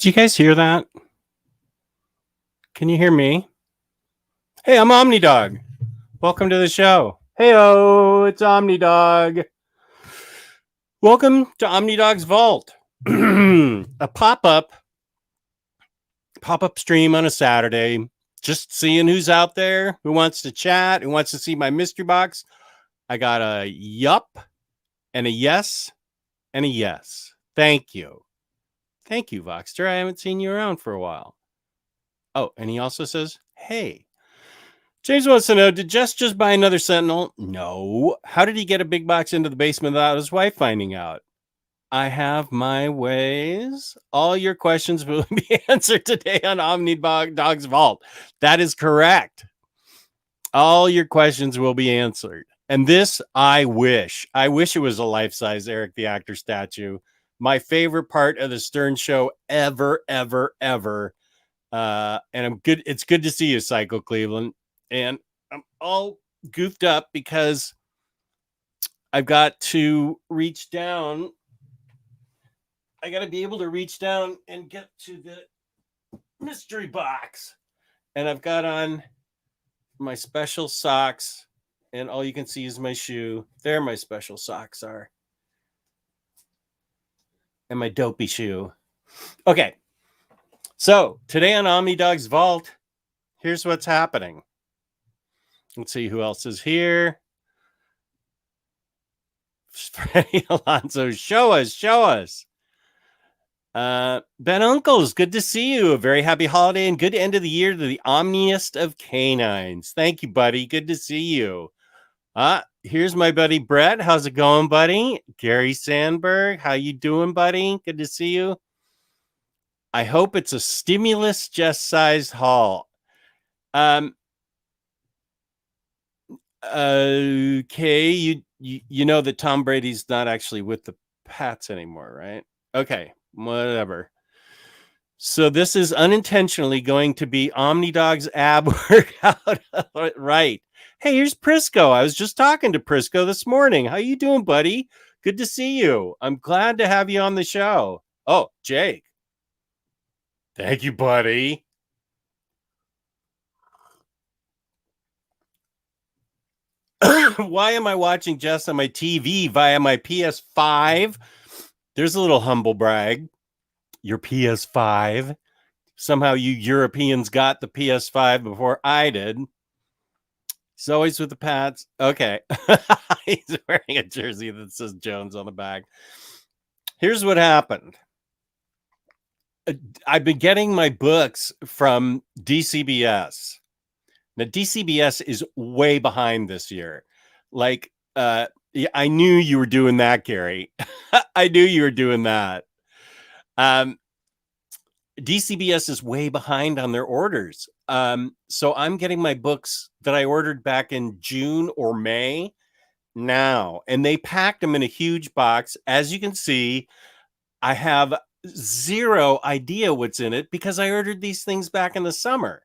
you guys hear that? Can you hear me? Hey, I'm OmniDog. Welcome to the show. Hey-oh, it's OmniDog. Welcome to OmniDog's Vault. A pop-up stream on a Saturday. Just seeing who's out there, who wants to chat, who wants to see my mystery box. I got a yup and a yes and a yes. Thank you. Thank you, Voxter. I haven't seen you around for a while. Oh, and he also says, hey. James wants to know, did Jess just buy another Sentinel? No. How did he get a big box into the basement without his wife finding out? I have my ways. All your questions will be answered today on OmniDog's Vault. That is correct. All your questions will be answered. And this, I wish it was a life-size Eric the Actor statue. My favorite part of the Stern Show ever. And I'm good. It's good to see you, Psycho Cleveland. And I'm all goofed up because I've got to reach down. I got to be able to reach down and get to the mystery box. And I've got on my special socks. And all you can see is my shoe. There my special socks are. And my dopey shoe. Okay. So today on OmniDog's Vault, here's what's happening. Let's see who else is here. Freddie Alonso, show us. Ben Uncles, good to see you. A very happy holiday and good end of the year to the omniest of canines. Thank you, buddy. Good to see you. Here's my buddy Brett. How's it going, buddy? Gary Sandberg, how you doing, buddy? Good to see you. I hope it's a stimulus just-sized haul. Okay, you know that Tom Brady's not actually with the Pats anymore, right? Okay, whatever. So this is unintentionally going to be OmniDog's ab workout, right? Hey, here's Prisco. I was just talking to Prisco this morning. How you doing, buddy? Good to see you. I'm glad to have you on the show. Oh, Jake. Thank you, buddy. Why am I watching Jess on my TV via my PS5? There's a little humble brag. Your PS5. Somehow you Europeans got the PS5 before I did. He's always with the Pats. Okay. He's wearing a jersey that says Jones on the back. Here's what happened. I've been getting my books from DCBS. Now, DCBS is way behind this year. Like, I knew you were doing that, Gary. I knew you were doing that. DCBS is way behind on their orders. So I'm getting my books that I ordered back in June or May now. And they packed them in a huge box. As you can see, I have zero idea what's in it because I ordered these things back in the summer.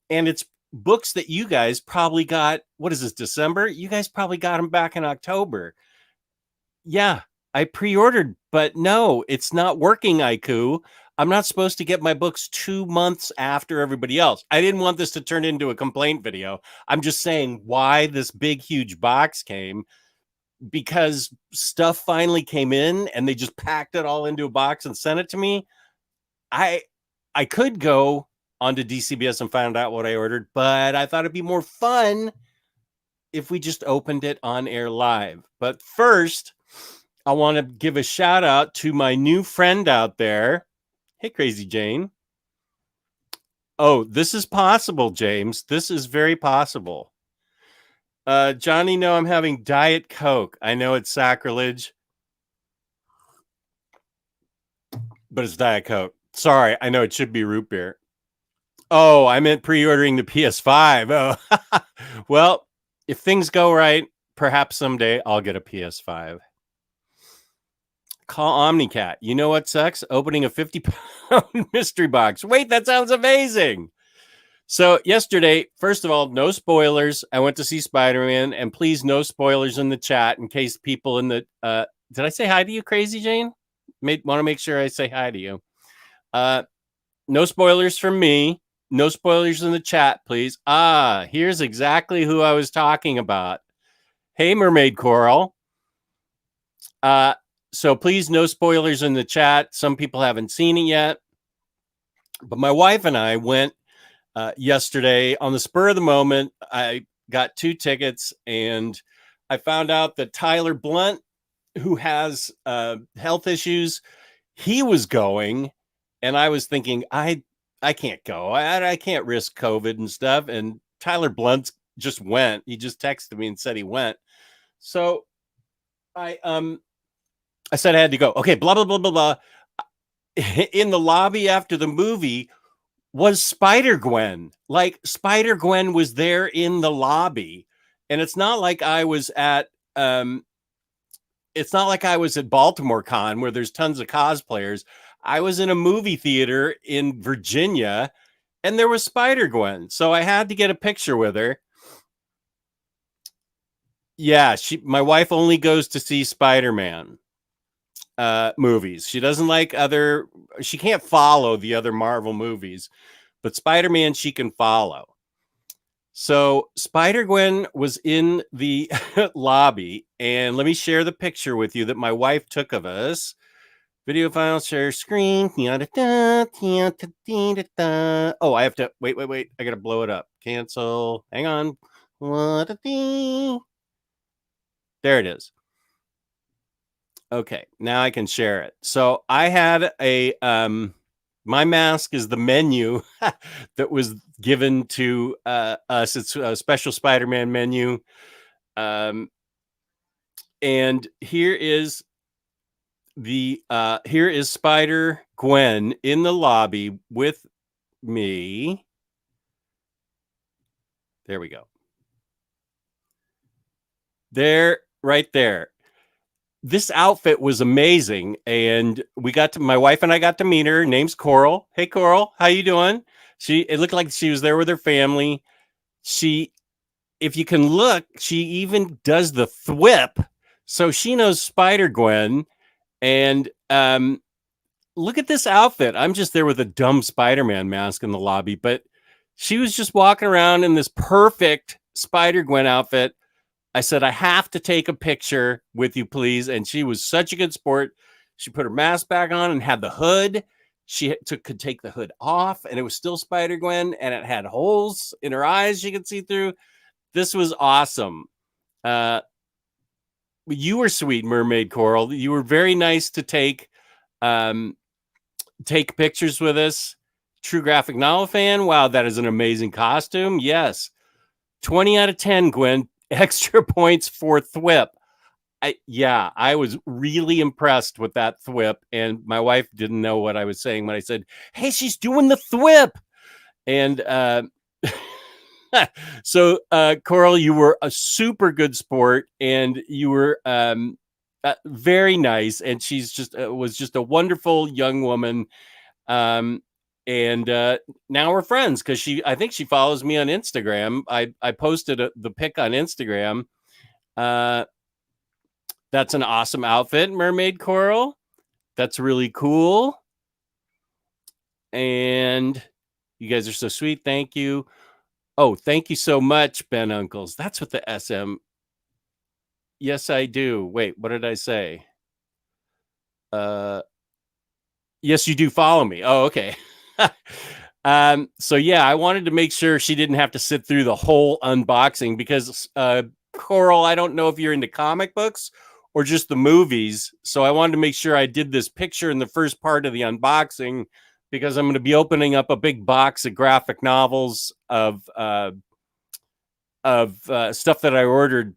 And it's books that you guys probably got. What is this, December? You guys probably got them back in October. Yeah, I pre-ordered, but no, it's not working, Aiku. I'm not supposed to get my books 2 months after everybody else. I didn't want this to turn into a complaint video. I'm just saying why this big, huge box came, because stuff finally came in and they just packed it all into a box and sent it to me. I could go onto DCBS and find out what I ordered, but I thought it'd be more fun if we just opened it on air live. But first, I want to give a shout out to my new friend out there. Hey, Crazy Jane. Oh, this is possible, James. This is very possible. Johnny, no, I'm having Diet Coke. I know it's sacrilege, but it's Diet Coke. Sorry, I know it should be root beer. Oh, I meant pre-ordering the PS5. Oh, well, if things go right, perhaps someday I'll get a PS5. Call Omnicat. You know what sucks? Opening a 50-pound mystery box. Wait, that sounds amazing. So yesterday, first of all, no spoilers. I went to see Spider-Man, and please, no spoilers in the chat in case people in the... did I say hi to you, Crazy Jane? Want to make sure I say hi to you. No spoilers from me. No spoilers in the chat, please. Here's exactly who I was talking about. Hey, Mermaid Coral. So please, no spoilers in the chat. Some people haven't seen it yet. But my wife and I went yesterday on the spur of the moment. I got 2 tickets, and I found out that Tyler Blunt, who has health issues, he was going, and I was thinking, I can't go. I can't risk COVID and stuff. And Tyler Blunt just went. He just texted me and said he went. So I said I had to go. Okay, blah blah blah blah blah. In the lobby after the movie was Spider-Gwen. Like, Spider-Gwen was there in the lobby. And it's not like I was at Baltimore Con where there's tons of cosplayers. I was in a movie theater in Virginia, and there was Spider-Gwen. So I had to get a picture with her. Yeah, my wife only goes to see Spider-Man movies. She doesn't like she can't follow the other Marvel movies, but Spider-Man she can follow. So Spider-Gwen was in the lobby, and let me share the picture with you that my wife took of us. Video file, share screen. Oh, I have to wait. I gotta blow it up. Cancel. Hang on. There it is. Okay, now I can share it. So I had my mask is the menu that was given to us. It's a special Spider-Man menu. And here is Spider-Gwen in the lobby with me. There we go. There, right there. This outfit was amazing, and my wife and I got to meet her. Her name's Coral. Hey, Coral, how you doing? It looked like she was there with her family. If you can look, she even does the thwip, so she knows Spider-Gwen. And look at this outfit. I'm just there with a dumb Spider-Man mask in the lobby, but she was just walking around in this perfect Spider-Gwen outfit. I said, I have to take a picture with you, please. And she was such a good sport. She put her mask back on and had the hood. She could take the hood off, and it was still Spider-Gwen, and it had holes in her eyes she could see through. This was awesome. You were sweet, Mermaid Coral. You were very nice to take pictures with us. True graphic novel fan. Wow, that is an amazing costume. Yes. 20 out of 10, Gwen. Extra points for thwip. I was really impressed with that thwip, and my wife didn't know what I was saying when I said, hey, she's doing the thwip. And so Coral, you were a super good sport, and you were very nice, and she's was just a wonderful young woman. And now we're friends because I think she follows me on Instagram. I posted the pic on Instagram. That's an awesome outfit, Mermaid Coral. That's really cool. And you guys are so sweet. Thank you. Oh, thank you so much, Ben Uncles. That's what the SM. Yes, I do. Wait, what did I say? Yes, you do follow me. Oh, okay. So yeah, I wanted to make sure she didn't have to sit through the whole unboxing because Coral, I don't know if you're into comic books or just the movies. So I wanted to make sure I did this picture in the first part of the unboxing because I'm going to be opening up a big box of graphic novels of stuff that I ordered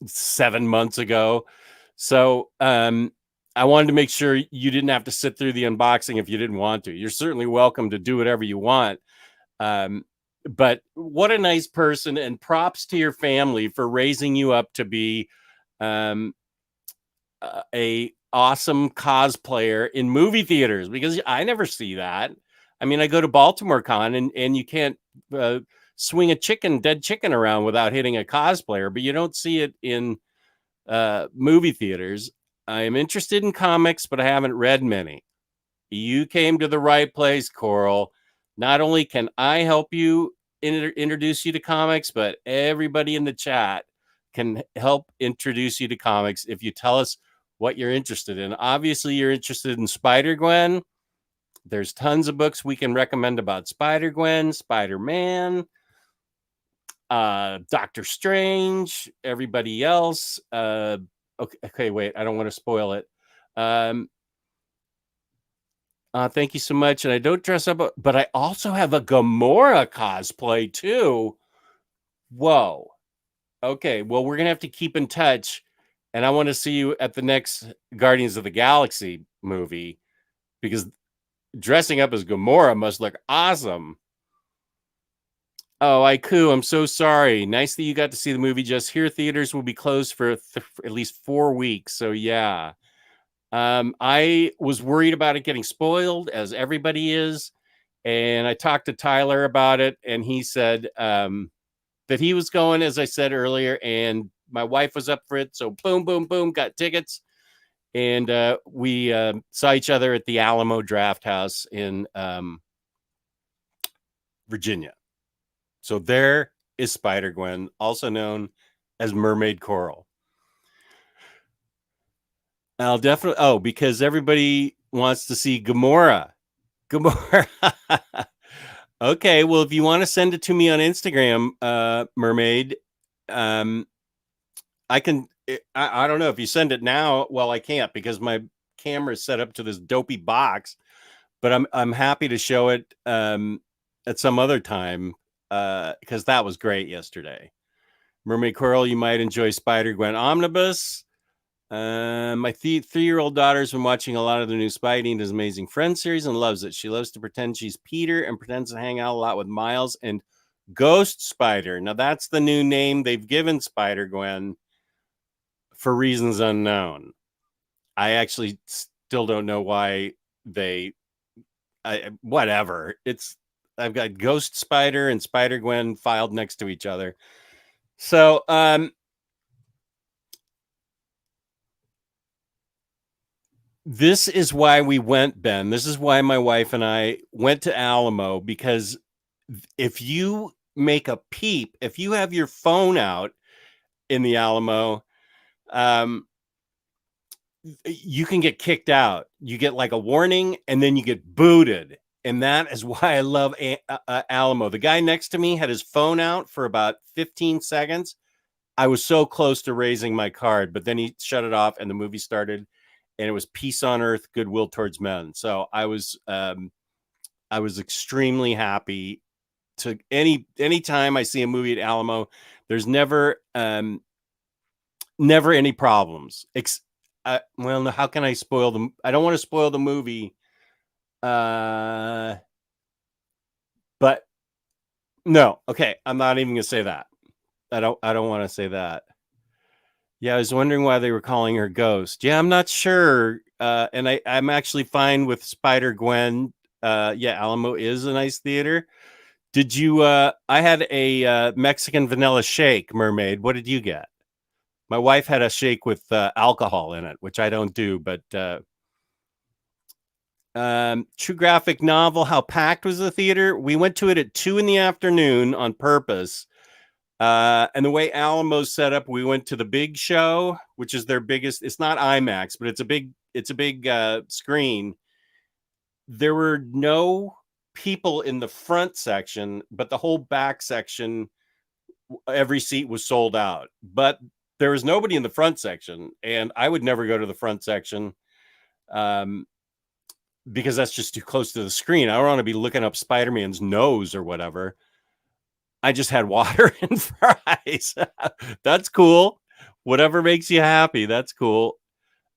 7 months ago. So I wanted to make sure you didn't have to sit through the unboxing if you didn't want to. You're certainly welcome to do whatever you want. But what a nice person, and props to your family for raising you up to be a awesome cosplayer in movie theaters, because I never see that. I mean, I go to Baltimore Con and you can't swing a dead chicken around without hitting a cosplayer, but you don't see it in movie theaters. I am interested in comics, but I haven't read many. You came to the right place, Coral. Not only can I help you introduce you to comics, but everybody in the chat can help introduce you to comics if you tell us what you're interested in. Obviously, you're interested in Spider-Gwen. There's tons of books we can recommend about Spider-Gwen, Spider-Man, Doctor Strange, everybody else. Okay, wait, I don't want to spoil it. Thank you so much. And I don't dress up, but I also have a Gamora cosplay too. Whoa. Okay, well, we're gonna have to keep in touch, and I want to see you at the next Guardians of the Galaxy movie because dressing up as Gamora must look awesome. Oh, Aiku, I'm so sorry. Nice that you got to see the movie. Just here, theaters will be closed for at least 4 weeks. So yeah, I was worried about it getting spoiled, as everybody is, and I talked to Tyler about it, and he said that he was going, as I said earlier, and my wife was up for it. So boom, boom, boom, got tickets, and we saw each other at the Alamo Draft House in Virginia. So there is Spider-Gwen, also known as Mermaid Coral. I'll definitely, because everybody wants to see Gamora. Okay, well, if you want to send it to me on Instagram, Mermaid, I can, I don't know if you send it now. Well, I can't because my camera is set up to this dopey box, but I'm happy to show it at some other time because that was great yesterday. Mermaid Coral, you might enjoy Spider-Gwen Omnibus. My 3-year-old daughter's been watching a lot of the new Spidey and His Amazing Friends series and loves it. She loves to pretend she's Peter and pretends to hang out a lot with Miles and Ghost Spider. Now, that's the new name they've given Spider-Gwen for reasons unknown. I actually still don't know why whatever. I've got Ghost Spider and Spider-Gwen filed next to each other. So, this is why we went, Ben. This is why my wife and I went to Alamo, because if you make a peep, if you have your phone out in the Alamo, you can get kicked out. You get like a warning and then you get booted. And that is why I love Alamo. The guy next to me had his phone out for about 15 seconds. I was so close to raising my card, but then he shut it off and the movie started. And it was peace on earth, goodwill towards men. So I was extremely happy to any time I see a movie at Alamo. There's never any problems. Well, how can I spoil them? I don't want to spoil the movie. But no, okay. I'm not even gonna say that. I don't want to say that. Yeah, I was wondering why they were calling her Ghost. Yeah, I'm not sure. And I'm actually fine with Spider-Gwen. Yeah, Alamo is a nice theater. Did you? I had a Mexican vanilla shake, Mermaid. What did you get? My wife had a shake with alcohol in it, which I don't do. But true graphic novel. How packed was the theater? We went to it at 2 p.m. on purpose. And the way Alamo's set up, we went to the big show, which is their biggest. It's not IMAX, but it's a big screen. There were no people in the front section, but the whole back section, every seat was sold out. But there was nobody in the front section, and I would never go to the front section because that's just too close to the screen. I don't want to be looking up Spider-Man's nose or whatever. I just had water and fries. That's cool. Whatever makes you happy. That's cool.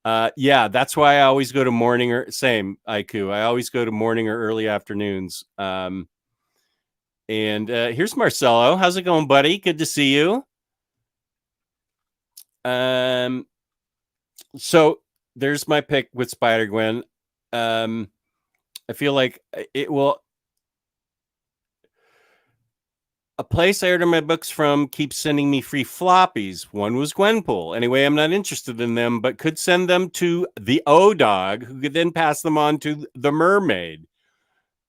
Yeah, that's why I always go to morning or same Aiku. I always go to morning or early afternoons. And here's Marcelo. How's it going, buddy? Good to see you. So there's my pick with Spider-Gwen. I feel like it will. A place I order my books from keeps sending me free floppies. One was Gwenpool. Anyway, I'm not interested in them, but could send them to the O-Dog, who could then pass them on to the Mermaid.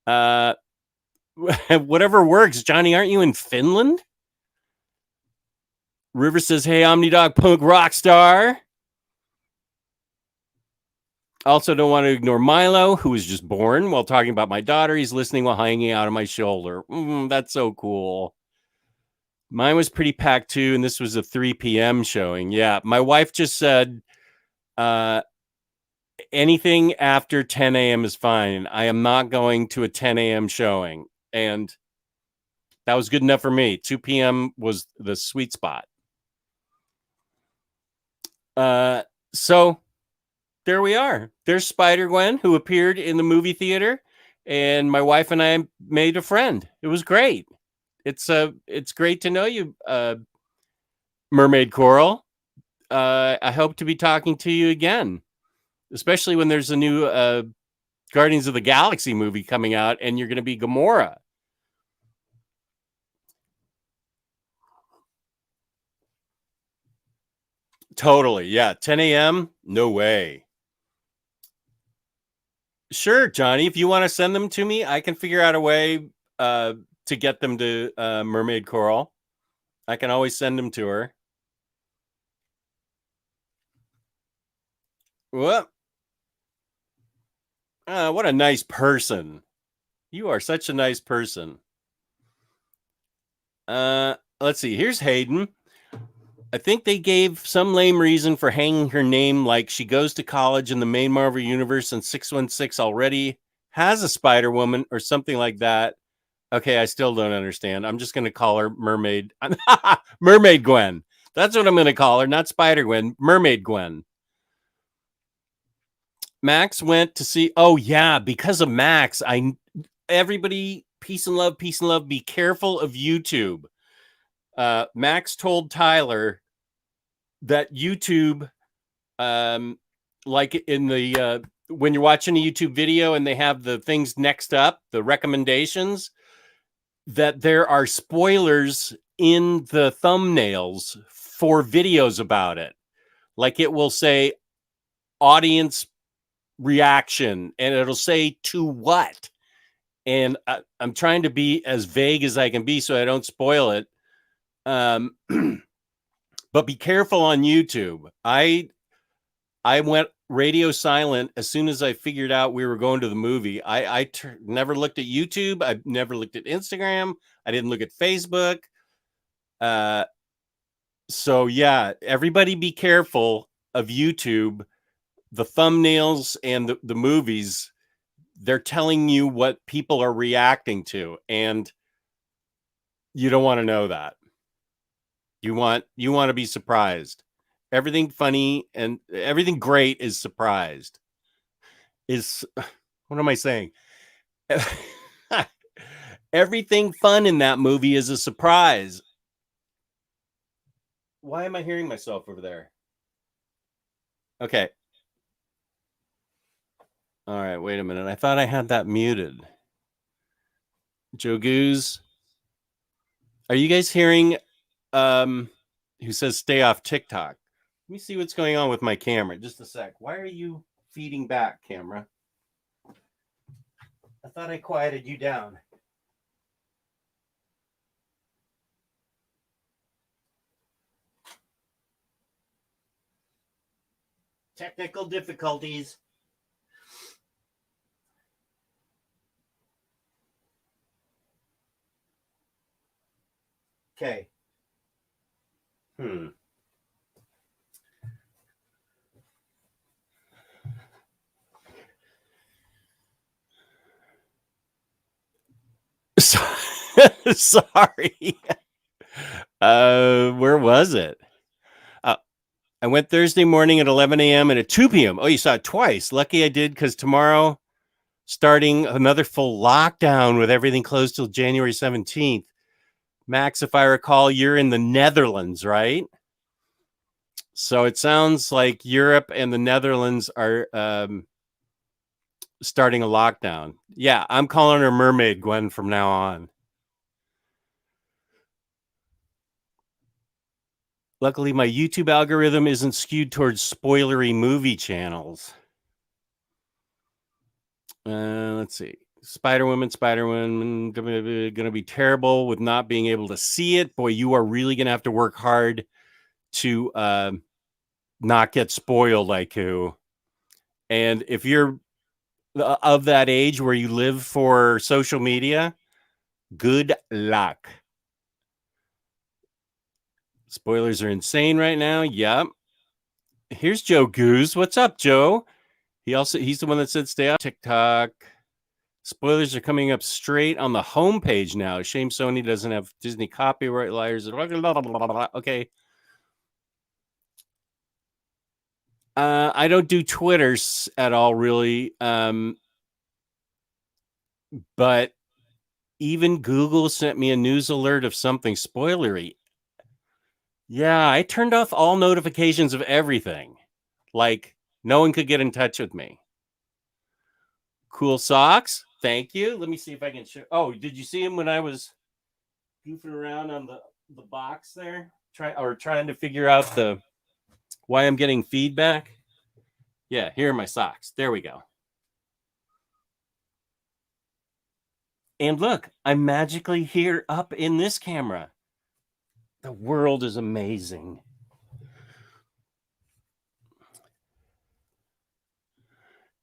Whatever works. Johnny, aren't you in Finland? River says, hey, Omnidog Punk Rockstar. Also, don't want to ignore Milo, who was just born while talking about my daughter. He's listening while hanging out on my shoulder. That's so cool. Mine was pretty packed too, and this was a 3 p.m. showing. Yeah, my wife just said anything after 10 a.m. is fine. I am not going to a 10 a.m. showing, and that was good enough for me. 2 p.m. was the sweet spot. So there we are. There's Spider-Gwen, who appeared in the movie theater, and my wife and I made a friend. It was great. It's great to know you, Mermaid Coral. I hope to be talking to you again, especially when there's a new Guardians of the Galaxy movie coming out, and you're going to be Gamora. Totally, yeah. 10 a.m. No way. Sure, Johnny. If you want to send them to me, I can figure out a way to get them to Mermaid Coral. I can always send them to her. What? What a nice person. You are such a nice person. Let's see. Here's Hayden. I think they gave some lame reason for hanging her name, like she goes to college in the main Marvel universe and 616 already has a Spider-Woman or something like that. Okay, I still don't understand. I'm just going to call her Mermaid. Mermaid Gwen. That's what I'm going to call her, not Spider-Gwen. Mermaid Gwen. Max went to see. Oh, yeah, because of Max. Everybody, peace and love, peace and love. Be careful of YouTube. Max told Tyler that YouTube, like in the when you're watching a YouTube video and they have the things next up, the recommendations, that there are spoilers in the thumbnails for videos about it. Like it will say audience reaction and it'll say to what. And I'm trying to be as vague as I can be so I don't spoil it. But be careful on YouTube. I went radio silent as soon as I figured out we were going to the movie. I never looked at YouTube. I never looked at Instagram. I didn't look at Facebook. So yeah, everybody be careful of YouTube. The thumbnails and the movies, they're telling you what people are reacting to, and you don't want to know that. You want to be surprised. Everything funny and everything great is surprised. What am I saying? Everything fun in that movie is a surprise. Why am I hearing myself over there? Okay. All right, wait a minute. I thought I had that muted. Joe Goose. Are you guys hearing who says stay off TikTok? Let me see what's going on with my camera. Just a sec. Why are you feeding back, camera? I thought I quieted you down. Technical difficulties. Okay. Sorry. Where was it? I went Thursday morning at 11 a.m. and at 2 p.m. Oh, you saw it twice. Lucky I did, because tomorrow, starting another full lockdown with everything closed till January 17th. Max, if I recall, you're in the Netherlands, right? So it sounds like Europe and the Netherlands are starting a lockdown. Yeah, I'm calling her Mermaid Gwen from now on. Luckily, my YouTube algorithm isn't skewed towards spoilery movie channels. Let's see. Spider-Woman gonna be terrible with not being able to see it. Boy, you are really gonna have to work hard to not get spoiled, Aiku. And if you're of that age where you live for social media, good luck. Spoilers are insane right now. Yep. Here's Joe Goose. What's up, Joe? He's the one that said stay on TikTok. Spoilers are coming up straight on the homepage now. Shame Sony doesn't have Disney copyright liars. Okay. I don't do Twitters at all, really. But even Google sent me a news alert of something spoilery. Yeah, I turned off all notifications of everything. Like, no one could get in touch with me. Cool socks. Thank you. Let me see if I can show. Oh, did you see him when I was goofing around on the box there? Trying to figure out why I'm getting feedback. Yeah, here are my socks. There we go. And look, I'm magically here up in this camera. The world is amazing.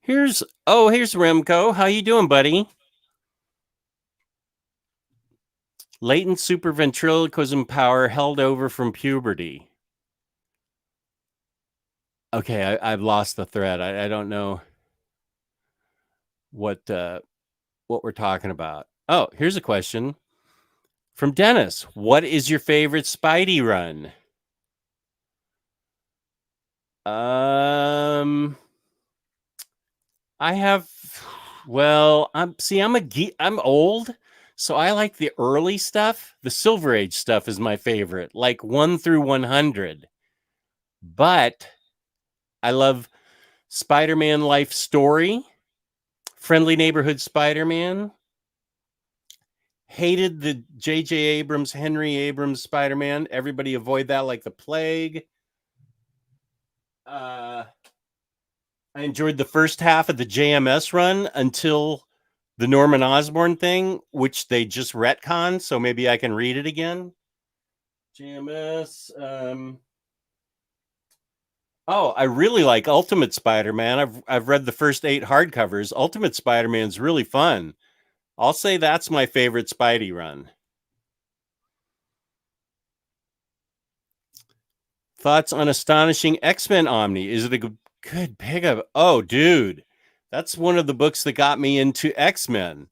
Here's Remco. How you doing, buddy? Latent superventriloquism power held over from puberty. Okay, I've lost the thread. I don't know what we're talking about. Oh, here's a question from Dennis. What is your favorite Spidey run? I have. Well, I'm old, so I like the early stuff. The Silver Age stuff is my favorite, like 1 through 100. But I love Spider-Man Life Story, Friendly Neighborhood Spider-Man. Hated the J.J. Abrams, Henry Abrams Spider-Man. Everybody avoid that like the plague. I enjoyed the first half of the JMS run until the Norman Osborn thing, which they just retconned, so maybe I can read it again. JMS. Oh, I really like Ultimate Spider-Man. I've read the first 8 hardcovers. Ultimate Spider-Man's really fun. I'll say that's my favorite Spidey run. Thoughts on Astonishing X-Men Omni? Is it a good pickup? Oh, dude, that's one of the books that got me into X-Men.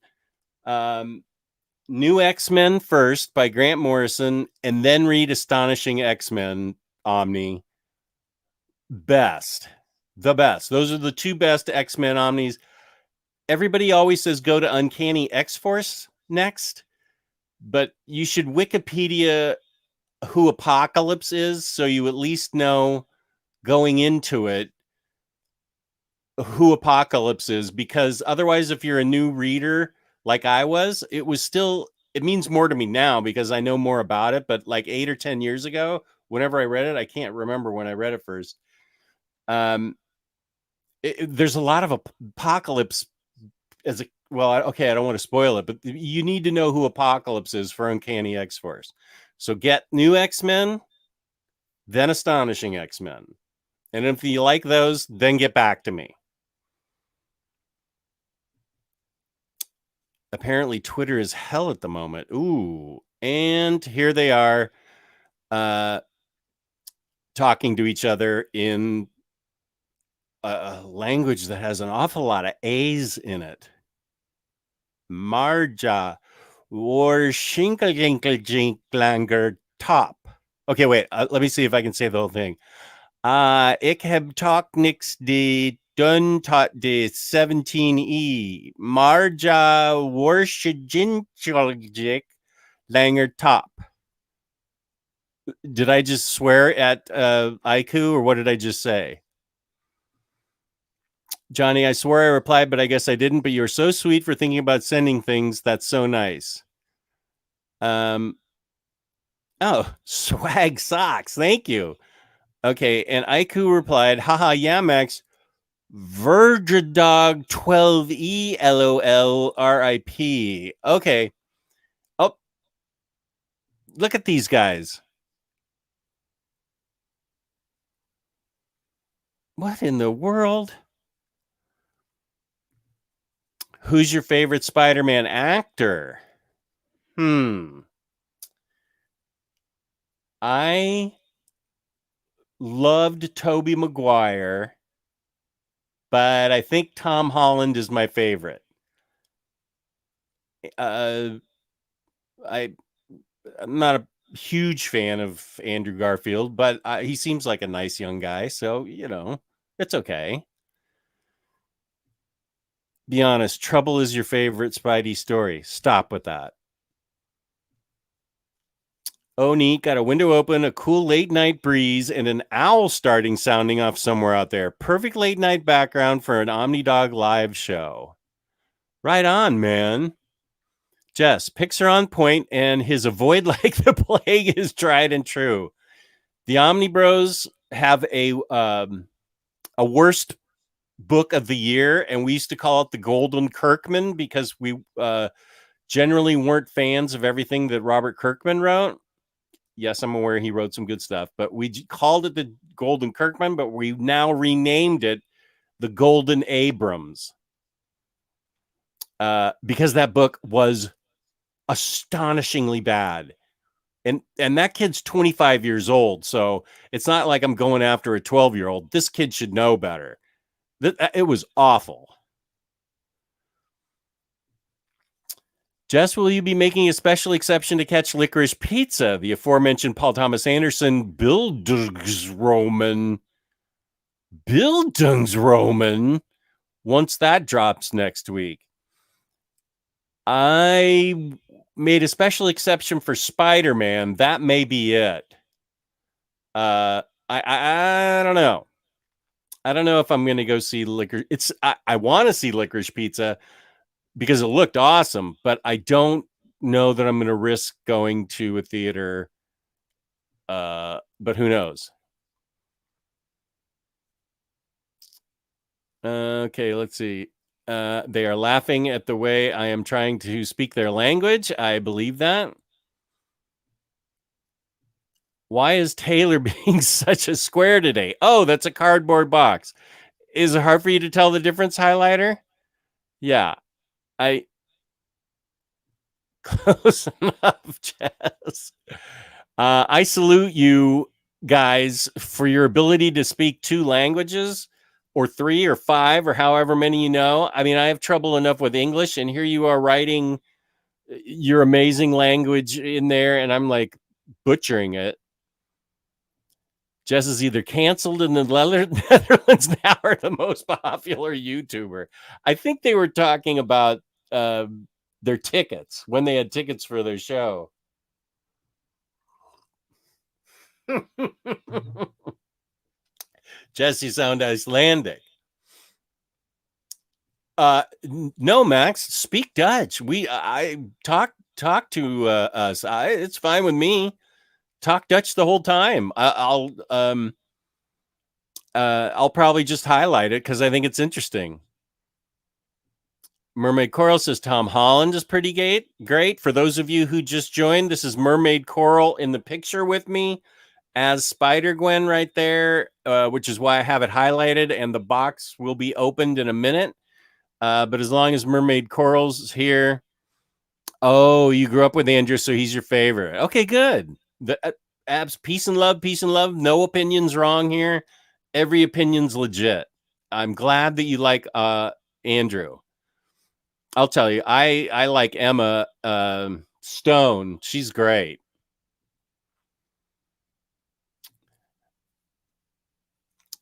New X-Men first by Grant Morrison, and then read Astonishing X-Men Omni. The best. Those are the 2 best X-Men Omnis. Everybody always says go to Uncanny X-Force next, but you should Wikipedia who Apocalypse is, so you at least know going into it who Apocalypse is, because otherwise, if you're a new reader like I was, it means more to me now because I know more about it. But like 8 or 10 years ago, whenever I read it, I can't remember when I read it first. There's a lot of Apocalypse as a okay, I don't want to spoil it, but you need to know who Apocalypse is for Uncanny X-Force. So get New X-Men, then Astonishing X-Men. And if you like those, then get back to me. Apparently, Twitter is hell at the moment. Ooh. And here they are talking to each other in a language that has an awful lot of A's in it. Marja. Warshinkeljinkelanger top. Okay, wait. Let me see if I can say the whole thing. Ik heb toch niks de dun tot de 17E. Marja Warshinkeljik Langer top. Did I just swear at Aiku, or what did I just say? Johnny, I swear I replied, but I guess I didn't. But you're so sweet for thinking about sending things. That's so nice. Oh, swag socks. Thank you. Okay, and Aiku replied, haha, yeah, Max. Virgidog 12E LOL RIP. Okay. Oh, look at these guys. What in the world? Who's your favorite Spider-Man actor? I loved Tobey Maguire, but I think Tom Holland is my favorite. I'm not a huge fan of Andrew Garfield, but he seems like a nice young guy, so it's okay. Be honest, Trouble is your favorite Spidey story. Stop with that. Oh, neat. Got a window open, a cool late night breeze, and an owl sounding off somewhere out there. Perfect late night background for an OmniDog live show. Right on, man. Jess, picks are on point, and his avoid like the plague is tried and true. The Omni Bros have a worst book of the year, and we used to call it the Golden Kirkman because we generally weren't fans of everything that Robert Kirkman wrote. Yes, I'm aware he wrote some good stuff, but we called it the Golden Kirkman, but we now renamed it the Golden Abrams because that book was astonishingly bad. And that kid's 25 years old, so it's not like I'm going after a 12-year-old. This kid should know better. It was awful. Jess, will you be making a special exception to catch Licorice Pizza, the aforementioned Paul Thomas Anderson Bildungsroman, once that drops next week? I made a special exception for Spider-Man. That may be it. I don't know. I don't know if I'm going to go see Licorice. I want to see Licorice Pizza because it looked awesome, but I don't know that I'm going to risk going to a theater. But who knows? Okay, let's see. They are laughing at the way I am trying to speak their language. I believe that. Why is Taylor being such a square today? Oh, that's a cardboard box. Is it hard for you to tell the difference, highlighter? Yeah. Close enough, Jess. I salute you guys for your ability to speak 2 languages or 3 or 5 or however many you know. I mean, I have trouble enough with English, and here you are writing your amazing language in there, and I'm like butchering it. Jess is either canceled in the Netherlands now or the most popular YouTuber. I think they were talking about their tickets when they had tickets for their show. Jesse sound Icelandic. No, Max, speak Dutch. I talk to us. It's fine with me. Talk Dutch the whole time. I'll probably just highlight it because I think it's interesting. Mermaid Coral says Tom Holland is pretty great. For those of you who just joined, this is Mermaid Coral in the picture with me as Spider-Gwen right there, which is why I have it highlighted, and the box will be opened in a minute. But as long as Mermaid Coral's here. Oh, you grew up with Andrew, so he's your favorite. Okay, good. Abs, peace and love. No opinions wrong here. Every opinion's legit. I'm glad that you like Andrew. I'll tell you, I like Emma Stone. She's great.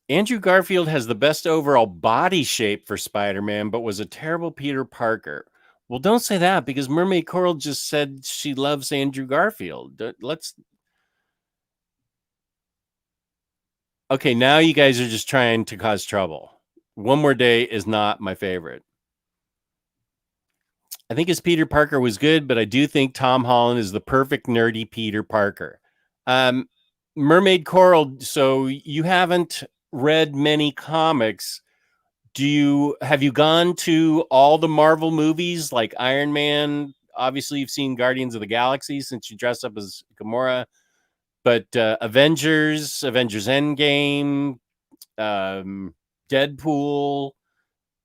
Andrew Garfield has the best overall body shape for Spider-Man, but was a terrible Peter Parker. Well, don't say that because Mermaid Coral just said she loves Andrew Garfield. Okay, now you guys are just trying to cause trouble. One More Day is not my favorite. I think his Peter Parker was good, but I do think Tom Holland is the perfect nerdy Peter Parker. Mermaid Coral. So you haven't read many comics. Have you gone to all the Marvel movies like Iron Man? Obviously, you've seen Guardians of the Galaxy since you dress up as Gamora, but Avengers Endgame, Deadpool.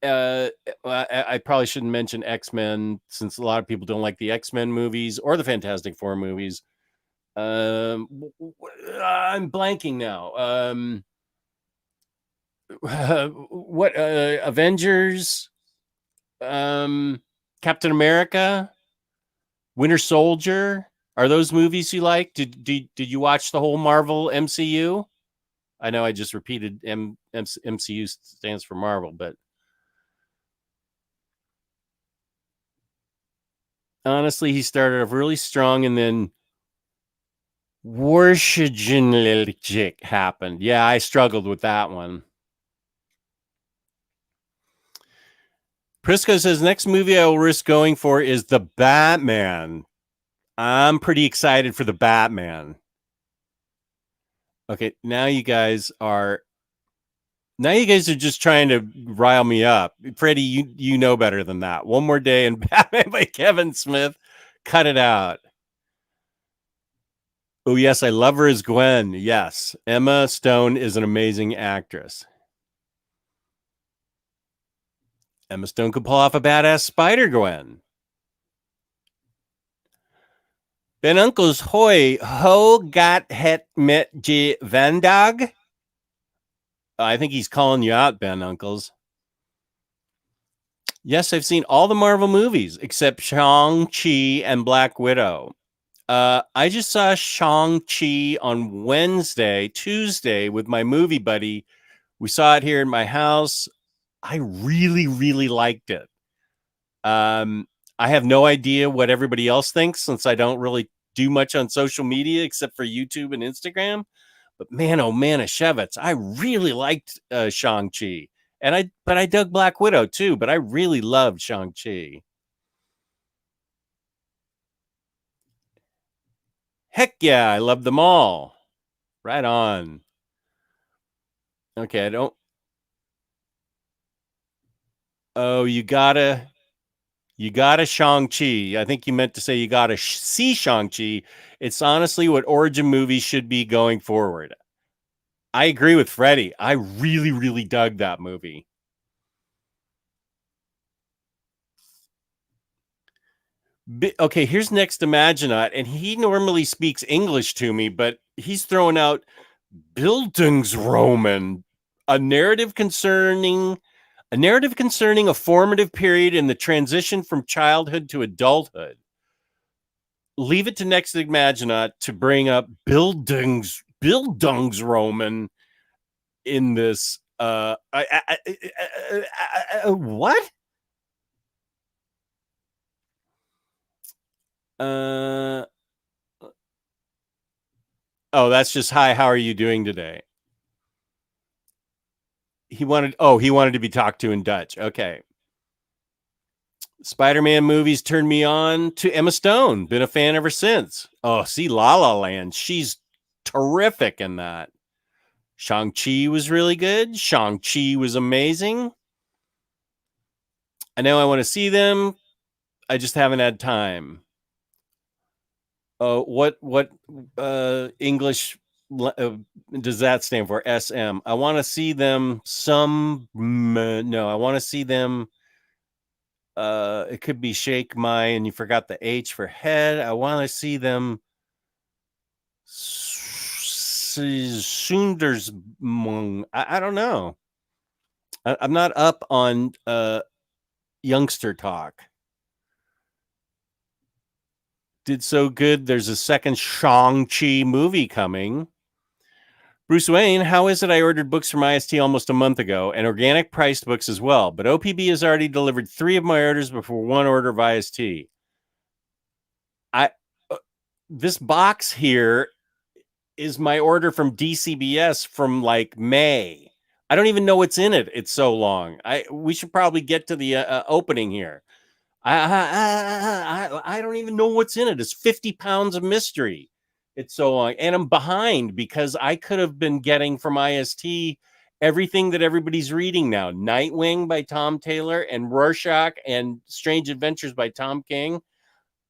I probably shouldn't mention X-Men since a lot of people don't like the X-Men movies or the Fantastic Four movies. I'm blanking now. What Avengers, Captain America, Winter Soldier, are those movies you like? Did you watch the whole Marvel MCU? I know I just repeated MCU stands for Marvel, but honestly, he started off really strong and then Worship happened. Yeah, I struggled with that one. Prisco says next movie I will risk going for is The Batman. I'm pretty excited for The Batman. Okay, now you guys are just trying to rile me up. Freddie, you know better than that. One More Day and Batman by Kevin Smith. Cut it out. Oh, yes, I love her as Gwen. Yes, Emma Stone is an amazing actress. Emma Stone could pull off a badass Spider-Gwen. Ben Uncles Hoy Ho got het met je vandaag? I think he's calling you out, Ben Uncles. Yes, I've seen all the Marvel movies except Shang-Chi and Black Widow. I just saw Shang-Chi on Tuesday with my movie buddy. We saw it here in my house. I really, really liked it. I have no idea what everybody else thinks since I don't really do much on social media except for YouTube and Instagram. But man, oh man, Ashevitz, I really liked Shang-Chi. But I dug Black Widow too, but I really loved Shang-Chi. Heck yeah, I love them all. Right on. Okay, Oh, you gotta Shang-Chi. I think you meant to say you gotta see Shang-Chi. It's honestly what origin movies should be going forward. I agree with Freddie. I really, really dug that movie. Okay, here's next Imaginaut, and he normally speaks English to me, but he's throwing out Bildungsroman, a narrative concerning a formative period in the transition from childhood to adulthood. Leave it to next Imaginaut to bring up Bildungsroman in this. What? Oh, that's just hi. How are you doing today? He wanted to be talked to in Dutch. Okay. Spider-Man movies turned me on to Emma Stone. Been a fan ever since. Oh, see La La Land. She's terrific in that. Shang-Chi was really good. Shang-Chi was amazing. I know I want to see them. I just haven't had time. What English does that stand for? SM. I want to see them no, I want to see them. It could be Shake My, and you forgot the H for head. I want to see them. Sundersmung. I don't know. I'm not up on youngster talk. Did so good. There's a second Shang-Chi movie coming. Bruce Wayne, how is it I ordered books from IST almost a month ago and organic priced books as well, but OPB has already delivered 3 of my orders before 1 order of IST. This box here is my order from DCBS from like May. I don't even know what's in it. It's so long. We should probably get to the opening here. I don't even know what's in it. It's 50 pounds of mystery. It's so long. And I'm behind because I could have been getting from IST everything that everybody's reading now. Nightwing by Tom Taylor and Rorschach and Strange Adventures by Tom King.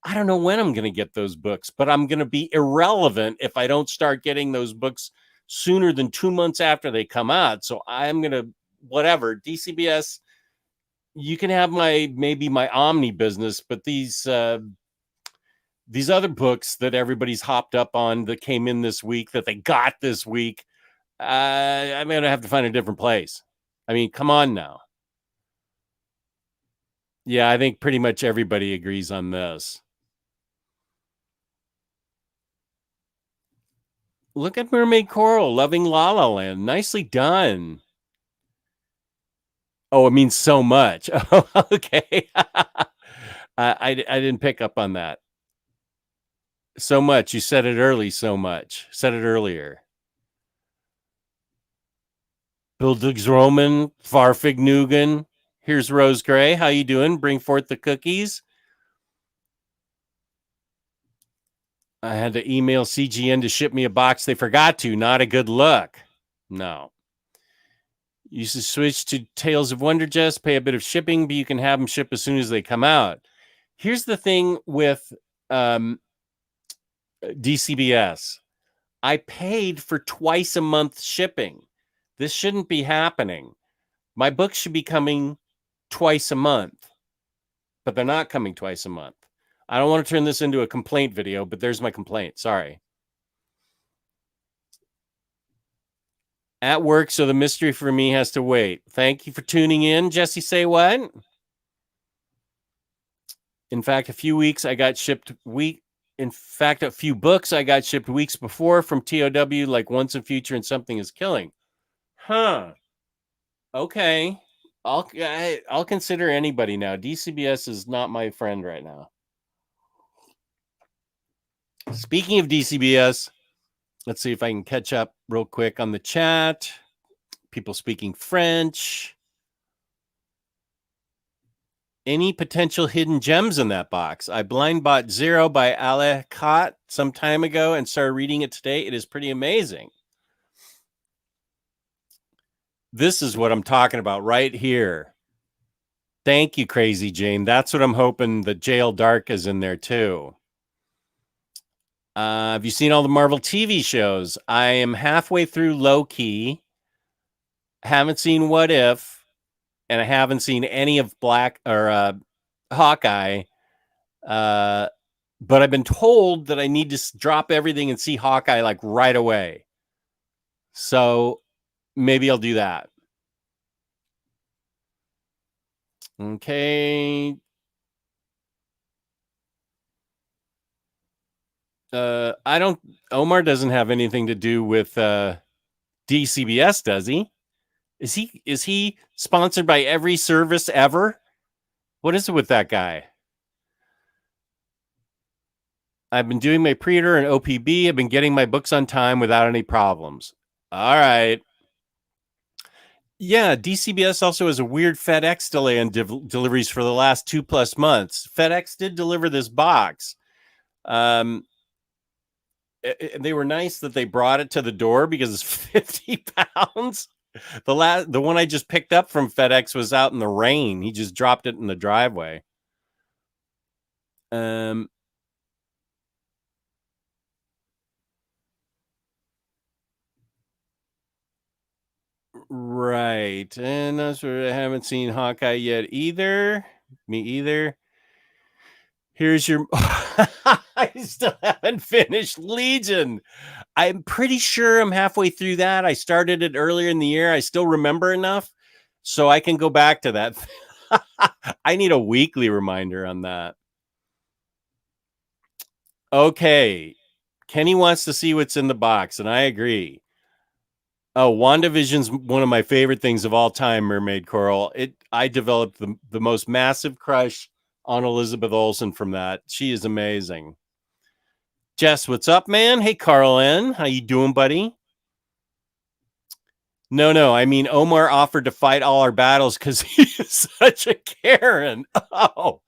I don't know when I'm going to get those books, but I'm going to be irrelevant if I don't start getting those books sooner than 2 months after they come out. So I'm going to, whatever, DCBS, you can have maybe my Omni business, but these other books that everybody's hopped up on that came in this week, that they got this week, I'm going to have to find a different place. I mean, come on now. Yeah, I think pretty much everybody agrees on this. Look at Mermaid Coral, loving La La Land. Nicely done. Oh, it means so much. Oh, okay. I didn't pick up on that. So much. You said it early. So much. Said it earlier. Bildungsroman, Farfignugan. Here's Rose Gray. How you doing? Bring forth the cookies. I had to email CGN to ship me a box. They forgot to. Not a good look. No. You should switch to Tales of Wonder Jess, pay a bit of shipping, but you can have them ship as soon as they come out. Here's the thing with DCBS. I paid for twice a month shipping. This shouldn't be happening. My books should be coming twice a month, but they're not coming twice a month. I don't want to turn this into a complaint video, but there's my complaint. Sorry. At work, so the mystery for me has to wait. Thank you for tuning in. Jesse, say what? In fact, a few books I got shipped weeks before from TOW, like Once and Future and Something is Killing. Huh. Okay. I'll consider anybody now. DCBS is not my friend right now. Speaking of DCBS, let's see if I can catch up real quick on the chat. People speaking French. Any potential hidden gems in that box? I blind bought Zero by Ale Cott some time ago and started reading it today. It is pretty amazing. This is what I'm talking about right here. Thank you, Crazy Jane. That's what I'm hoping. The Jail Dark is in there too. Have you seen all the Marvel TV shows? I am halfway through Loki. Haven't seen What If, and I haven't seen any of Hawkeye. But I've been told that I need to drop everything and see Hawkeye like right away. So maybe I'll do that. Okay. Omar doesn't have anything to do with DCBS, does he? Is he sponsored by every service ever? What is it with that guy? I've been doing my pre-order and OPB. I've been getting my books on time without any problems. All right. Yeah, DCBS also has a weird FedEx delay on deliveries for the last 2+ months. FedEx did deliver this box. They were nice that they brought it to the door because it's 50 pounds. The one I just picked up from FedEx was out in the rain. He just dropped it in the driveway. Right. And that's what I haven't seen Hawkeye yet either. Me either. Here's your I still haven't finished Legion. I'm pretty sure I'm halfway through that. I started it earlier in the year. I still remember enough so I can go back to that. I need a weekly reminder on that. Okay. Kenny wants to see what's in the box, and I agree. Oh, WandaVision's one of my favorite things of all time, Mermaid Coral. I developed the most massive crush on Elizabeth Olsen from that. She is amazing. Jess, what's up, man? Hey, Carl N. How you doing, buddy? No. I mean, Omar offered to fight all our battles because he is such a Karen. Oh.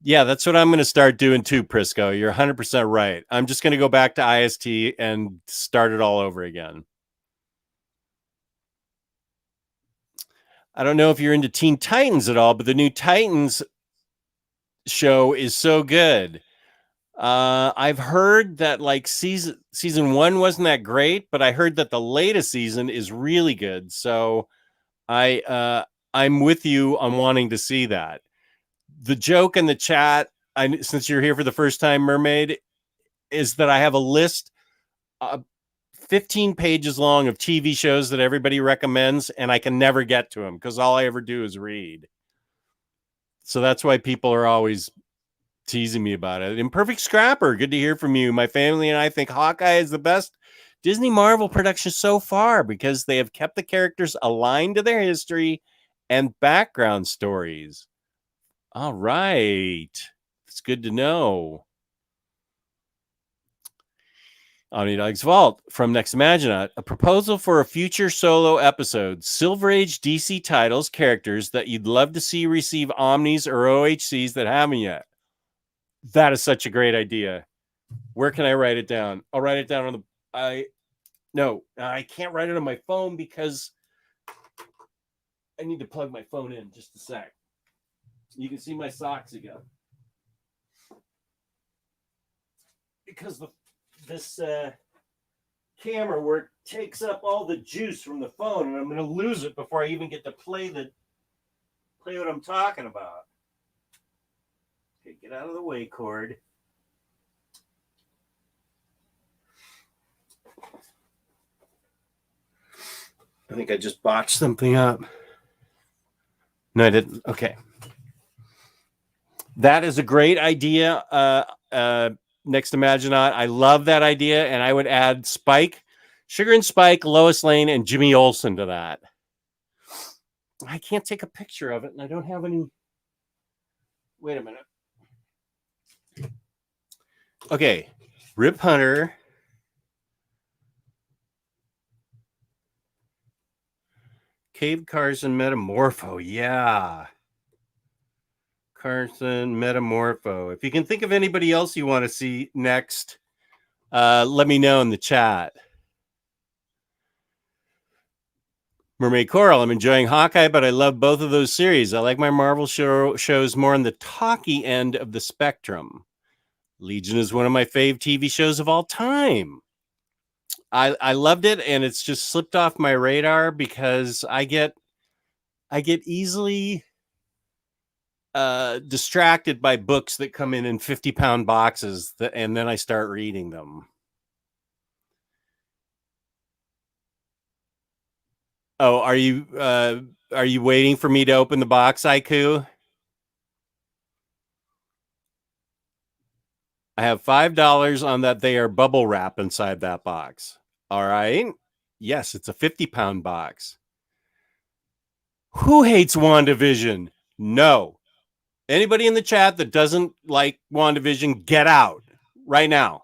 Yeah, that's what I'm going to start doing too, Prisco. You're 100% right. I'm just going to go back to IST and start it all over again. I don't know if you're into Teen Titans at all, but the new Titans show is so good. I've heard that like season 1 wasn't that great, but I heard that the latest season is really good. So I'm with you on wanting to see that. The joke in the chat, since you're here for the first time, Mermaid, is that I have a list 15 pages long of TV shows that everybody recommends, and I can never get to them because all I ever do is read. So that's why people are always teasing me about it. Imperfect Scrapper, good to hear from you. My family and I think Hawkeye is the best Disney Marvel production so far because they have kept the characters aligned to their history and background stories. All right. It's good to know. Omnidog's Vault from Next Imaginaut, a proposal for a future solo episode. Silver Age DC titles, characters that you'd love to see receive Omnis or OHCs that haven't yet. That is such a great idea. Where can I write it down? I'll write it down on I can't write it on my phone because I need to plug my phone in. Just a sec. You can see my socks again. Because this camera work takes up all the juice from the phone, and I'm going to lose it before I even get to play what I'm talking about. Okay, get out of the way, cord. I think I just botched something up. No, I didn't. Okay. That is a great idea. Next Imaginaut. I love that idea, and I would add Spike, Sugar and Spike, Lois Lane, and Jimmy Olsen to that. I can't take a picture of it, and I don't have any. Wait a minute. Okay. Rip Hunter. Cave Carson Metamorpho. Yeah. Carson Metamorpho. If you can think of anybody else you want to see next, let me know in the chat. Mermaid Coral, I'm enjoying Hawkeye, but I love both of those series. I like my Marvel shows more on the talky end of the spectrum. Legion is one of my fave TV shows of all time. I loved it, and it's just slipped off my radar because I get easily distracted by books that come in 50-pound boxes, and then I start reading them. Oh, are you waiting for me to open the box, Aiku? I have $5 on that they are bubble wrap inside that box. All right. Yes, it's a 50-pound box. Who hates WandaVision? No. Anybody in the chat that doesn't like WandaVision, get out right now.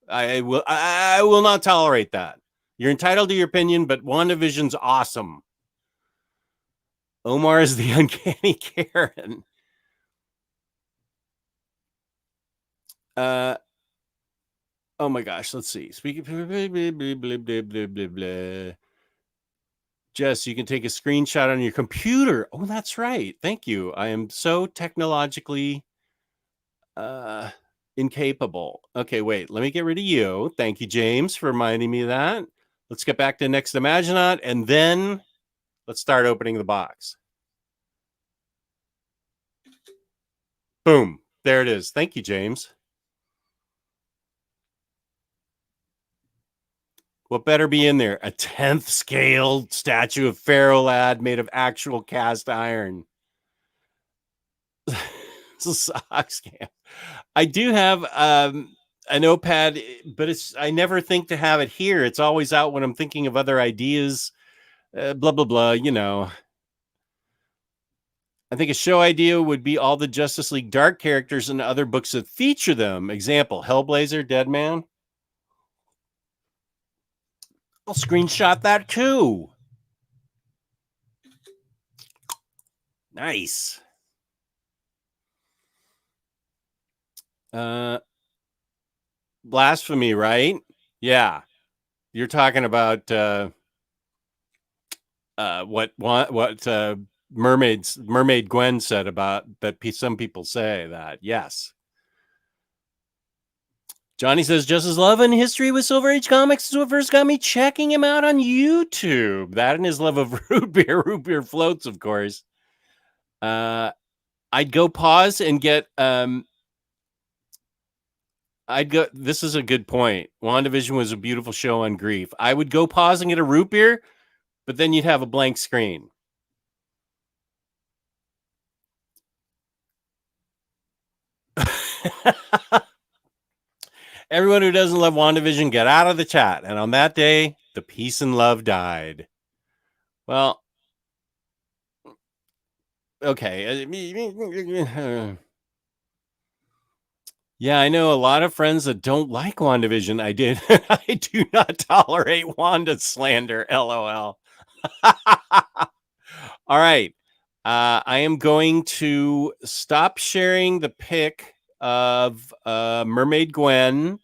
I will not tolerate that. You're entitled to your opinion, but WandaVision's awesome. Omar is the uncanny Karen. Oh my gosh, let's see. Speaking Jess, you can take a screenshot on your computer. Oh, that's right. Thank you. I am so technologically incapable. Okay, wait. Let me get rid of you. Thank you, James, for reminding me of that. Let's get back to Next Imaginaut, and then let's start opening the box. Boom. There it is. Thank you, James. What better be in there? A 10th scale statue of Pharaoh Lad made of actual cast iron. It's a sock scam. I do have a notepad, but I never think to have it here. It's always out when I'm thinking of other ideas. Blah, blah, blah, you know. I think a show idea would be all the Justice League Dark characters and other books that feature them. Example, Hellblazer, Deadman. I'll screenshot that too. Nice. Blasphemy, right? Yeah. You're talking about what Mermaid Gwen said about that. Some people say that. Yes. Johnny says, just as love and history with Silver Age comics is what first got me checking him out on YouTube. That and his love of root beer floats, of course. I'd go pause and get this is a good point. WandaVision was a beautiful show on grief. I would go pause and get a root beer, but then you'd have a blank screen. Everyone who doesn't love WandaVision, get out of the chat. And on that day, the peace and love died. Well, okay. Yeah, I know a lot of friends that don't like WandaVision. I did. I do not tolerate Wanda slander. LOL. All right. I am going to stop sharing the pic of Mermaid Gwen.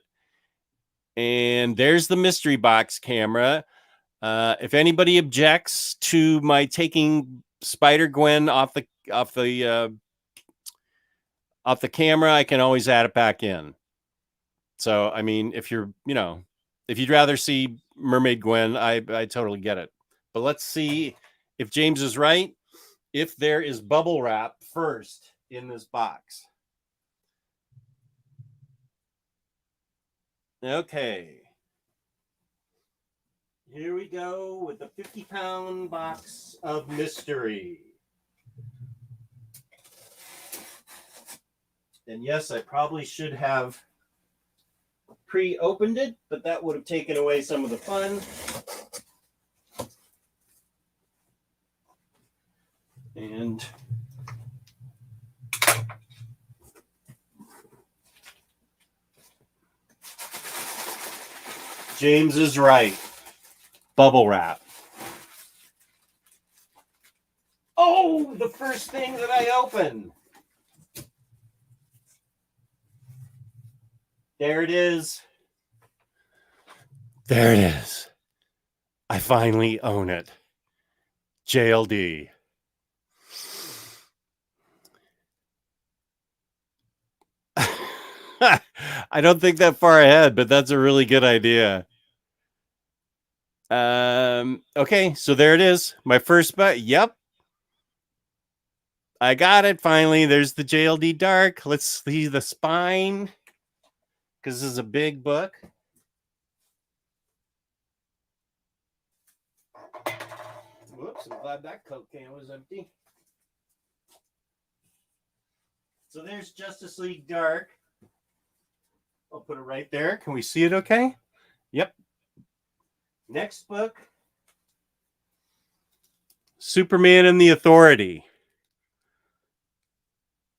And there's the mystery box camera. If anybody objects to my taking Spider-Gwen off the camera, I can always add it back in. So, I mean, if you'd rather see Mermaid Gwen, I totally get it. But let's see if James is right. If there is bubble wrap first in this box. Okay. Here we go with the 50-pound box of mystery. And yes, I probably should have pre-opened it, but that would have taken away some of the fun. And James is right. Bubble wrap. Oh, the first thing that I open. There it is. There it is. I finally own it. JLD. I don't think that far ahead, but that's a really good idea. Okay, so there it is. My first bet. Yep. I got it finally. There's the JLD Dark. Let's see the spine, because this is a big book. Whoops, I'm glad that Coke can was empty. So there's Justice League Dark. I'll put it right there. Can we see it okay? Yep. Next book, Superman and the Authority.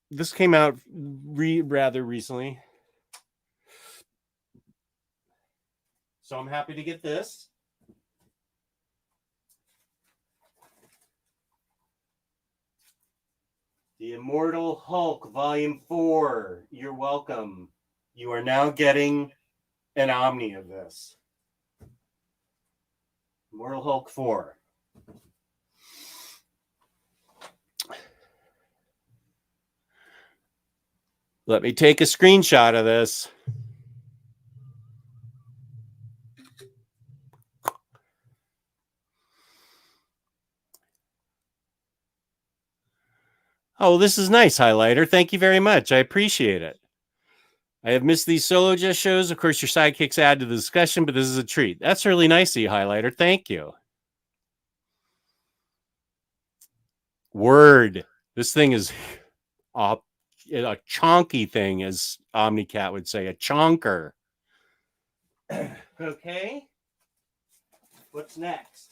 This came out rather recently. So I'm happy to get this. The Immortal Hulk, Volume 4. You're welcome. You are now getting an Omni of this. Immortal Hulk 4. Let me take a screenshot of this. Oh, this is nice, Highlighter. Thank you very much. I appreciate it. I have missed these solo just shows. Of course, your sidekicks add to the discussion, but this is a treat. That's really nice of you, Highlighter. Thank you. Word. This thing is a chonky thing, as Omnicat would say, a chonker. Okay. What's next?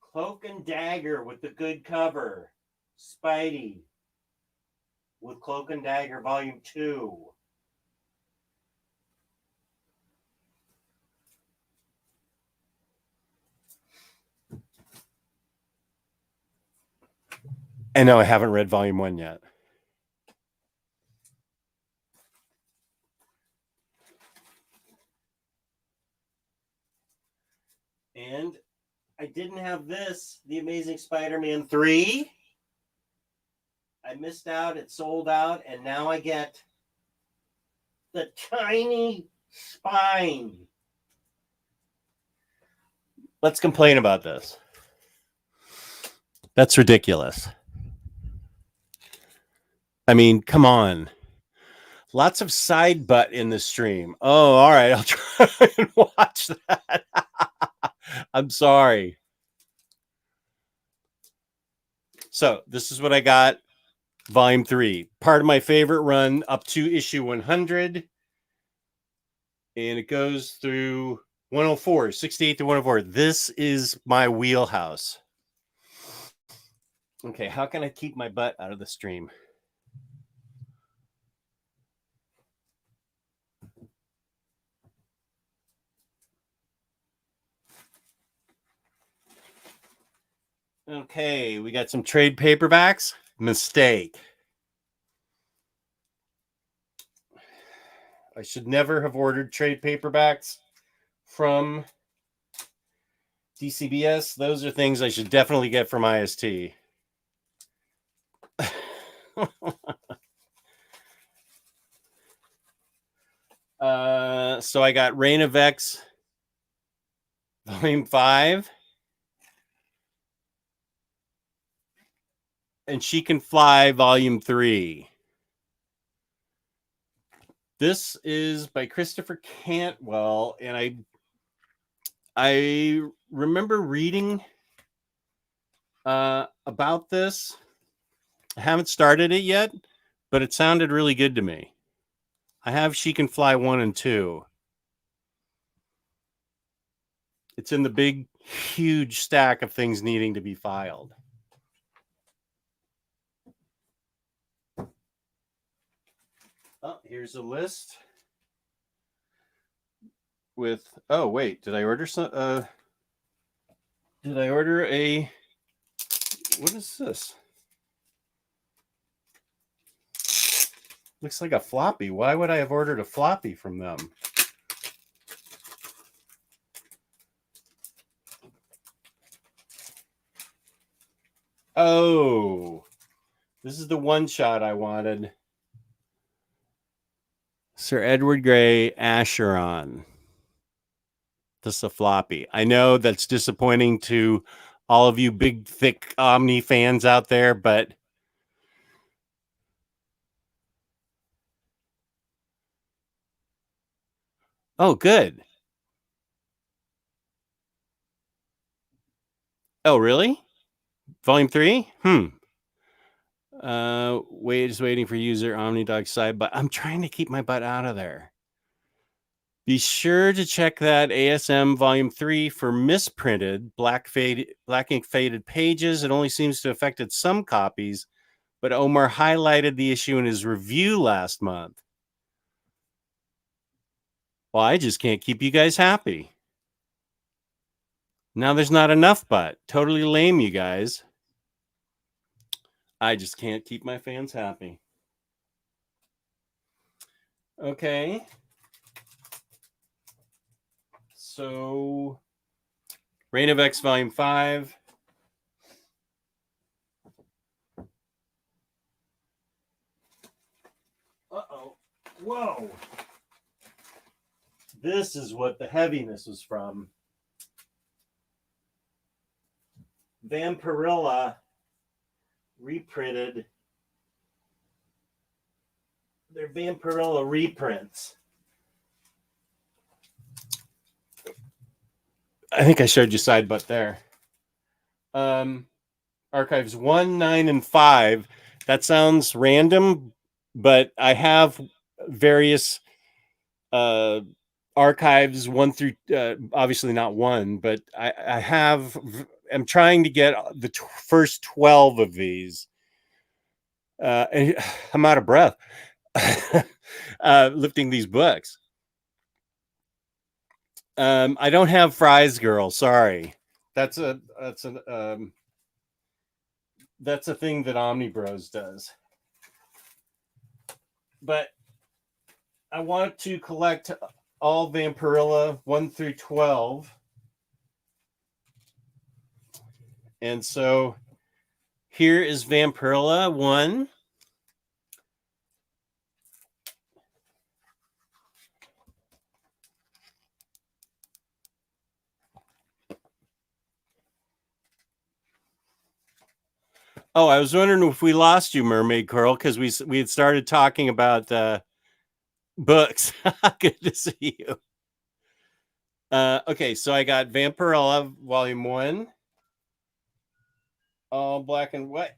Cloak and Dagger with the good cover. Spidey with Cloak and Dagger Volume 2. And no, I haven't read Volume 1 yet. I didn't have this, The Amazing Spider-Man 3. I missed out. It sold out. And now I get the tiny spine. Let's complain about this. That's ridiculous. I mean, come on. Lots of side butt in the stream. Oh, all right. I'll try and watch that. I'm sorry. So this is what I got. Volume 3. Part of my favorite run up to issue 100. And it goes through 104, 68 to 104. This is my wheelhouse. Okay, how can I keep my butt out of the stream? Okay, we got some trade paperbacks. Mistake. I should never have ordered trade paperbacks from DCBS. Those are things I should definitely get from IST. So I got Reign of X Volume 5. And She Can Fly Volume 3. This is by Christopher Cantwell, and I remember reading about this. I haven't started it yet, but it sounded really good to me. I have She Can Fly 1 and 2. It's in the big, huge stack of things needing to be filed. Oh, here's a list with. Oh wait, did I order some? Did I order a? What is this? Looks like a floppy. Why would I have ordered a floppy from them? Oh, this is the one shot I wanted. Sir Edward Grey Acheron. This is a floppy. I know that's disappointing to all of you big, thick Omni fans out there, but oh, good. Oh, really? Volume 3? Just waiting for user OmniDog side, but I'm trying to keep my butt out of there. Be sure to check that ASM Volume 3 for misprinted black ink faded pages. It only seems to have affected some copies, but Omar highlighted the issue in his review last month. Well, I just can't keep you guys happy. Now there's not enough butt. Totally lame, you guys. I just can't keep my fans happy. Okay. So, Reign of X Volume 5. Uh-oh. Whoa. This is what the heaviness was from. Vampirilla reprinted. They're Vampirilla reprints. I think I showed you side butt there. Archives 1, 9, and 5. That sounds random, but I have various archives 1 through obviously not 1, but I'm trying to get the first 12 of these. And I'm out of breath lifting these books. I don't have Fries Girl. Sorry, that's a thing that Omni Bros does. But I want to collect all Vampirilla 1 through 12. And so here is Vampirilla 1. Oh, I was wondering if we lost you, Mermaid Curl, because we had started talking about books. Good to see you. Okay, so I got Vampirilla Volume 1. All black and white.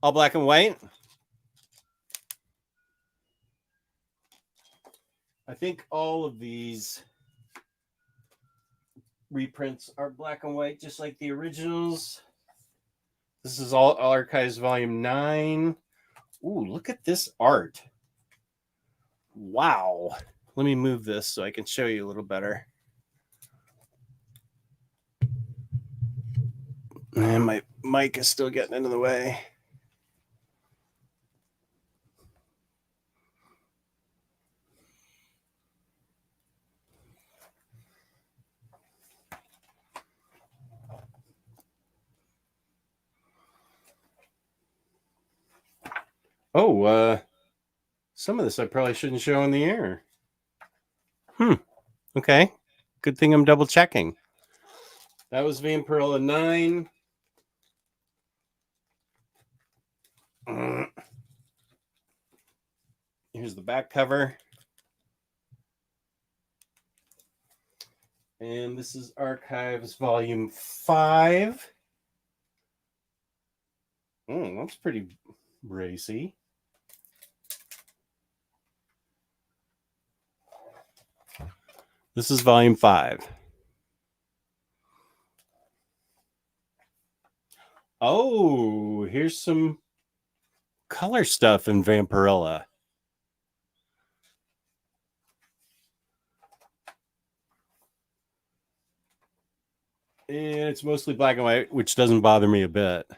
All black and white. I think all of these reprints are black and white, just like the originals. This is all Archives Volume 9. Ooh, look at this art. Wow. Let me move this so I can show you a little better. And my mic is still getting into the way. Oh, some of this I probably shouldn't show on the air. Okay. Good thing I'm double checking. That was Vampirilla 9. Here's the back cover. And this is Archives Volume 5. That's pretty racy. This is Volume 5. Oh, here's some color stuff in Vampirilla. And it's mostly black and white, which doesn't bother me a bit.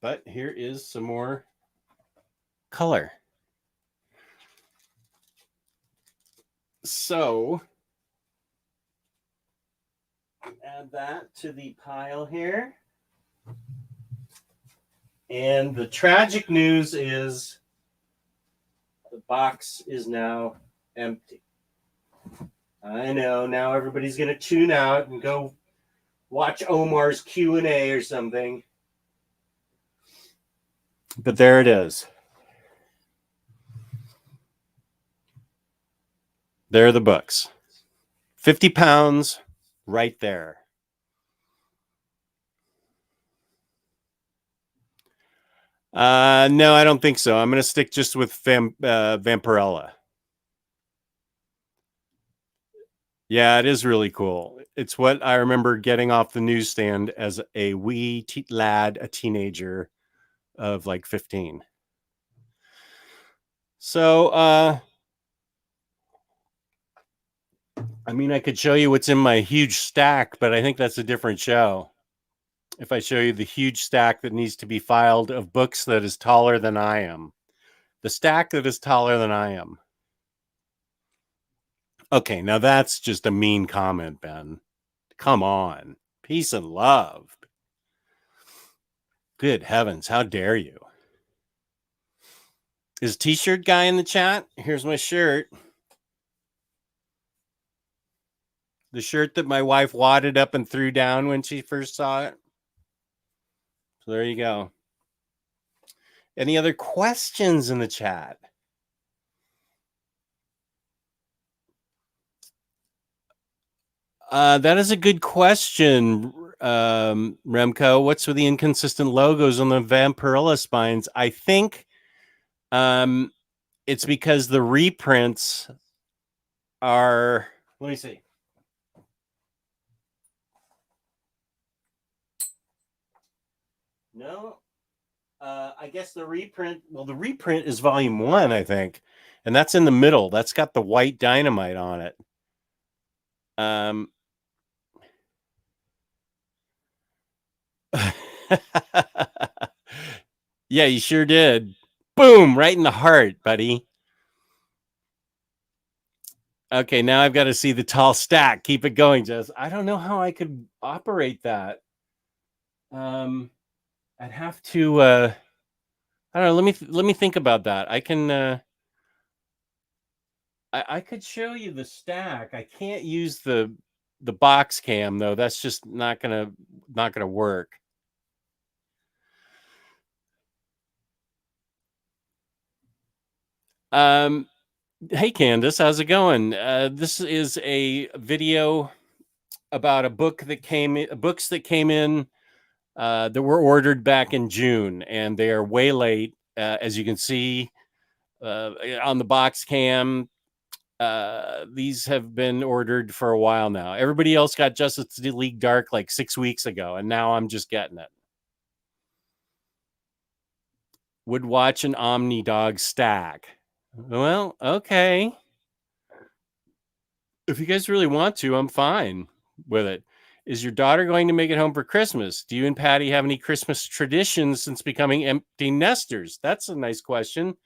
But here is some more color. So add that to the pile here. And the tragic news is the box is now empty. I know, now everybody's going to tune out and go watch Omar's Q&A or something. But there it is. There are the books. 50 pounds right there. No, I don't think so. I'm going to stick just with Vampirilla. Yeah, it is really cool. It's what I remember getting off the newsstand as a wee lad, a teenager of like 15. So, I mean, I could show you what's in my huge stack, but I think that's a different show. If I show you the huge stack that needs to be filed of books that is taller than I am. The stack that is taller than I am. Okay, now that's just a mean comment, Ben. Come on. Peace and love. Good heavens, how dare you? Is t-shirt guy in the chat? Here's my shirt. The shirt that my wife wadded up and threw down when she first saw it. So there you go. Any other questions in the chat? That is a good question, Remco. What's with the inconsistent logos on the Vampirilla spines? I think it's because the reprints are... Let me see. No. I guess the reprint... Well, the reprint is volume 1, I think. And that's in the middle. That's got the white dynamite on it. Yeah, you sure did. Boom, right in the heart, buddy. Okay, now I've got to see the tall stack. Keep it going, Jess. I don't know how I could operate that. I'd have to. I don't know. Let me think about that. I can. I could show you the stack. I can't use the box cam though. That's just not gonna work. Hey Candace, how's it going? This is a video about a book that books that came in that were ordered back in June, and they are way late. As you can see on the box cam, these have been ordered for a while now. Everybody else got Justice League Dark like 6 weeks ago, and now I'm just getting it. Would watch an Omni Dog stack. Well, okay. If you guys really want to, I'm fine with it. Is your daughter going to make it home for Christmas? Do you and Patty have any Christmas traditions since becoming empty nesters? That's a nice question.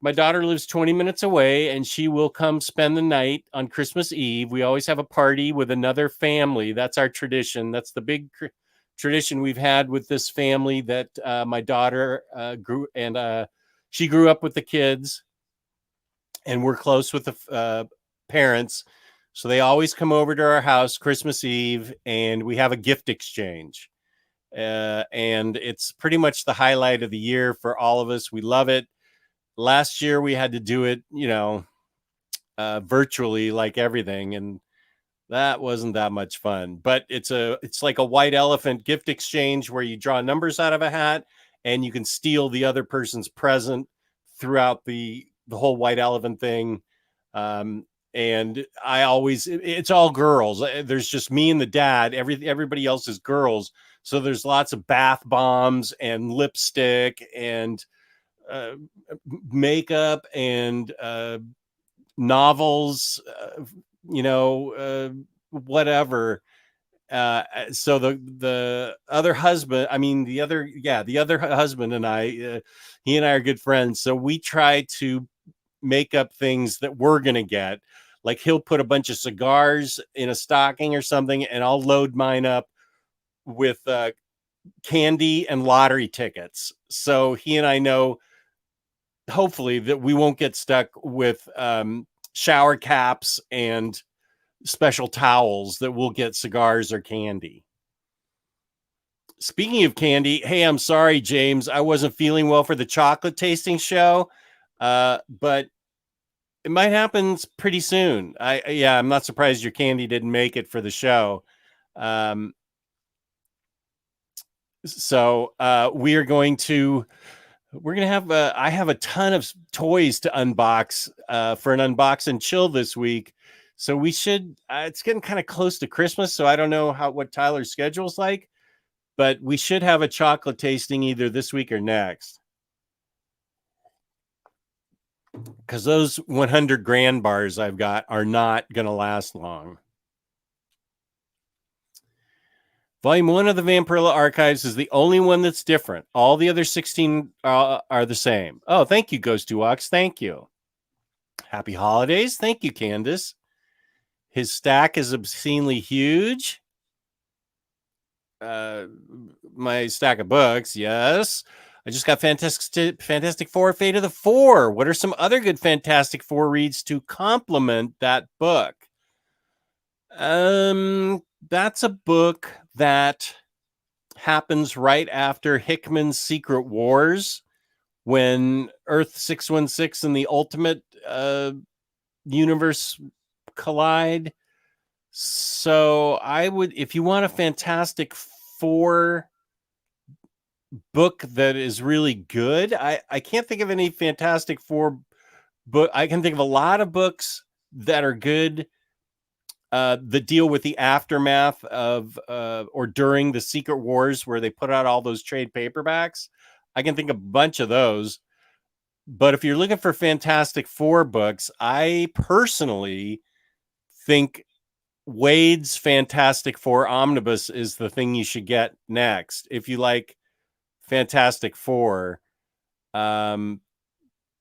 My daughter lives 20 minutes away and she will come spend the night on Christmas Eve. We always have a party with another family. That's our tradition. That's the big tradition we've had with this family that my daughter she grew up with the kids, and we're close with the parents. So they always come over to our house Christmas Eve, and we have a gift exchange. And it's pretty much the highlight of the year for all of us. We love it. Last year we had to do it, virtually, like everything, and that wasn't that much fun. But it's like a white elephant gift exchange where you draw numbers out of a hat and you can steal the other person's present throughout the whole white elephant thing. And it's all girls. There's just me and the dad. Everybody else is girls. So there's lots of bath bombs and lipstick and makeup and novels, whatever. So the other husband, the other husband and I, he and I are good friends. So we try to make up things that we're going to get. Like he'll put a bunch of cigars in a stocking or something, and I'll load mine up with candy and lottery tickets. So he and I know, hopefully, that we won't get stuck with shower caps and special towels, that we'll get cigars or candy. Speaking of candy, hey, I'm sorry, James, I wasn't feeling well for the chocolate tasting show, but it might happen pretty soon. I'm not surprised your candy didn't make it for the show. So we're going to have I have a ton of toys to unbox for an unbox and chill this week. So we should it's getting kind of close to Christmas, so I don't know what Tyler's schedule's like, but we should have a chocolate tasting either this week or next. Because those 100 grand bars I've got are not going to last long. Volume 1 of the Vampirilla Archives is the only one that's different. All the other 16 are the same. Oh, thank you, Ghost 2 Walks. Thank you. Happy holidays. Thank you, Candace. His stack is obscenely huge. My stack of books, yes. I just got Fantastic Four, Fate of the Four. What are some other good Fantastic Four reads to complement that book? That's a book that happens right after Hickman's Secret Wars, when Earth 616 and the Ultimate universe collide. So I would, if you want a Fantastic Four book that is really good, I can't think of any Fantastic Four book. I can think of a lot of books that are good that deal with the aftermath of or during the Secret Wars, where they put out all those trade paperbacks. I can think of a bunch of those. But if you're looking for Fantastic Four books, I personally think Wade's Fantastic Four Omnibus is the thing you should get next if you like Fantastic Four.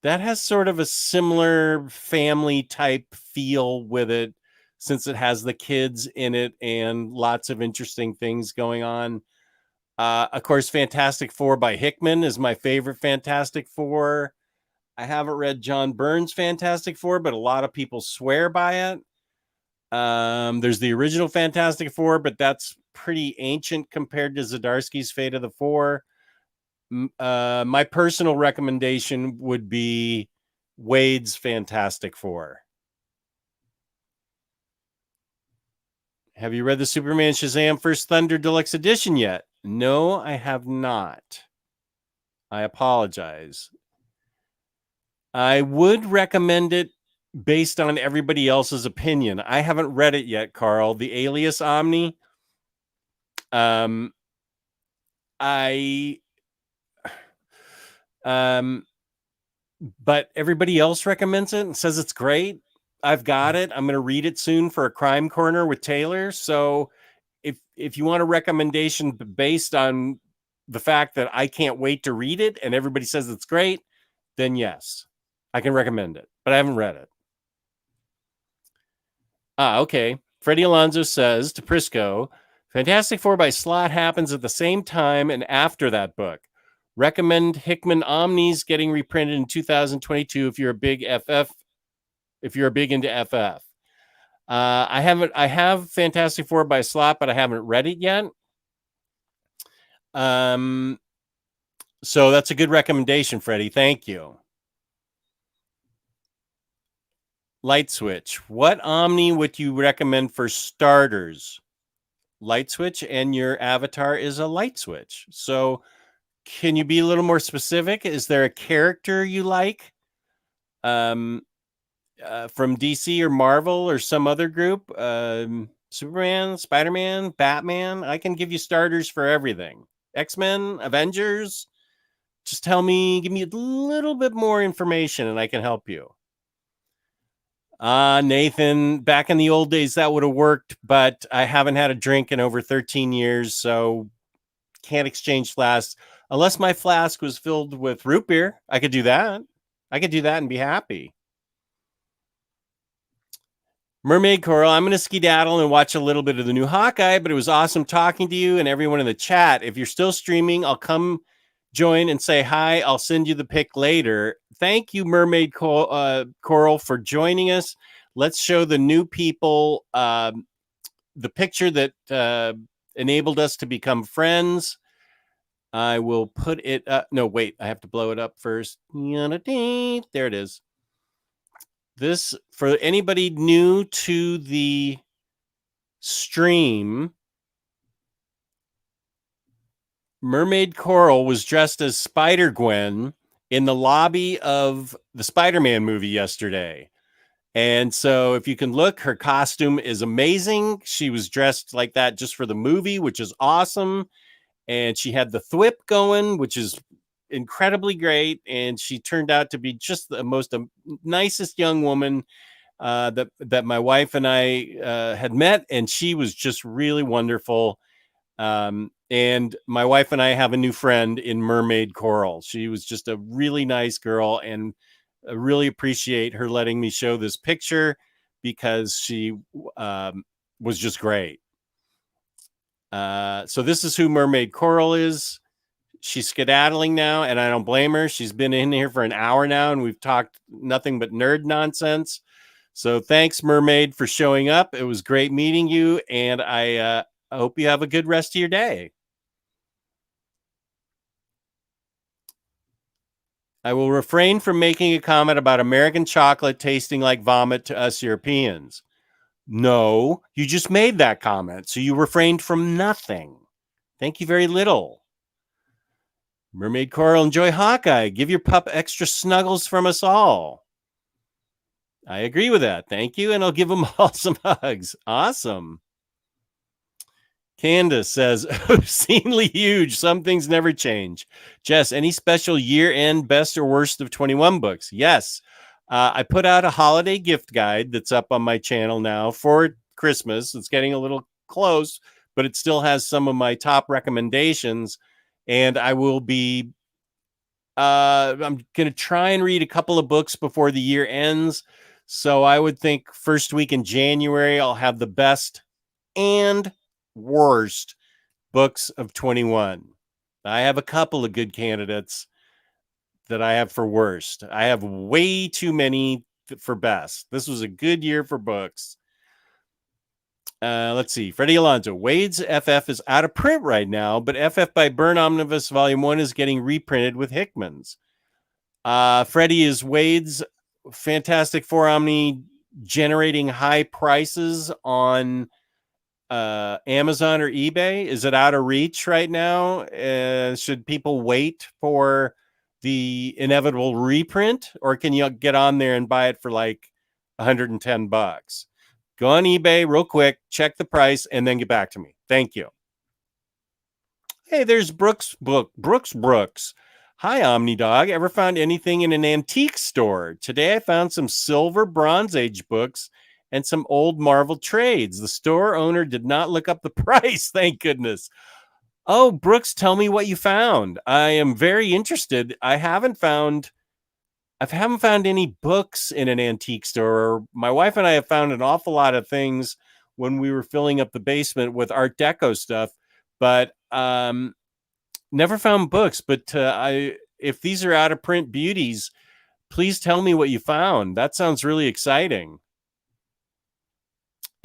That has sort of a similar family type feel with it, since it has the kids in it and lots of interesting things going on. Of course, Fantastic Four by Hickman is my favorite Fantastic Four. I haven't read John Byrne's Fantastic Four, but a lot of people swear by it. There's the original Fantastic Four, but that's pretty ancient compared to Zdarsky's Fate of the Four. My personal recommendation would be Wade's Fantastic Four. Have you read the Superman Shazam First Thunder Deluxe Edition yet? No, I have not. I apologize. I would recommend it based on everybody else's opinion. I haven't read it yet, Carl. The Alias Omni. But everybody else recommends it and says it's great. I've got it. I'm going to read it soon for a crime corner with Taylor. So if you want a recommendation based on the fact that I can't wait to read it and everybody says it's great, then yes, I can recommend it, but I haven't read it. Okay. Freddie Alonso says to Prisco, Fantastic Four by Slott happens at the same time and after that book. Recommend Hickman Omnis getting reprinted in 2022 if you're a big FF, if you're big into FF. I have Fantastic Four by Slott, but I haven't read it yet. So that's a good recommendation, Freddie. Thank you. Light Switch. What Omni would you recommend for starters? Light Switch, and your avatar is a light switch. So can you be a little more specific? Is there a character you like from DC or Marvel or some other group? Superman, Spider-Man, Batman? I can give you starters for everything. X-Men, Avengers? Just tell me, give me a little bit more information and I can help you. Nathan, back in the old days, that would have worked, but I haven't had a drink in over 13 years, so can't exchange flasks. Unless my flask was filled with root beer, I could do that. I could do that and be happy. Mermaid Coral, I'm going to skedaddle and watch a little bit of the new Hawkeye, but it was awesome talking to you and everyone in the chat. If you're still streaming, I'll come join and say hi. I'll send you the pic later. Thank you, Mermaid Coral, for joining us. Let's show the new people the picture that enabled us to become friends. I will put it up. No, wait, I have to blow it up first. There it is. This, for anybody new to the stream, Mermaid Coral was dressed as Spider-Gwen in the lobby of the Spider-Man movie yesterday. And so if you can look, her costume is amazing. She was dressed like that just for the movie, which is awesome. And she had the thwip going, which is incredibly great. And she turned out to be just the most nicest young woman that my wife and I had met. And she was just really wonderful. And my wife and I have a new friend in Mermaid Coral. She was just a really nice girl, and I really appreciate her letting me show this picture because she was just great. So this is who Mermaid Coral is. She's skedaddling now, and I don't blame her. She's been in here for an hour now, and we've talked nothing but nerd nonsense. So thanks, Mermaid, for showing up. It was great meeting you, and I hope you have a good rest of your day. I will refrain from making a comment about American chocolate tasting like vomit to us Europeans. No, you just made that comment, so you refrained from nothing. Thank you very little. Mermaid Coral, enjoy Hawkeye. Give your pup extra snuggles from us all. I agree with that. Thank you, and I'll give them all some hugs. Awesome. Candace says, obscenely huge. Some things never change. Jess, any special year-end best or worst of 21 books? Yes. I put out a holiday gift guide that's up on my channel now for Christmas. It's getting a little close, but it still has some of my top recommendations. And I will be I'm going to try and read a couple of books before the year ends. So I would think first week in January, I'll have the best and worst books of 21. I have a couple of good candidates that I have for worst. I have way too many for best. This was a good year for books. Let's see. Freddie Alonso. Wade's FF is out of print right now, but FF by Byrne Omnibus Volume 1 is getting reprinted with Hickman's. Freddie, is Wade's Fantastic Four Omni generating high prices on Amazon or eBay? Is it out of reach right now? Should people wait for the inevitable reprint, or can you get on there and buy it for like $110? Go on eBay real quick, check the price, and then get back to me. Thank you. Hey, there's Brooks. Hi, OmniDog. Ever found anything in an antique store? Today I found some silver Bronze Age books and some old Marvel trades. The store owner did not look up the price. Thank goodness. Oh, Brooks, tell me what you found. I am very interested. I haven't found any books in an antique store. My wife and I have found an awful lot of things when we were filling up the basement with Art Deco stuff, but never found books. But if these are out of print beauties, please tell me what you found. That sounds really exciting.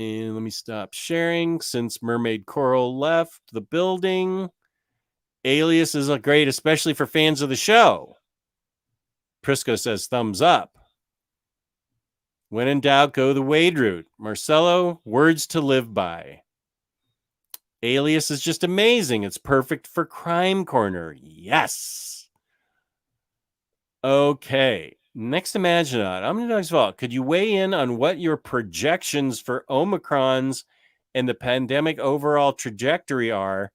And let me stop sharing since Mermaid Coral left the building. Alias is great, especially for fans of the show. Prisco says thumbs up. When in doubt, go the Wade route. Marcelo, words to live by. Alias is just amazing. It's perfect for Crime Corner. Yes. Okay. Next Imaginaut. OmniDog's Vault. Could you weigh in on what your projections for Omicrons and the pandemic overall trajectory are?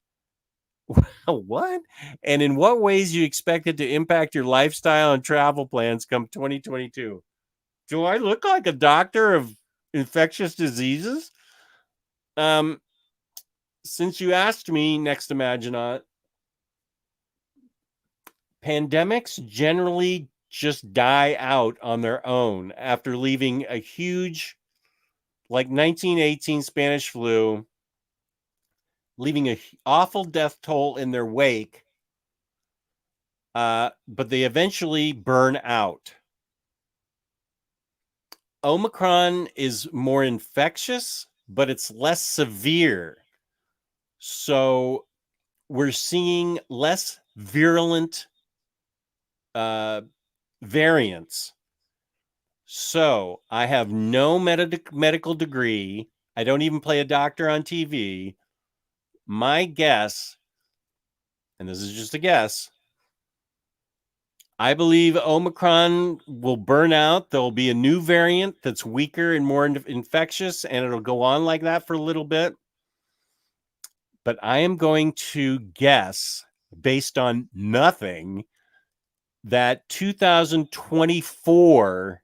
What? And in what ways you expect it to impact your lifestyle and travel plans come 2022? Do I look like a doctor of infectious diseases? Since you asked me, Next Imaginaut, pandemics generally just die out on their own after leaving a huge, like 1918 Spanish flu, leaving an awful death toll in their wake, but they eventually burn out. Omicron is more infectious, but it's less severe. So we're seeing less virulent variants. So I have no medical degree. I don't even play a doctor on TV. My guess, and this is just a guess, I believe Omicron will burn out. There'll be a new variant that's weaker and more infectious, and it'll go on like that for a little bit. But I am going to guess, based on nothing, that 2024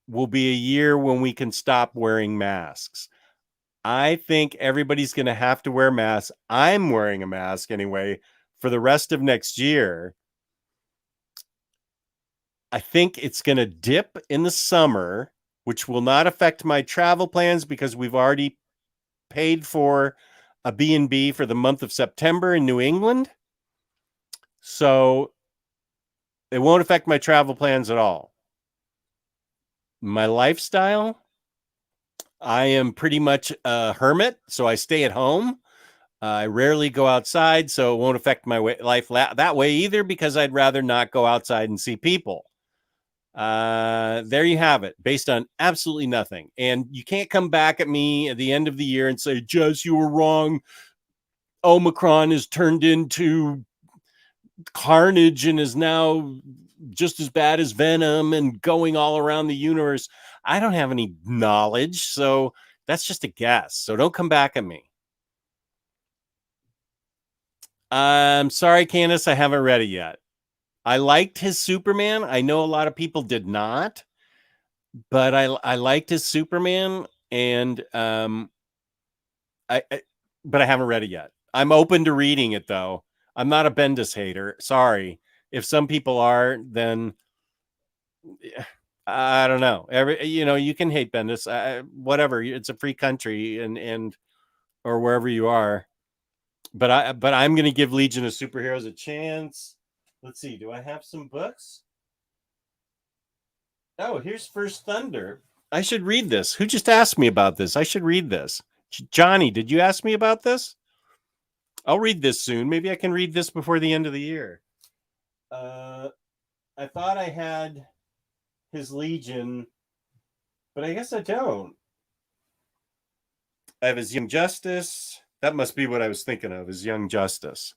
will be a year when we can stop wearing masks. I think everybody's going to have to wear masks. I'm wearing a mask anyway for the rest of next year. I think it's going to dip in the summer, which will not affect my travel plans because we've already paid for a B&B for the month of September in New England. So it won't affect my travel plans at all. My lifestyle, I am pretty much a hermit, so I stay at home. I rarely go outside, so it won't affect my life that way either because I'd rather not go outside and see people. There you have it, based on absolutely nothing. And you can't come back at me at the end of the year and say, Jess, you were wrong. Omicron is turned into carnage and is now just as bad as Venom and going all around the universe. I don't have any knowledge, so that's just a guess. So don't come back at me. I'm sorry, Candace, I haven't read it yet. I liked his Superman. I know a lot of people did not, but I liked his Superman, and but I haven't read it yet. I'm open to reading it though. I'm not a Bendis hater. Sorry. if some people are, then I don't know. You can hate Bendis, whatever. It's a free country, and or wherever you are. But I'm going to give Legion of Superheroes a chance. Let's see. Do I have some books? Oh, here's First Thunder. I should read this. Who just asked me about this? I should read this. Johnny, did you ask me about this? I'll read this soon. Maybe I can read this before the end of the year. I thought I had his Legion, but I guess I don't. I have his Young Justice. That must be what I was thinking of, is Young Justice.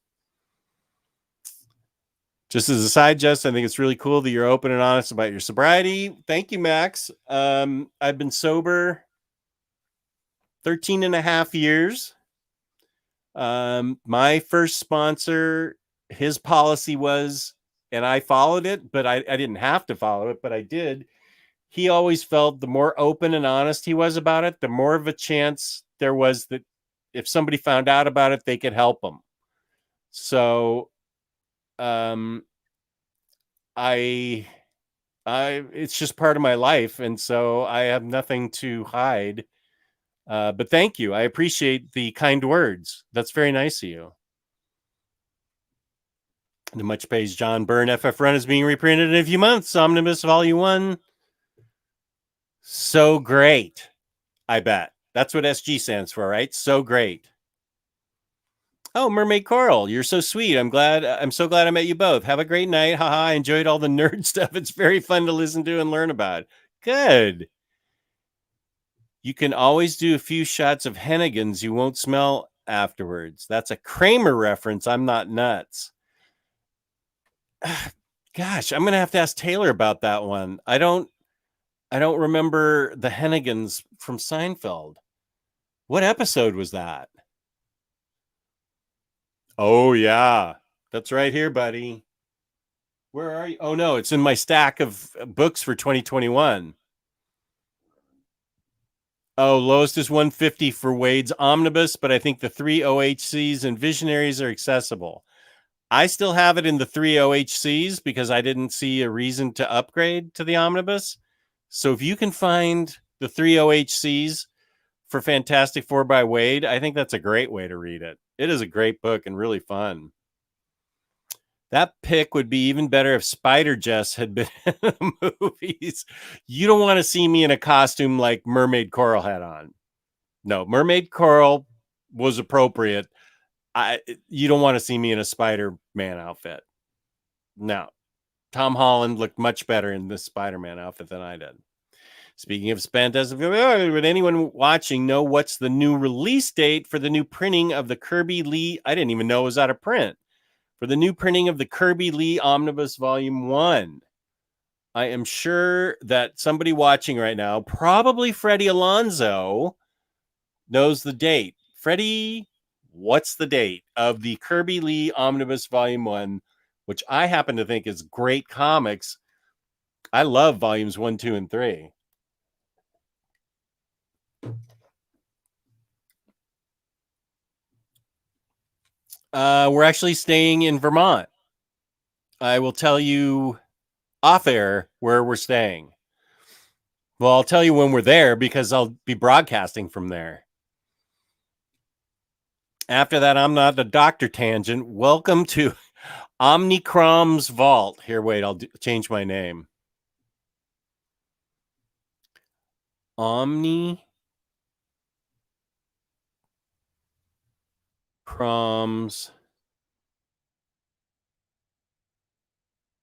Just as a side, Jess, I think it's really cool that you're open and honest about your sobriety. Thank you, Max. I've been sober 13 and a half years. My first sponsor, his policy was, and I followed it, but I didn't have to follow it, but I did. He always felt the more open and honest he was about it, the more of a chance there was that if somebody found out about it, they could help them. So, it's just part of my life. And so I have nothing to hide. But thank you. I appreciate the kind words. That's very nice of you. The Much Pays John Byrne FF Run is being reprinted in a few months. Omnibus Volume 1. So great. I bet. That's what SG stands for, right? So great. Oh, Mermaid Coral, you're so sweet. I'm so glad I met you both. Have a great night. Haha, I enjoyed all the nerd stuff. It's very fun to listen to and learn about. Good. You can always do a few shots of Hennigan's you won't smell afterwards. That's a Kramer reference. I'm not nuts. Gosh, I'm going to have to ask Taylor about that one. I don't remember the Hennigans from Seinfeld. What episode was that? Oh, yeah. That's right here, buddy. Where are you? Oh, no, it's in my stack of books for 2021. Oh, lowest is 150 for Wade's Omnibus, but I think the 3 OHCs and Visionaries are accessible. I still have it in the 3 OHCs because I didn't see a reason to upgrade to the Omnibus. So if you can find the 3 OHCs for Fantastic Four by Wade, I think that's a great way to read it. It is a great book and really fun. That pick would be even better if Spider-Jess had been in the movies. You don't want to see me in a costume like Mermaid Coral had on. No, Mermaid Coral was appropriate. You don't want to see me in a Spider-Man outfit. No. Tom Holland looked much better in this Spider-Man outfit than I did. Speaking of Fantastic, would anyone watching know what's the new release date for the new printing of the Kirby Lee? I didn't even know it was out of print. For the new printing of the Kirby Lee Omnibus Volume 1. I am sure that somebody watching right now, probably Freddie Alonso, knows the date. Freddie, what's the date of the Kirby Lee Omnibus Volume 1, which I happen to think is great comics. I love Volumes 1, 2, and 3. We're actually staying in Vermont. I will tell you off air where we're staying. Well, I'll tell you when we're there because I'll be broadcasting from there. After that, I'm not a doctor tangent. Welcome to Omnicrom's Vault. Here, wait, I'll change my name. Omnicrom's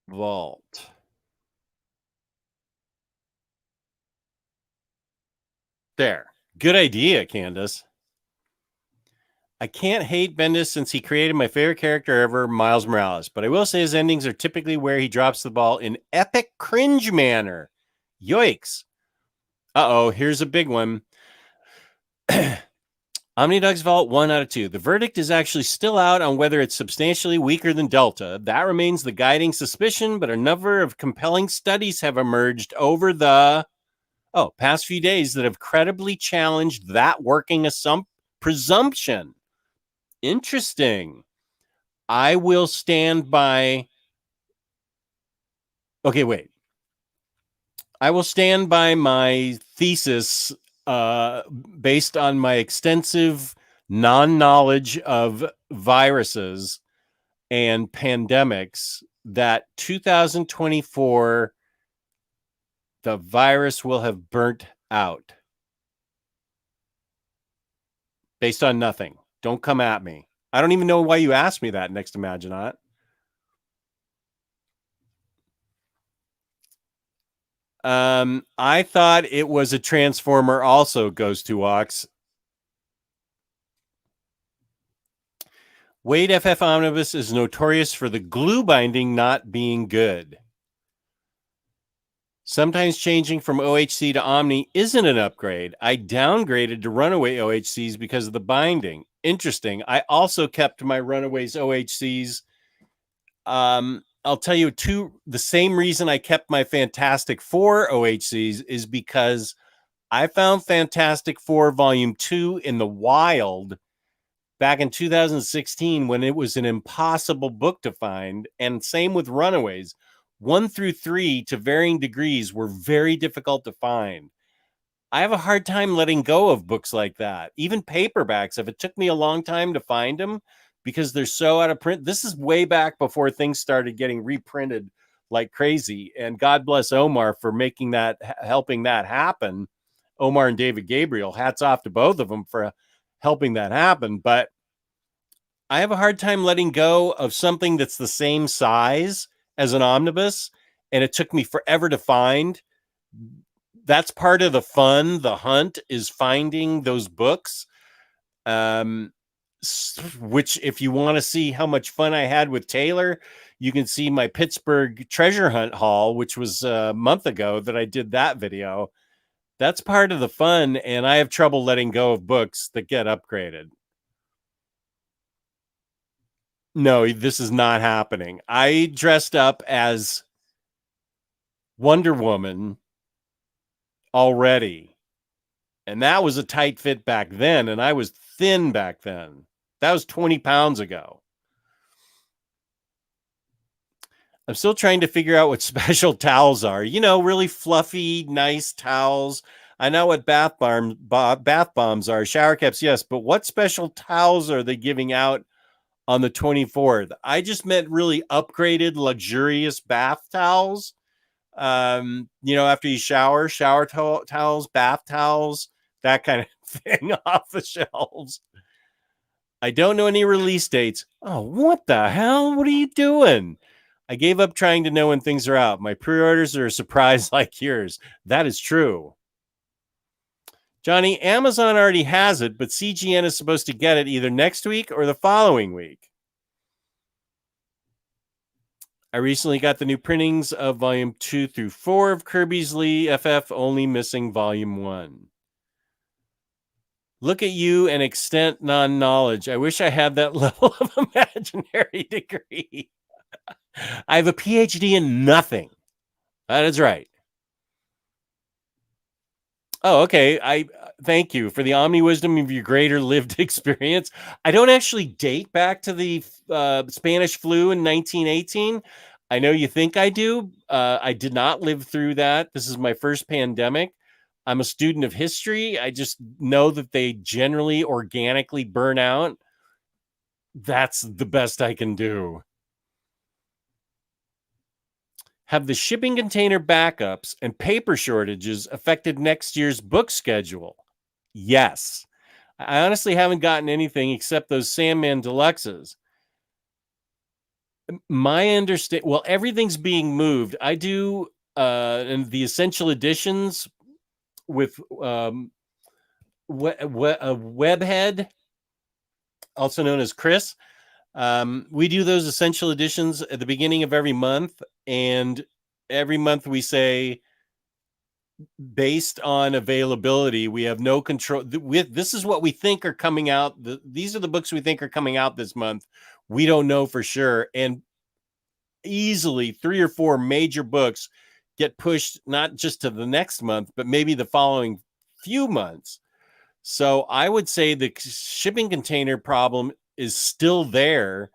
Vault. There. Good idea, Candace. I can't hate Bendis since he created my favorite character ever, Miles Morales. But I will say his endings are typically where he drops the ball in epic cringe manner. Yoicks. Uh-oh, here's a big one. Omnidog's Vault, 1 out of 2. The verdict is actually still out on whether it's substantially weaker than Delta. That remains the guiding suspicion, but a number of compelling studies have emerged over the past few days that have credibly challenged that working Okay, wait. I will stand by my thesis based on my extensive non-knowledge of viruses and pandemics that 2024, the virus will have burnt out. Based on nothing. Don't come at me. I don't even know why you asked me that next Imaginaut. I thought it was a Transformer also, goes to Ox. Wade FF Omnibus is notorious for the glue binding not being good. Sometimes changing from OHC to Omni isn't an upgrade. I downgraded to Runaway OHCs because of the binding. Interesting. I also kept my Runaways OHCs. I'll tell you the same reason I kept my Fantastic Four OHCs is because I found Fantastic Four Volume 2 in the wild back in 2016 when it was an impossible book to find. And same with Runaways. 1 through 3 to varying degrees were very difficult to find. I have a hard time letting go of books like that. Even paperbacks, if it took me a long time to find them because they're so out of print. This is way back before things started getting reprinted like crazy. And God bless Omar for making that, helping that happen. Omar and David Gabriel, hats off to both of them for helping that happen. But I have a hard time letting go of something that's the same size as an omnibus, and it took me forever to find. That's part of the fun. The hunt is finding those books, which if you want to see how much fun I had with Taylor, you can see my Pittsburgh treasure hunt haul, which was a month ago that I did that video. That's part of the fun, and I have trouble letting go of books that get upgraded. No, this is not happening. I dressed up as Wonder Woman already. And that was a tight fit back then. And I was thin back then. That was 20 pounds ago. I'm still trying to figure out what special towels are. You know, really fluffy, nice towels. I know what bath bombs are. Shower caps, yes. But what special towels are they giving out on the 24th? I just meant really upgraded, luxurious bath towels. You know, after you shower towels, bath towels, that kind of thing off the shelves. I don't know any release dates. Oh, what the hell? What are you doing? I gave up trying to know when things are out. My pre-orders are a surprise like yours. That is true. Johnny, Amazon already has it, but CGN is supposed to get it either next week or the following week. I recently got the new printings of volume 2 through 4 of Kirby's Lee FF, only missing volume 1. Look at you and extent non-knowledge. I wish I had that level of imaginary degree. I have a PhD in nothing. That is right. Oh, okay. I thank you for the omni wisdom of your greater lived experience. I don't actually date back to the Spanish flu in 1918. I know you think I do. I did not live through that. This is my first pandemic. I'm a student of history. I just know that they generally organically burn out. That's the best I can do. Have the shipping container backups and paper shortages affected next year's book schedule? Yes. I honestly haven't gotten anything except those Sandman Deluxes. My understanding, well, everything's being moved. I do and the essential editions with Webhead, also known as Chris. We do those essential editions at the beginning of every month, and every month we say, based on availability, we have no control. This is what we think are coming out. These are the books we think are coming out this month. We don't know for sure, and easily 3 or 4 major books get pushed not just to the next month, but maybe the following few months. So I would say the shipping container problem is still there.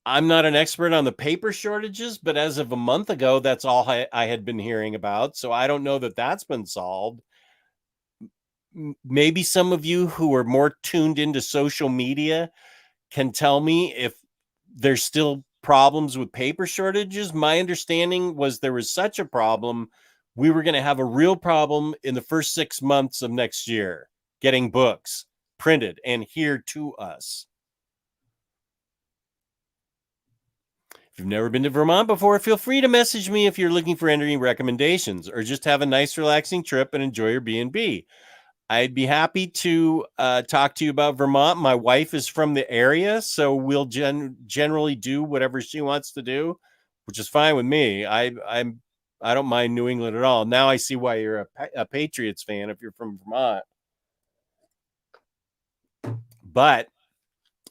I'm not an expert on the paper shortages, but as of a month ago, that's all I had been hearing about. So I don't know that that's been solved. Maybe some of you who are more tuned into social media can tell me if there's still problems with paper shortages. My understanding was there was such a problem, we were going to have a real problem in the first 6 months of next year getting books printed and here to us. If you've never been to Vermont before, feel free to message me if you're looking for any recommendations or just have a nice relaxing trip and enjoy your B&B. I'd be happy to talk to you about Vermont. My wife is from the area, so we'll generally do whatever she wants to do, which is fine with me. I don't mind New England at all. Now I see why you're a Patriots fan if you're from Vermont. But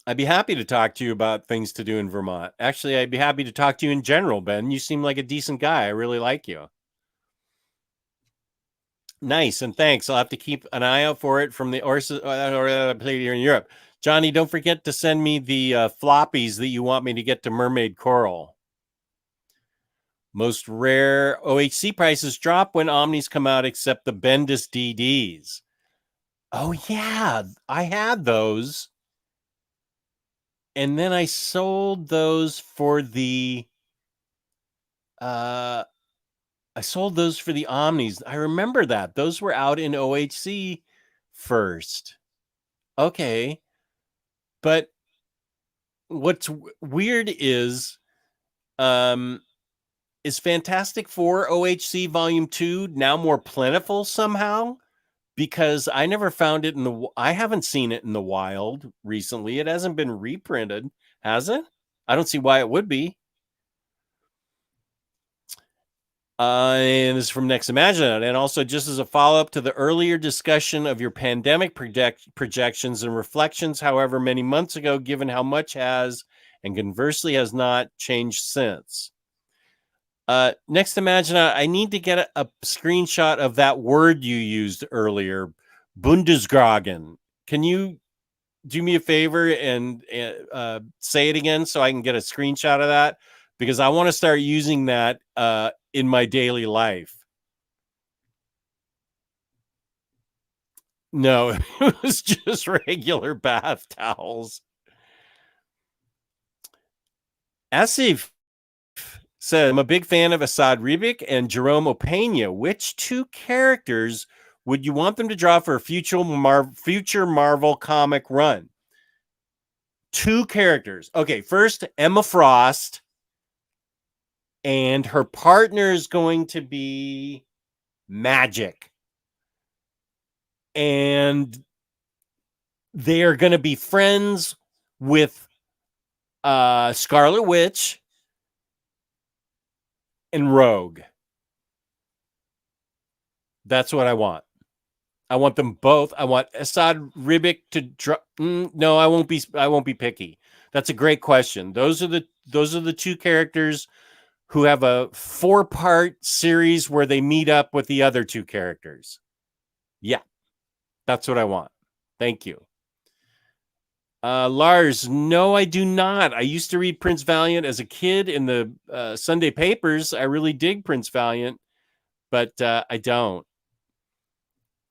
I'd be happy to talk to you about things to do in Vermont. Actually, I'd be happy to talk to you in general, Ben. You seem like a decent guy. I really like you. Nice, and thanks. I'll have to keep an eye out for it from the played here in Europe. Johnny, don't forget to send me the floppies that you want me to get to Mermaid Coral. Most rare OHC prices drop when Omnis come out, except the Bendis DDs. Oh, yeah, I had those. And then I sold those for the I sold those for the Omnis. I remember that. Those were out in OHC first. Okay. But what's weird is Fantastic Four OHC Volume 2 now more plentiful somehow? Because I never found it I haven't seen it in the wild recently. It hasn't been reprinted, has it? I don't see why it would be. And this is from Next Imagine. And also, just as a follow-up to the earlier discussion of your pandemic projections and reflections, however many months ago, given how much has, and conversely has not, changed since. Next Imagine, I need to get a screenshot of that word you used earlier, Bundesgragen. Can you do me a favor and say it again so I can get a screenshot of that? Because I want to start using that in my daily life. No, it was just regular bath towels. Asif said, I'm a big fan of Asad Ribic and Jerome Opeña. Which two characters would you want them to draw for a future Marvel comic run? Two characters. Okay, first, Emma Frost. And her partner is going to be Magic. And they are going to be friends with Scarlet Witch and Rogue. That's what I want. I want them both. I want Asad Ribic to draw. No, I won't be picky. That's a great question. Those are the two characters who have a 4-part series where they meet up with the other two characters. Yeah, that's what I want. Thank you. Lars, no, I do not. I used to read Prince Valiant as a kid in the Sunday papers. I really dig Prince Valiant, but I don't.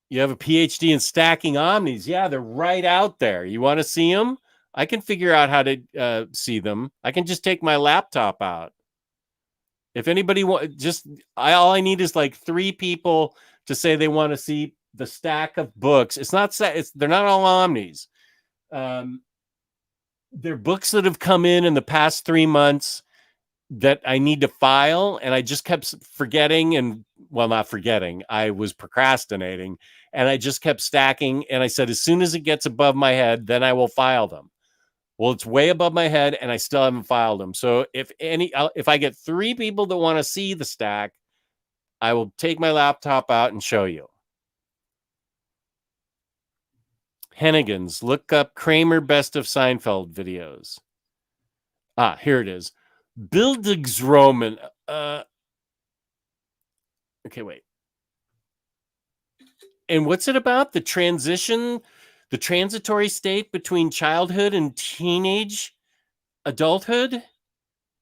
You have a PhD in stacking Omnis. Yeah, they're right out there. You want to see them? I can figure out how to see them. I can just take my laptop out. If anybody all I need is like 3 people to say they want to see the stack of books. They're not all Omnis. They're books that have come in the past 3 months that I need to file, and I just kept forgetting not forgetting. I was procrastinating, and I just kept stacking, and I said, as soon as it gets above my head, then I will file them. Well, it's way above my head, and I still haven't filed them. So if I get 3 people that want to see the stack, I will take my laptop out and show you. Hennigan's, look up Kramer Best of Seinfeld videos. Here it is. Bildungsroman. Okay, wait. And what's it about? The transition, the transitory state between childhood and teenage Adulthood?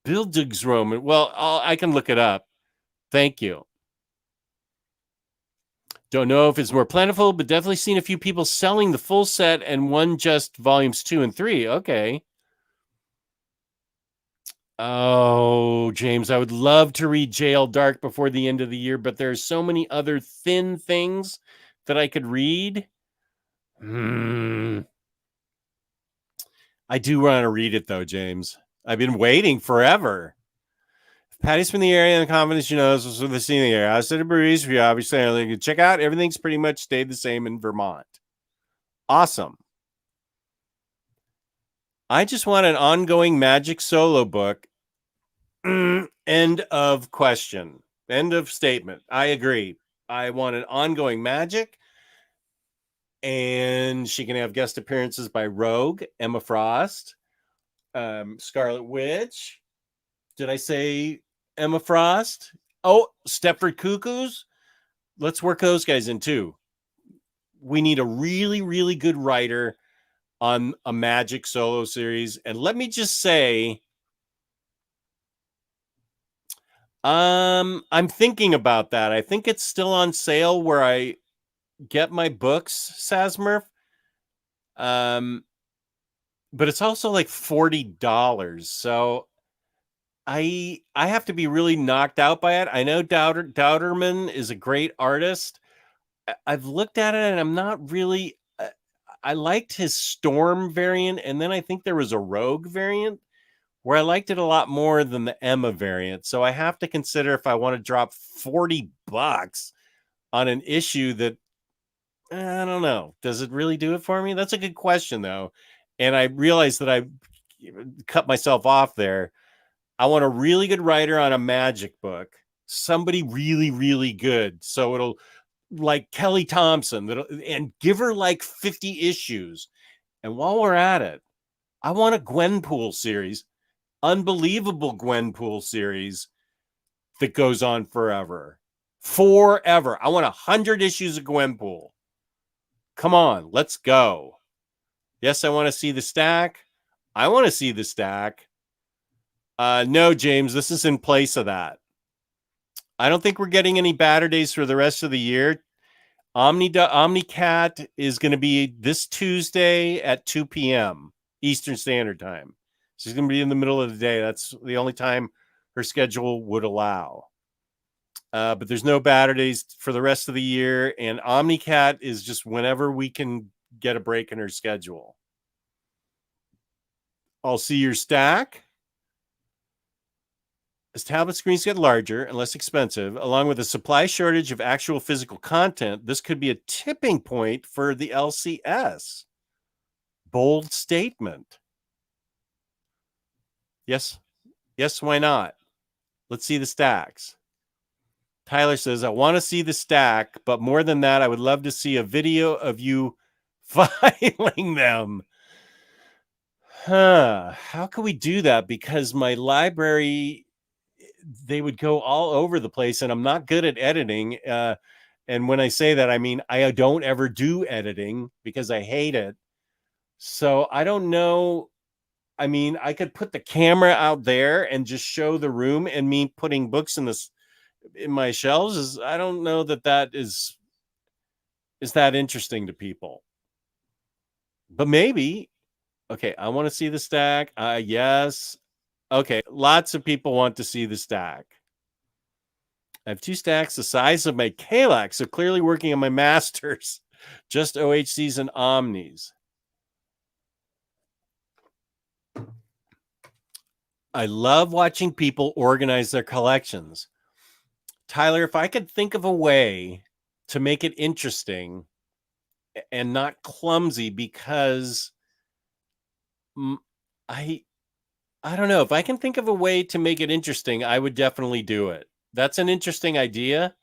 Bildungsroman. Well, I can look it up. Thank you. Don't know if it's more plentiful, but definitely seen a few people selling the full set and one just volumes 2 and 3. Okay. Oh, James, I would love to read Jail Dark before the end of the year, but there's so many other thin things that I could read. I do want to read it, though, James. I've been waiting forever. Patty's from the area and the confidence she knows was the scene in the area. I said to Breeze for you, obviously. I check out. Everything's pretty much stayed the same in Vermont. Awesome. I just want an ongoing magic solo book. End of question. End of statement. I agree. I want an ongoing magic. And she can have guest appearances by Rogue, Emma Frost, Scarlet Witch. Did I say Emma Frost? Oh, Stepford Cuckoos. Let's work those guys in too. We need a really, really good writer on a magic solo series. And let me just say, I'm thinking about that. I think it's still on sale where I get my books, Sasmurf. But it's also like $40. So I have to be really knocked out by it. I know Dowderman is a great artist. I've looked at it and I'm not really. I liked his Storm variant, and then I think there was a Rogue variant where I liked it a lot more than the Emma variant. So I have to consider if I want to drop $40 on an issue that I don't know. Does it really do it for me? That's a good question, though. And I realized that I cut myself off there. I want a really good writer on a magic book, somebody really, really good. So it'll like Kelly Thompson and give her like 50 issues. And while we're at it, I want a Gwenpool series, unbelievable Gwenpool series that goes on forever. Forever. I want 100 issues of Gwenpool. Come on, let's go. Yes, I want to see the stack. I want to see the stack. No, James, this is in place of that. I don't think we're getting any batter days for the rest of the year. Omnicat is going to be this Tuesday at 2 p.m. Eastern Standard Time. She's going to be in the middle of the day. That's the only time her schedule would allow. But there's no batter days for the rest of the year. And Omnicat is just whenever we can get a break in her schedule. I'll see your stack. As tablet screens get larger and less expensive, along with a supply shortage of actual physical content, this could be a tipping point for the LCS. Bold statement. Yes. Yes, why not? Let's see the stacks. Tyler says, I want to see the stack, but more than that, I would love to see a video of you filing them. How can we do that? Because my library, they would go all over the place, and I'm not good at editing. And when I say that, I mean, I don't ever do editing because I hate it. So I don't know. I mean, I could put the camera out there and just show the room, and me putting books in my shelves I don't know that is that interesting to people. But maybe. Okay, I want to see the stack. Yes. Okay, lots of people want to see the stack. I have 2 stacks the size of my Kalax, so clearly working on my masters. Just OHCs and Omnis. I love watching people organize their collections. Tyler, if I could think of a way to make it interesting and not clumsy, because I don't know. If I can think of a way to make it interesting, I would definitely do it. That's an interesting idea.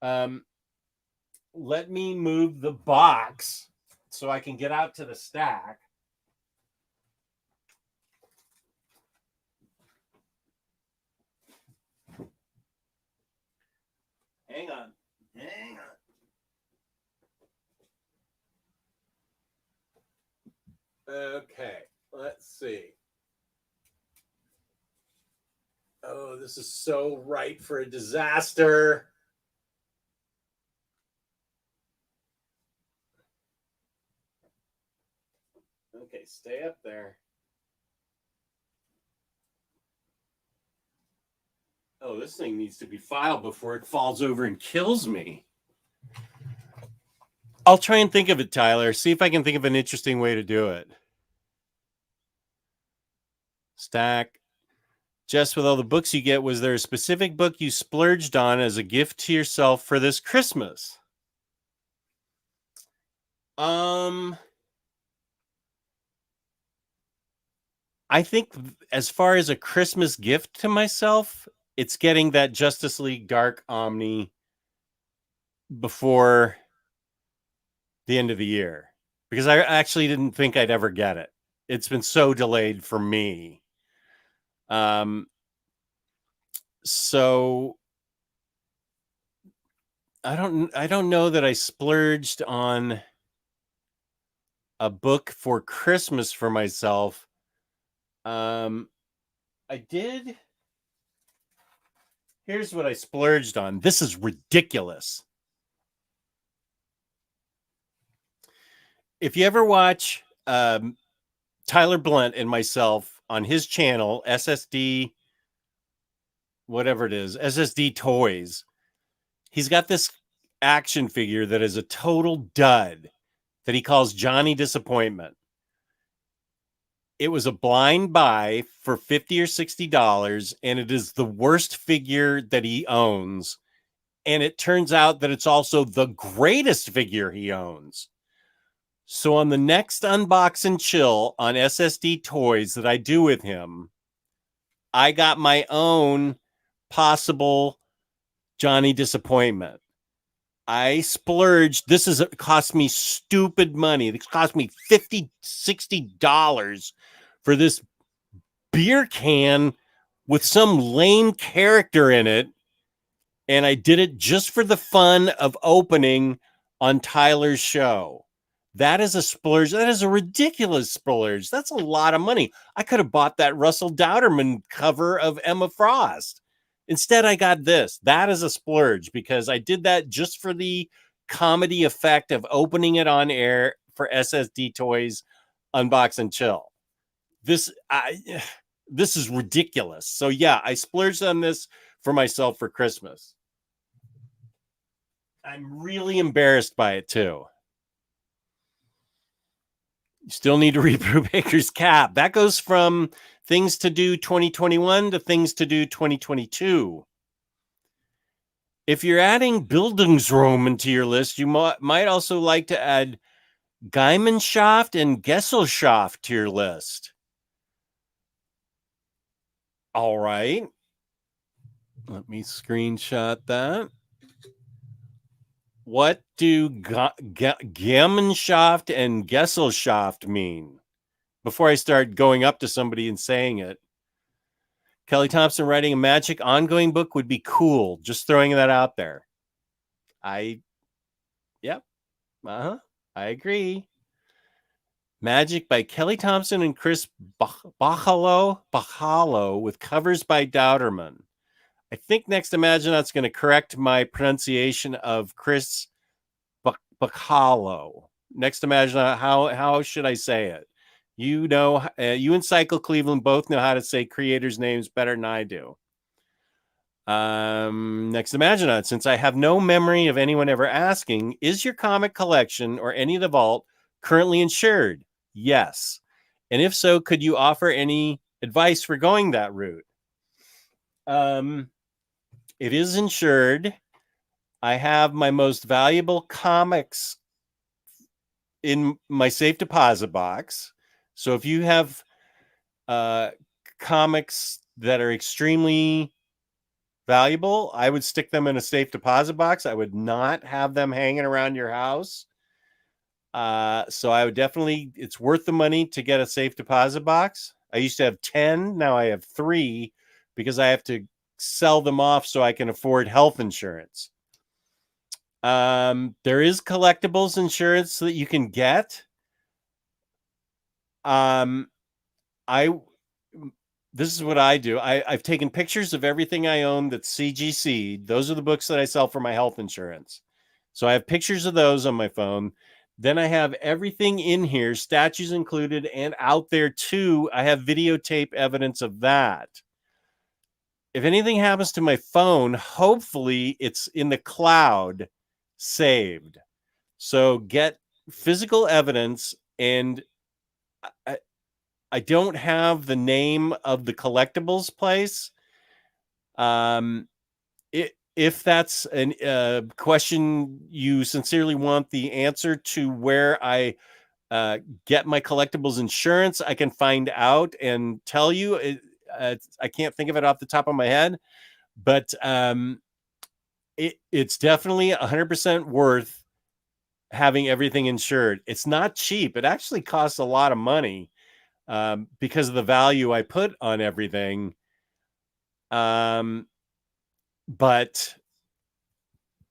Let me move the box so I can get out to the stack. Hang on. Okay, let's see. Oh, this is so right for a disaster. Okay, stay up there. Oh, this thing needs to be filed before it falls over and kills me. I'll try and think of it, Tyler. See if I can think of an interesting way to do it. Stack. Just with all the books you get, was there a specific book you splurged on as a gift to yourself for this Christmas? I think as far as a Christmas gift to myself, it's getting that Justice League Dark Omni before the end of the year, because I actually didn't think I'd ever get it. It's been so delayed for me. So I don't know that I splurged on a book for Christmas for myself. I did. Here's what I splurged on. This is ridiculous. If you ever watch Tyler Blunt and myself on his channel, SSD, whatever it is, SSD Toys, he's got this action figure that is a total dud that he calls Johnny Disappointment. It was a blind buy for $50 or $60, and it is the worst figure that he owns. And it turns out that it's also the greatest figure he owns. So on the next Unbox and Chill on SSD Toys that I do with him, I got my own possible Johnny Disappointment. I splurged. Cost me stupid money. It cost me $50, $60 for this beer can with some lame character in it. And I did it just for the fun of opening on Tyler's show. That is a splurge. That is a ridiculous splurge. That's a lot of money. I could have bought that Russell Dowderman cover of Emma Frost. Instead, I got this. That is a splurge because I did that just for the comedy effect of opening it on air for SSD Toys Unbox and Chill. This is ridiculous. So yeah, I splurged on this for myself for Christmas. I'm really embarrassed by it too. You still need to read Brubaker's Cap. That goes from Things to Do 2021 to Things to Do 2022. If you're adding Bildungsraum into your list, you might also like to add Gemeinschaft and Gesellschaft to your list. All right. Let me screenshot that. What do Gemeinschaft and Gesellschaft mean? Before I start going up to somebody and saying it. Kelly Thompson writing a Magic ongoing book would be cool. Just throwing that out there. Yep. I agree. Magic by Kelly Thompson and Chris Bachalo with covers by Dowderman. I think Next Imaginaut's going to correct my pronunciation of Chris Bachalo. Next Imaginaut, how should I say it? You know, you and Cycle Cleveland both know how to say creators' names better than I do. Next Imaginaut, since I have no memory of anyone ever asking, is your comic collection or any of the vault currently insured? Yes. And if so, could you offer any advice for going that route? It is insured. I have my most valuable comics in my safe deposit box. So if you have comics that are extremely valuable, I would stick them in a safe deposit box. I would not have them hanging around your house. So I would definitely, it's worth the money to get a safe deposit box. I used to have 10. Now I have 3 because I have to sell them off so I can afford health insurance. There is collectibles insurance that you can get. this is what I do. I've taken pictures of everything I own that's CGC. Those are the books that I sell for my health insurance. So I have pictures of those on my phone. Then I have everything in here, statues included, and out there too. I have videotape evidence of that. If anything happens to my phone, hopefully it's in the cloud saved. So get physical evidence, and I don't have the name of the collectibles place. If that's a question you sincerely want the answer to where I get my collectibles insurance, I can find out and tell you. I can't think of it off the top of my head, but it's definitely 100% worth having everything insured. It's not cheap. It actually costs a lot of money because of the value I put on everything. But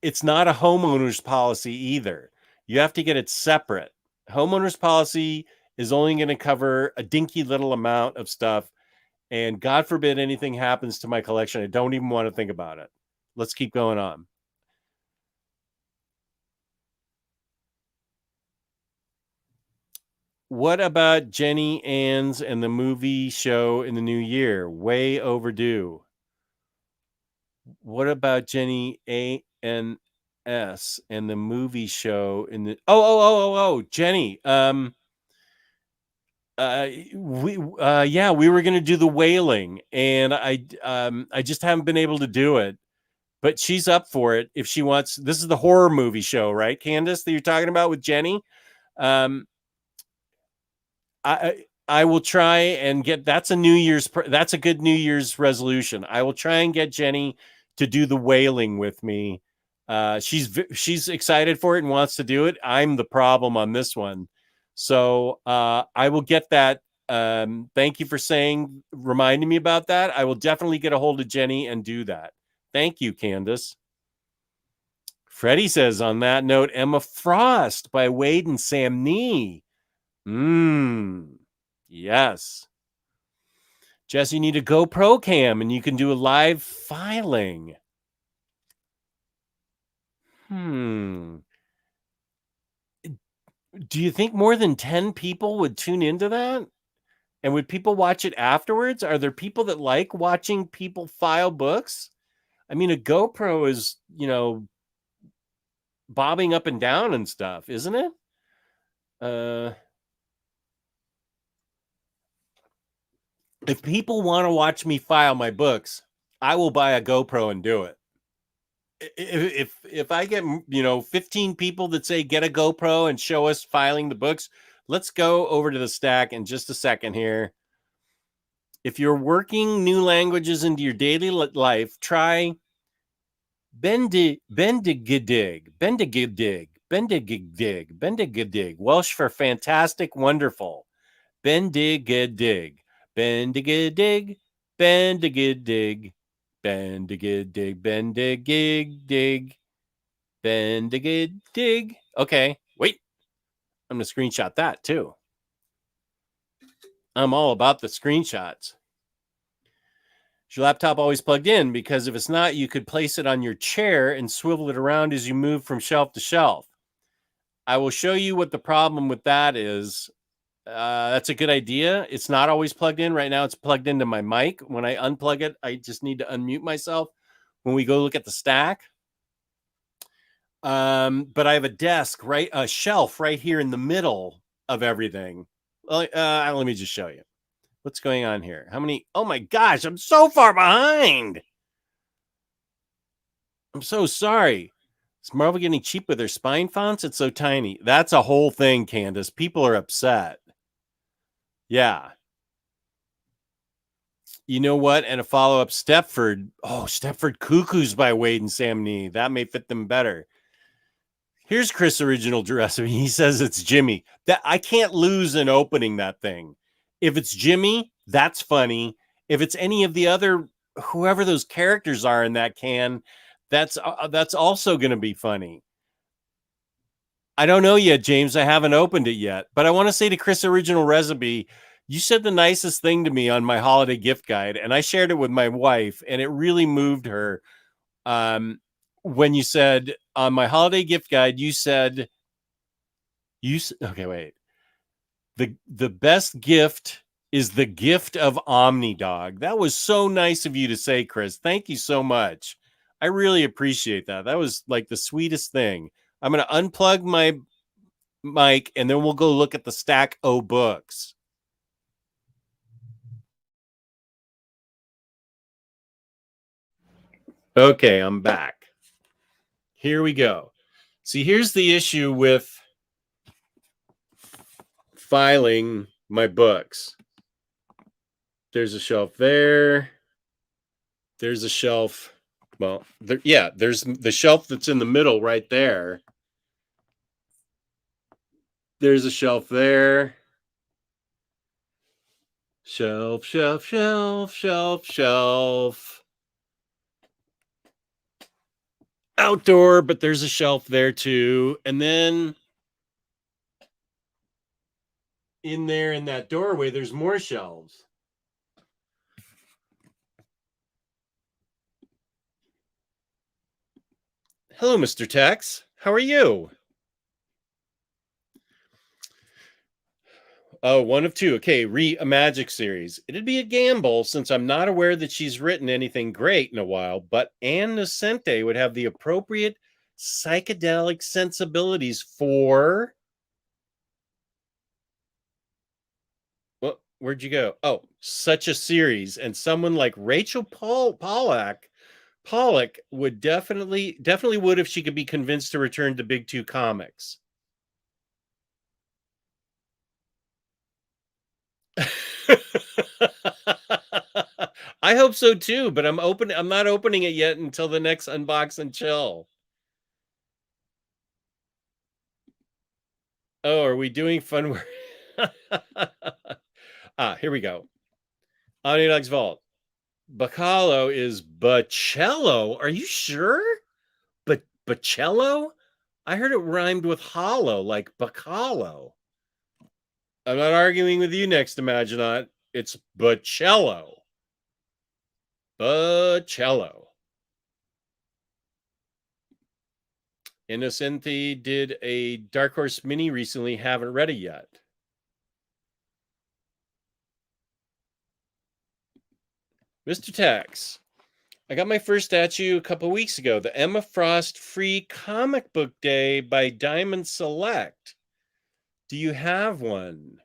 it's not a homeowner's policy either. You have to get it separate. Homeowner's policy is only going to cover a dinky little amount of stuff. And God forbid anything happens to my collection. I don't even want to think about it. Let's keep going on. What about Jenny Ann's and the movie show in the new year? Way overdue. What about Jenny A.N.S. and the movie show in the Jenny. We were gonna do The Wailing, and I just haven't been able to do it. But she's up for it if she wants. This is the horror movie show, right, Candace, that you're talking about with Jenny? I will try and get. That's a good New Year's resolution. I will try and get Jenny to do The Wailing with me. She's excited for it and wants to do it. I'm the problem on this one, so I will get that. Thank you for reminding me about that. I will definitely get a hold of Jenny and do that. Thank you, Candace. Freddie says, on that note, Emma Frost by Wade and Sam Nee. Yes. Jess, you need a GoPro cam and you can do a live filing. Do you think more than 10 people would tune into that? And would people watch it afterwards? Are there people that like watching people file books? I mean, a GoPro is, bobbing up and down and stuff, isn't it? If people want to watch me file my books, I will buy a GoPro and do it. If I get 15 people that say get a GoPro and show us filing the books, let's go over to the stack in just a second here. If you're working new languages into your daily life, try Bendigidig, Welsh for fantastic, wonderful. Bendigidig, Bendigidig, Bendigidig, Bendigidig, Bendigig, Bendigidig. Okay, wait. I'm going to screenshot that too. I'm all about the screenshots. Is your laptop always plugged in? Because if it's not, you could place it on your chair and swivel it around as you move from shelf to shelf. I will show you what the problem with that is. That's a good idea. It's not always plugged in. Right now, it's plugged into my mic. When I unplug it, I just need to unmute myself when we go look at the stack. But I have a shelf right here in the middle of everything. Let me just show you. What's going on here? How many? Oh my gosh, I'm so far behind. I'm so sorry. Is Marvel getting cheap with their spine fonts? It's so tiny. That's a whole thing, Candace. People are upset. Yeah. You know what? And a follow-up, Stepford. Oh, Stepford Cuckoos by Wade and Sam Nee. That may fit them better. Here's Chris' original recipe. He says it's Jimmy. That I can't lose in opening that thing. If it's Jimmy, that's funny. If it's any of the other, whoever those characters are in that can, that's also going to be funny. I don't know yet, James. I haven't opened it yet. But I want to say to Chris' original recipe, You said the nicest thing to me on my holiday gift guide, and I shared it with my wife, and it really moved her. When you said on my holiday gift guide, you said, okay, wait. The best gift is the gift of Omnidog. That was so nice of you to say, Chris. Thank you so much. I really appreciate that. That was like the sweetest thing. I'm going to unplug my mic and then we'll go look at the stack O books. Okay, I'm back. Here we go. See, here's the issue with filing my books. There's a shelf there. There's a shelf. Well, there's the shelf that's in the middle right there. There's a shelf there. Shelf, shelf, shelf, shelf, shelf. Outdoor, but there's a shelf there too. And then in there in that doorway, there's more shelves. Hello, Mr. Tex. How are you? Oh, one of two. Okay, a magic series. It'd be a gamble since I'm not aware that she's written anything great in a while, but Anne Nocente would have the appropriate psychedelic sensibilities for... Well, where'd you go? Oh, such a series. And someone like Rachel Pollack would definitely would if she could be convinced to return to Big Two Comics. I hope so too, but I'm not opening it yet until the next Unbox and Chill. Oh, are we doing fun work? Here we go. Omnidog's Vault. Bacallo is Bacello. Are you sure? But Bacello? I heard it rhymed with hollow, like Bacallo. I'm not arguing with you next, Imaginaut. It's Bacello. Bacello. Innocenti did a Dark Horse mini recently. Haven't read it yet. Mr. Tex, I got my first statue a couple weeks ago. The Emma Frost Free Comic Book Day by Diamond Select. Do you have one?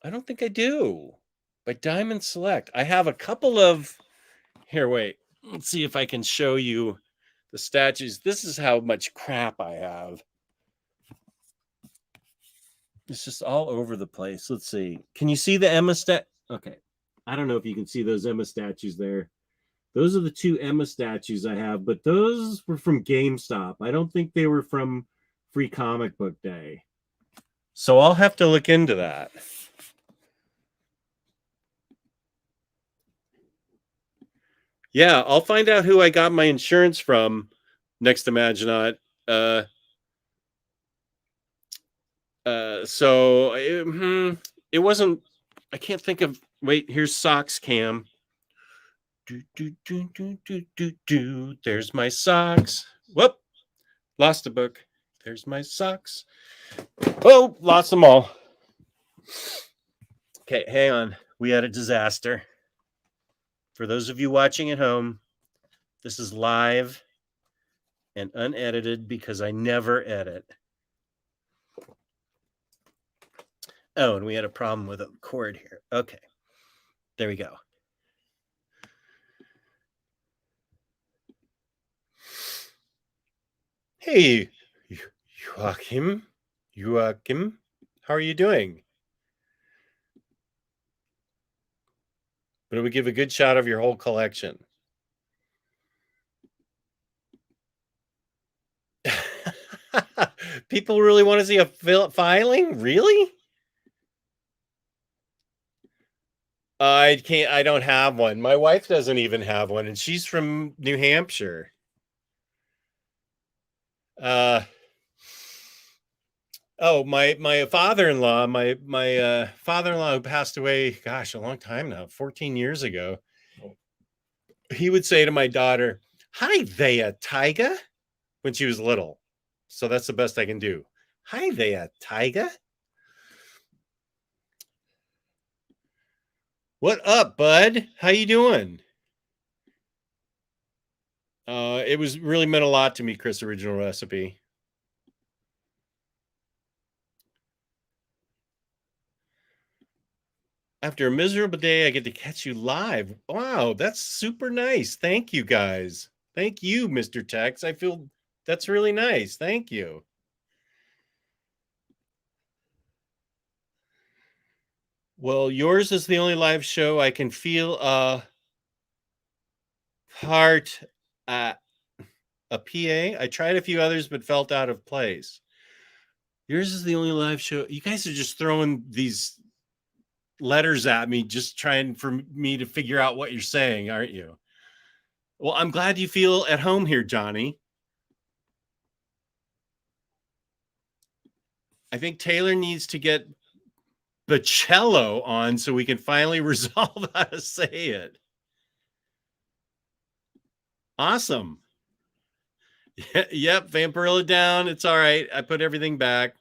I don't think I do. By Diamond Select. I have a couple of... Here, wait. Let's see if I can show you the statues. This is how much crap I have. It's just all over the place. Let's see. Can you see the Emma Okay. I don't know if you can see those Emma statues there. Those are the two Emma statues I have, but those were from GameStop. I don't think they were from Free Comic Book Day. So I'll have to look into that. Yeah, I'll find out who I got my insurance from next Imaginaut. So it wasn't... I can't think of... Wait, here's socks cam. There's my socks. Whoop. Lost a book. There's my socks. Oh, lost them all. Okay, hang on. We had a disaster. For those of you watching at home, this is live and unedited because I never edit. Oh, and we had a problem with a cord here. Okay. There we go. Hey, Joachim. How are you doing? But we give a good shot of your whole collection. People really want to see a filing? Really? I can't. I don't have one. My wife doesn't even have one, and she's from New Hampshire. Oh, my father-in-law, my father-in-law who passed away, gosh, a long time now, 14 years ago. He would say to my daughter, "Hi there, Tiger," when she was little. So that's the best I can do. Hi there, Tiger. What up, bud? How you doing? It was really meant a lot to me, Chris, original recipe. After a miserable day, I get to catch you live. Wow, that's super nice. Thank you, guys. Thank you, Mr. Tex. I feel that's really nice. Thank you. Well, yours is the only live show I can feel part a PA. I tried a few others but felt out of place. Yours is the only live show. You guys are just throwing these letters at me, just trying for me to figure out what you're saying, aren't you? Well, I'm glad you feel at home here, Johnny. I think Taylor needs to get the cello on so we can finally resolve how to say it. Awesome. Yep, Vampirilla down. It's all right. I put everything back.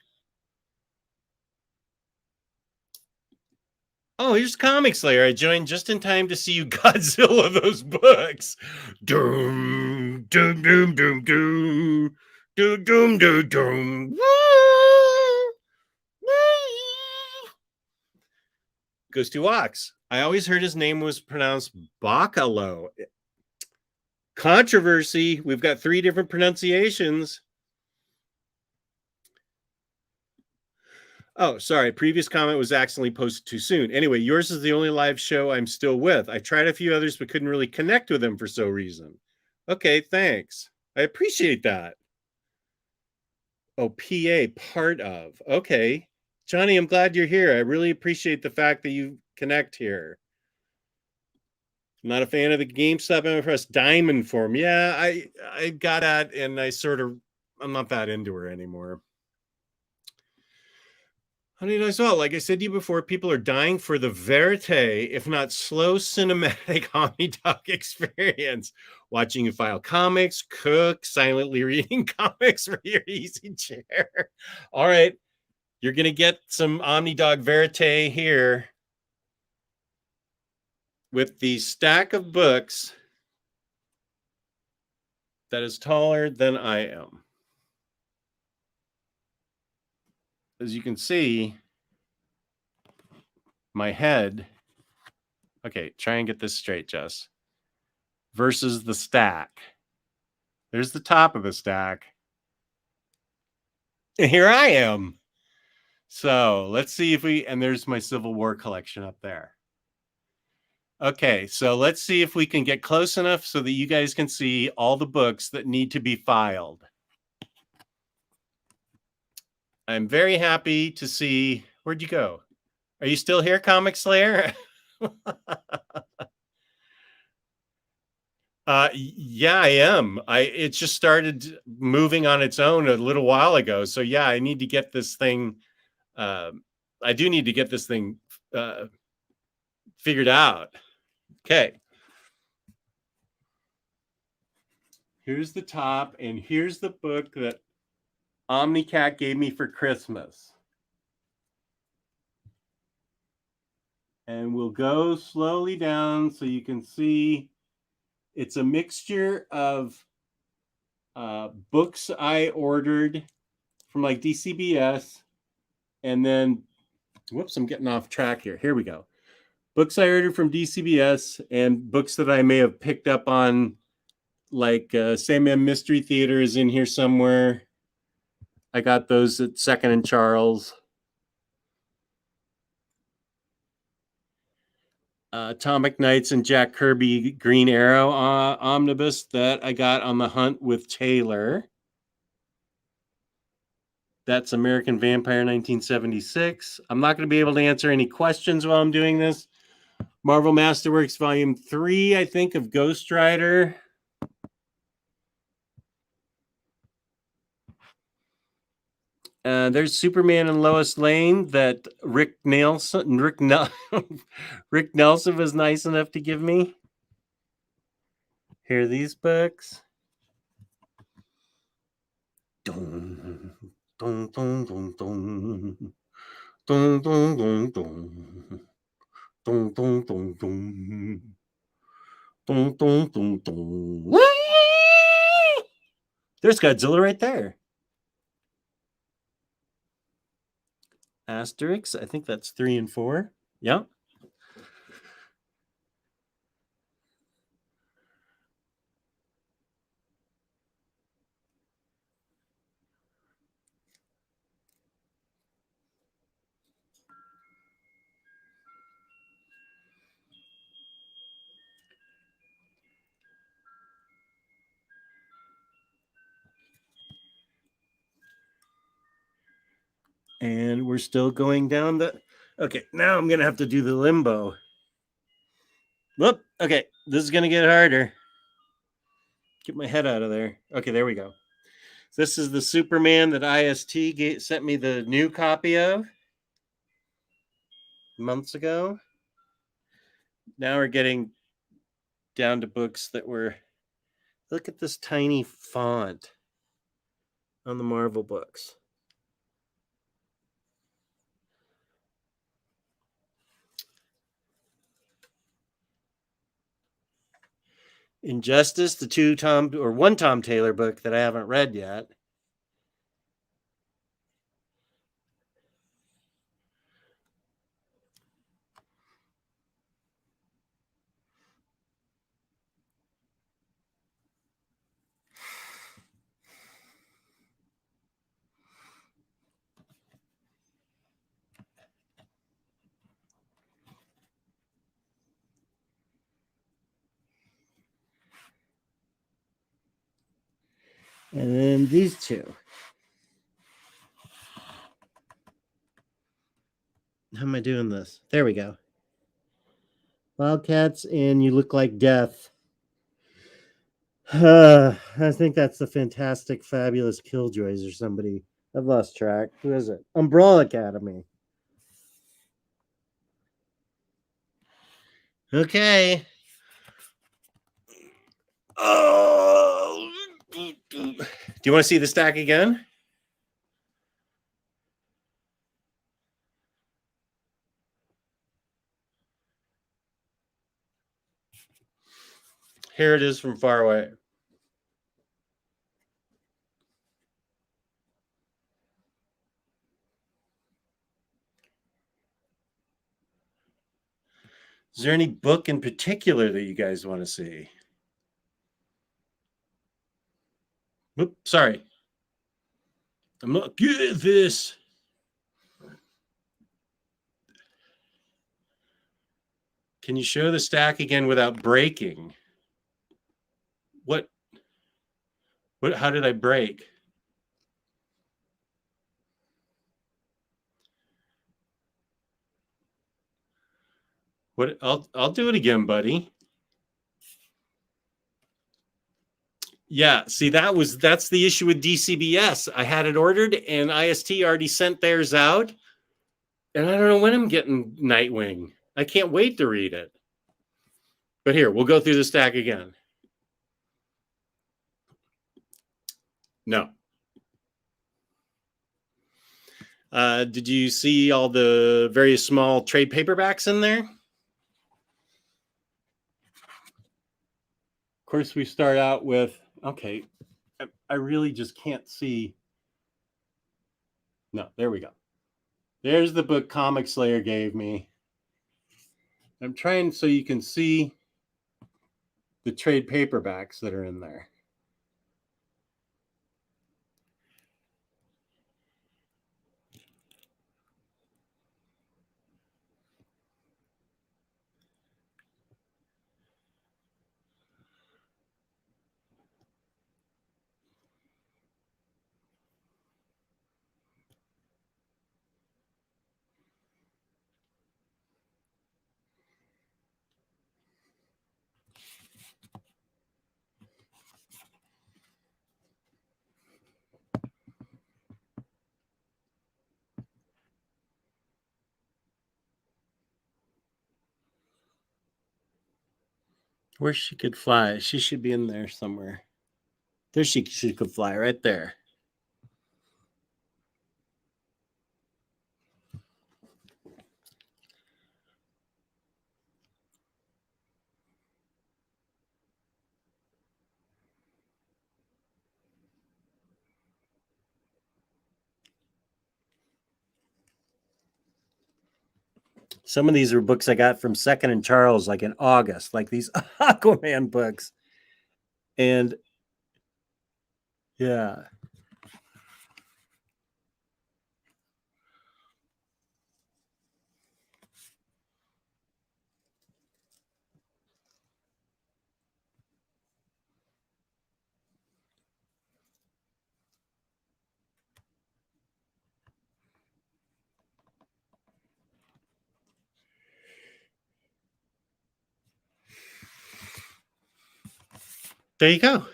Oh, here's Comic Slayer. I joined just in time to see you Godzilla those books. Doom, doom, doom, doom, doom, doom, doom, doom, doom. Woo! Woo! Goes to Ox. I always heard his name was pronounced Bacalo. Controversy. We've got 3 different pronunciations. Oh, sorry. Previous comment was accidentally posted too soon. Anyway, yours is the only live show I'm still with. I tried a few others, but couldn't really connect with them for some reason. Okay, thanks. I appreciate that. Oh, PA, part of. Okay. Johnny, I'm glad you're here. I really appreciate the fact that you connect here. I'm not a fan of the GameStop press diamond form. Yeah, I got at, and I'm not that into her anymore. Honey, nice all. Like I said to you before, people are dying for the verite, if not slow cinematic Omnidog experience. Watching you file comics, cook, silently reading comics for your easy chair. All right, you're gonna get some Omnidog verite here with the stack of books that is taller than I am. As you can see, my head. Okay, try and get this straight, Jess. Versus the stack. There's the top of the stack. And here I am. So let's see if and there's my Civil War collection up there. Okay, so let's see if we can get close enough so that you guys can see all the books that need to be filed. I'm very happy to see. Where'd you go? Are you still here, Comic Slayer? Yeah, I am. It just started moving on its own a little while ago. So yeah, I need to get this thing. I do need to get this thing figured out. Okay. Here's the top, and here's the book that Omnicat gave me for Christmas. And we'll go slowly down so you can see it's a mixture of books I ordered from like DCBS, and then, whoops, I'm getting off track here. Here we go. Books I ordered from DCBS and books that I may have picked up on, like Sandman Mystery Theater is in here somewhere. I got those at Second and Charles. Atomic Knights and Jack Kirby Green Arrow Omnibus that I got on the hunt with Taylor. That's American Vampire 1976. I'm not going to be able to answer any questions while I'm doing this. Marvel Masterworks Volume 3, I think, of Ghost Rider. There's Superman and Lois Lane that Rick Nelson was nice enough to give me. Here are these books. Dun, dun, dun, dun, dun. Dun, dun, dun, dun. Dun, dun, dun, dun. Dun, dun, dun, dun. There's Godzilla right there. Asterix, I think that's 3 and 4. Yep. And we're still going down the... Okay, now I'm going to have to do the limbo. Whoop. Okay, this is going to get harder. Get my head out of there. Okay, there we go. This is the Superman that IST sent me the new copy of months ago. Now we're getting down to books that were... Look at this tiny font on the Marvel books. Injustice, the one Tom Taylor book that I haven't read yet. And then these two. How am I doing this? There we go. Wildcats and You Look Like Death. I think that's the Fantastic Fabulous Killjoys or somebody. I've lost track. Who is it? Umbrella Academy. Okay. Oh. Do you want to see the stack again? Here it is from far away. Is there any book in particular that you guys want to see? Oops, sorry. I'm not good at this. Can you show the stack again without breaking? What? How did I break? What? I'll do it again, buddy. Yeah, see, that's the issue with DCBS. I had it ordered and IST already sent theirs out. And I don't know when I'm getting Nightwing. I can't wait to read it. But here, we'll go through the stack again. No. Did you see all the various small trade paperbacks in there? Of course, we start out with, okay, I really just can't see. No, there we go. There's the book Comic Slayer gave me. I'm trying so you can see the trade paperbacks that are in there. Where she could fly. She should be in there somewhere. There she could fly right there. Some of these are books I got from Second and Charles, like in August, like these Aquaman books. And yeah. There you go.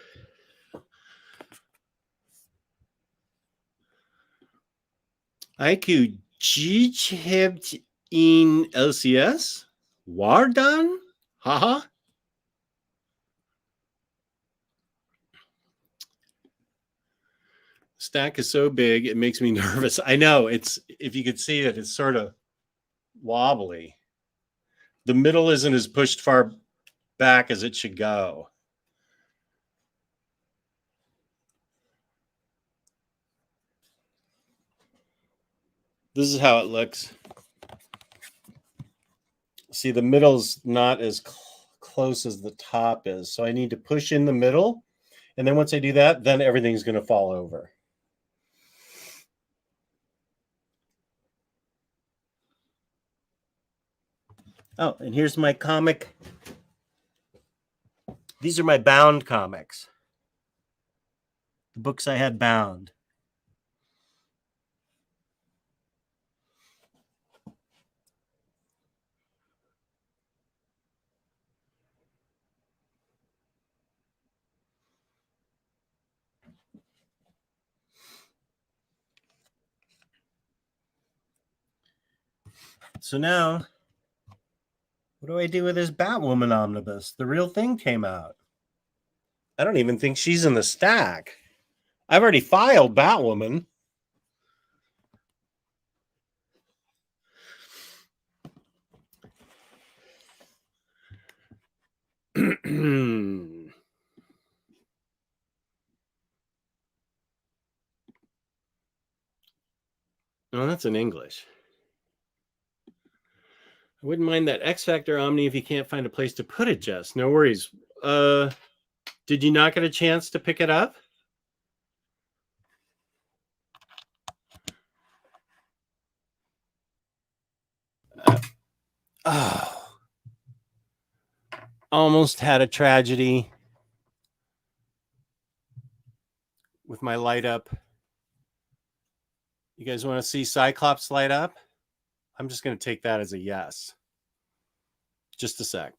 IQ hebt in LCS? Wardan? Haha. Stack is so big, it makes me nervous. I know. It's, if you could see it, it's sort of wobbly. The middle isn't as pushed far back as it should go. This is how it looks. See, the middle's not as close as the top is. So I need to push in the middle. And then once I do that, then everything's going to fall over. Oh, and here's my comic. These are my bound comics. The books I had bound. So now, what do I do with this Batwoman omnibus? The real thing came out. I don't even think she's in the stack. I've already filed Batwoman. Oh, that's in English. I wouldn't mind that X Factor Omni if you can't find a place to put it, Jess. No worries. Did you not get a chance to pick it up? Oh, almost had a tragedy with my light up. You guys want to see Cyclops light up? I'm just going to take that as a yes. Just a sec.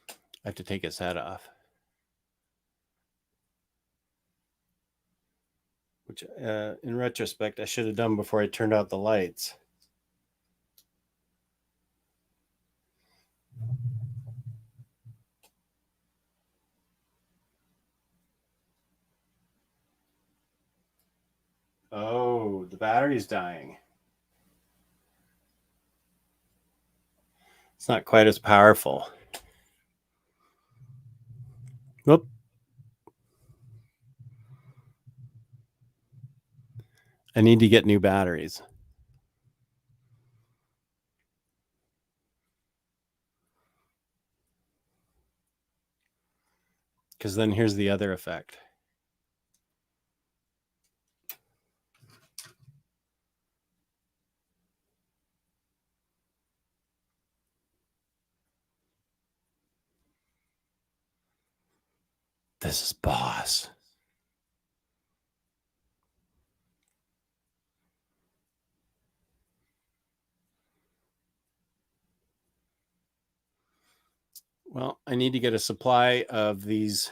I have to take his head off. Which, in retrospect, I should have done before I turned out the lights. Oh, the battery's dying. It's not quite as powerful. Whoop. I need to get new batteries. Because then here's the other effect. This is boss. Well, I need to get a supply of these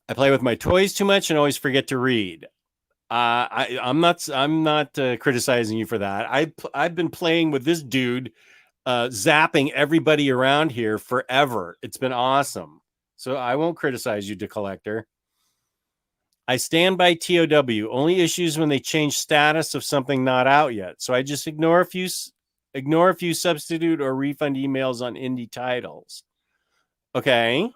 I play with my toys too much and always forget to read. I'm not criticizing you for that. I've been playing with this dude, zapping everybody around here forever. It's been awesome. So I won't criticize you, Collector. I stand by TOW. Only issues when they change status of something not out yet. So I just ignore a few substitute or refund emails on indie titles. Okay.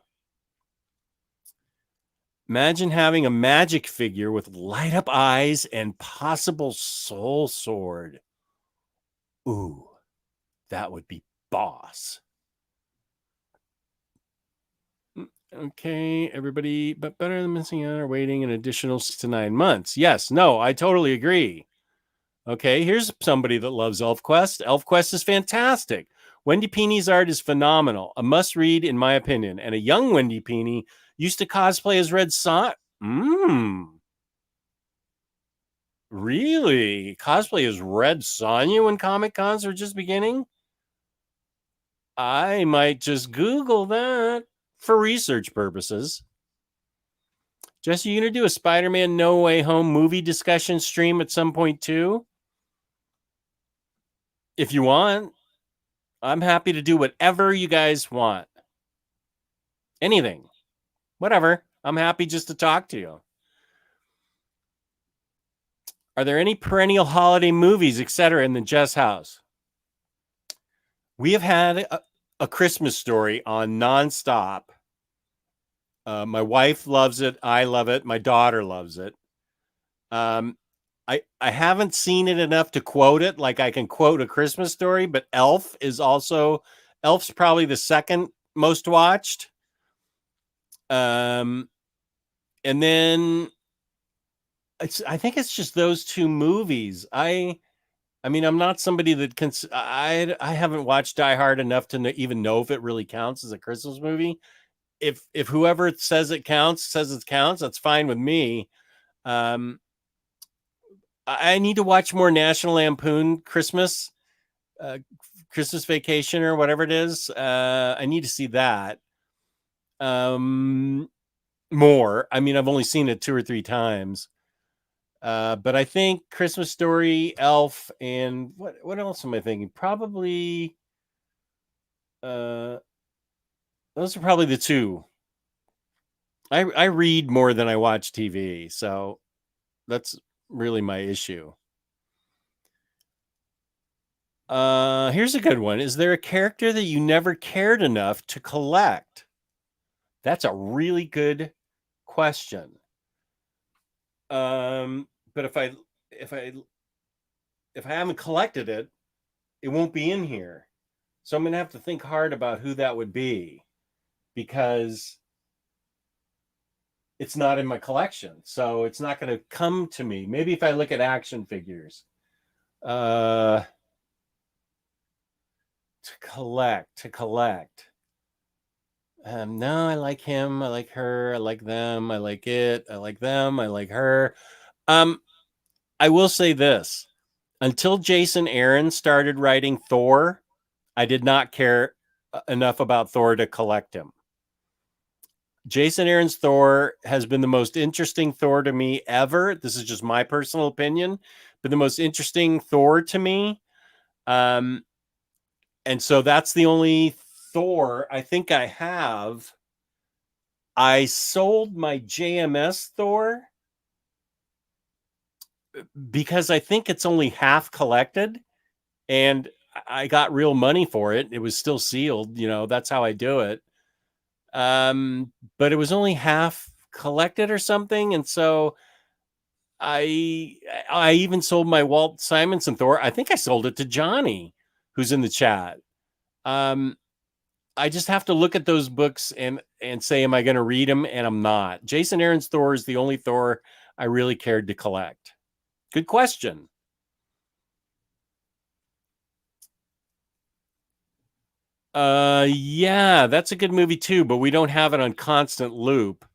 Imagine having a magic figure with light up eyes and possible soul sword. Ooh, that would be boss. Okay, everybody, but better than missing out or waiting an additional 6 to 9 months. Yes, no, I totally agree. Okay, here's somebody that loves ElfQuest. ElfQuest is fantastic. Wendy Peeney's art is phenomenal. A must read, in my opinion. And a young Wendy Peeney used to cosplay as Red Son. Really? Cosplay as Red Sonja when Comic Cons were just beginning? I might just Google that for research purposes. Jesse, you gonna do a Spider-Man No Way Home movie discussion stream at some point too? If you want, I'm happy to do whatever you guys want. Anything. Whatever. I'm happy just to talk to you. Are there any perennial holiday movies, etc., in the Jess house? We have had a Christmas Story on nonstop. My wife loves it. I love it. My daughter loves it. I haven't seen it enough to quote it. Like I can quote A Christmas Story, but Elf's probably the second most watched. And then I think it's just those two movies. I mean, I'm not somebody that I haven't watched Die Hard enough to even know if it really counts as a Christmas movie. If whoever says it counts, that's fine with me. I need to watch more National Lampoon Christmas Vacation or whatever it is. I need to see that more. I mean, I've only seen it 2 or 3 times. But I think Christmas Story, Elf, and what else am I thinking? Probably those are probably the two. I read more than I watch TV, so that's really my issue. Here's a good one. Is there a character that you never cared enough to collect? That's a really good question. But if I haven't collected it, it won't be in here. So I'm going to have to think hard about who that would be because it's not in my collection. So it's not going to come to me. Maybe if I look at action figures. To collect. No, I like him. I like her. I like them. I like it. I like them. I like her. I will say this. Until Jason Aaron started writing Thor, I did not care enough about Thor to collect him. Jason Aaron's Thor has been the most interesting Thor to me ever. This is just my personal opinion, but the most interesting Thor to me. And so that's the only Thor I think I have. I sold my JMS Thor because I think it's only half collected and I got real money for it. It was still sealed, that's how I do it. But it was only half collected or something. And so I even sold my Walt Simonson Thor. I think I sold it to Johnny, who's in the chat. I just have to look at those books and say, am I going to read them? And I'm not. Jason Aaron's Thor is the only Thor I really cared to collect. Good question. Yeah, that's a good movie too, but we don't have it on constant loop.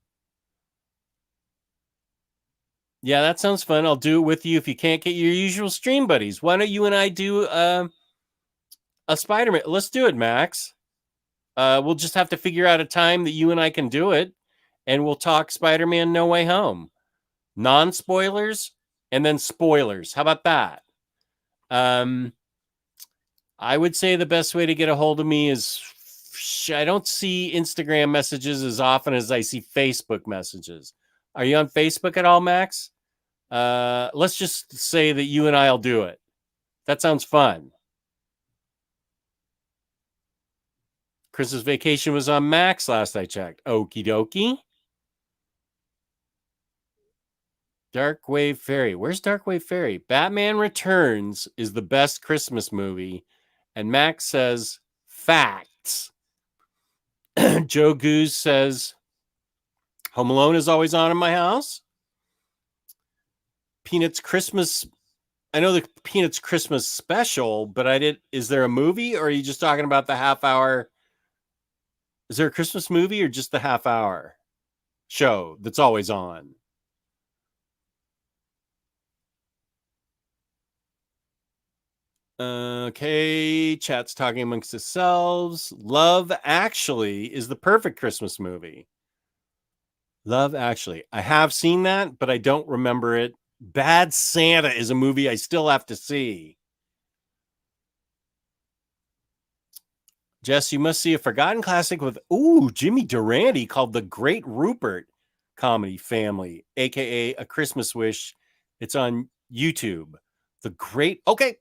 Yeah, that sounds fun. I'll do it with you if you can't get your usual stream buddies. Why don't you and I do a Spider-Man? Let's do it, Max. We'll just have to figure out a time that you and I can do it. and we'll talk Spider-Man No Way Home. Non-spoilers and then spoilers. How about that? I would say the best way to get a hold of me is I don't see Instagram messages as often as I see Facebook messages. Are you on Facebook at all, Max? Let's just say that you and I'll do it. That sounds fun. Christmas Vacation was on Max last I checked. Okie dokie. Darkwave Fairy. Where's Darkwave Fairy? Batman Returns is the best Christmas movie. And Max says, facts. Joe Goose says, Home Alone is always on in my house. Peanuts Christmas. I know the Peanuts Christmas special, but is there a movie or are you just talking about the half hour? Is there a Christmas movie or just the half hour show that's always on? Okay, chat's talking amongst themselves. Love Actually is the perfect Christmas movie. Love Actually. I have seen that, but I don't remember it. Bad Santa is a movie I still have to see. Jess, you must see a forgotten classic with Jimmy Durante called The Great Rupert Comedy Family, aka A Christmas Wish. It's on YouTube. The Great. Okay.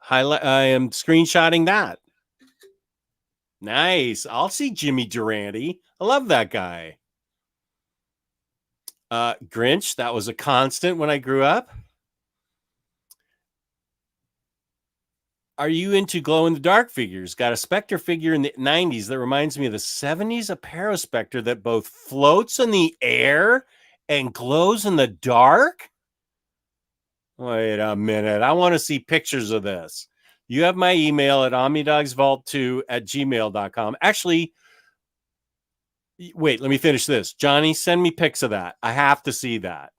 I am screenshotting that. Nice. I'll see Jimmy Durante. I love that guy. Grinch, that was a constant when I grew up. Are you into glow-in-the-dark figures? Got a Spectre figure in the 90s that reminds me of the 70s Aparo Spectre that both floats in the air and glows in the dark? Wait a minute. I want to see pictures of this. You have my email at omnidogsvault2@gmail.com. Actually, wait, let me finish this. Johnny, send me pics of that. I have to see that.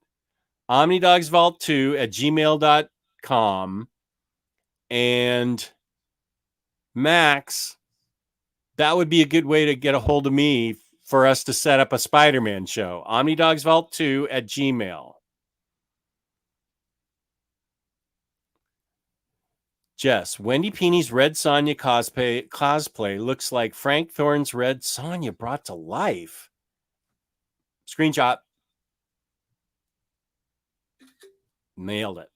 omnidogsvault2@gmail.com. And Max, that would be a good way to get a hold of me for us to set up a Spider-Man show. omnidogsvault2@gmail. Jess, Wendy Peeney's Red Sonja cosplay looks like Frank Thorne's Red Sonja brought to life. Screenshot. Nailed it.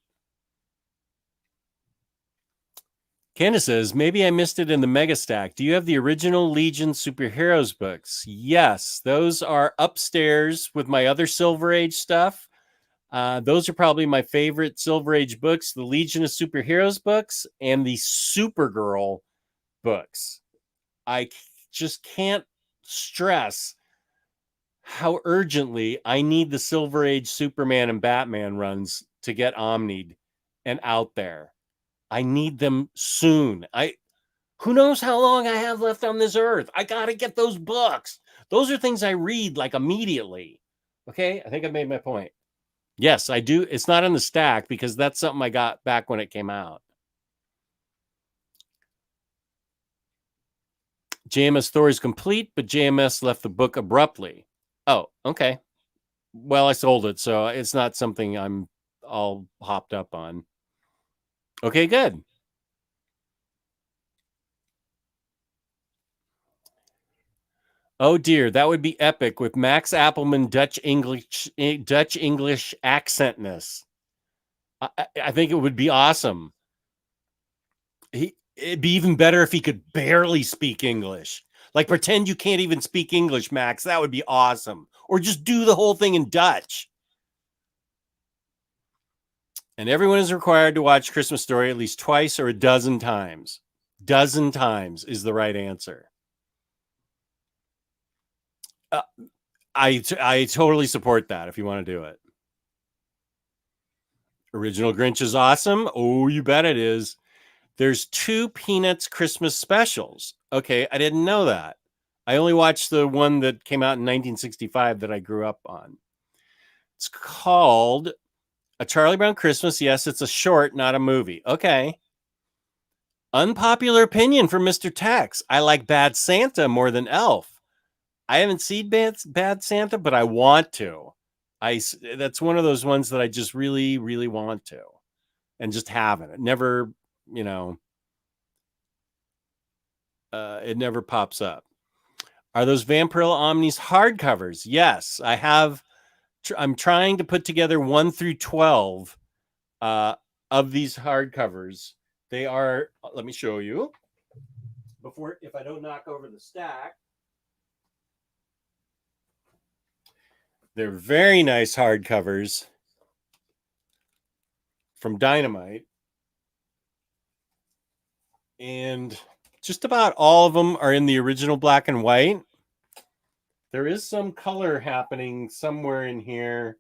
Candace says, maybe I missed it in the Mega Stack. Do you have the original Legion superheroes books? Yes, those are upstairs with my other Silver Age stuff. Those are probably my favorite Silver Age books, the Legion of Superheroes books and the Supergirl books. I just can't stress how urgently I need the Silver Age Superman and Batman runs to get omnied and out there. I need them soon. Who knows how long I have left on this earth? I got to get those books. Those are things I read like immediately. Okay, I think I made my point. Yes, I do. It's not in the stack because that's something I got back when it came out. JMS Thor is complete, but JMS left the book abruptly. Oh, okay. Well, I sold it, so it's not something I'm all hopped up on. Okay, good. Oh dear, that would be epic with Max Appleman Dutch English accentness. I think it would be awesome. It'd be even better if he could barely speak English. Like pretend you can't even speak English, Max. That would be awesome. Or just do the whole thing in Dutch. And everyone is required to watch Christmas Story at least twice or a dozen times. Dozen times is the right answer. I totally support that if you want to do it. Original Grinch is awesome. Oh, you bet it is. There's 2 Peanuts Christmas specials. Okay, I didn't know that. I only watched the one that came out in 1965 that I grew up on. It's called A Charlie Brown Christmas. Yes, it's a short, not a movie. Okay. Unpopular opinion from Mr. Tex. I like Bad Santa more than Elf. I haven't seen Bad Santa, but I want to. That's one of those ones that I just really, really want to, and just haven't. It never, you know, it never pops up. Are those Vampirilla Omnis hardcovers? Yes, I have. I'm trying to put together 1 through 12 of these hardcovers. They are. Let me show you. If I don't knock over the stack. They're very nice hardcovers from Dynamite. And just about all of them are in the original black and white. There is some color happening somewhere in here.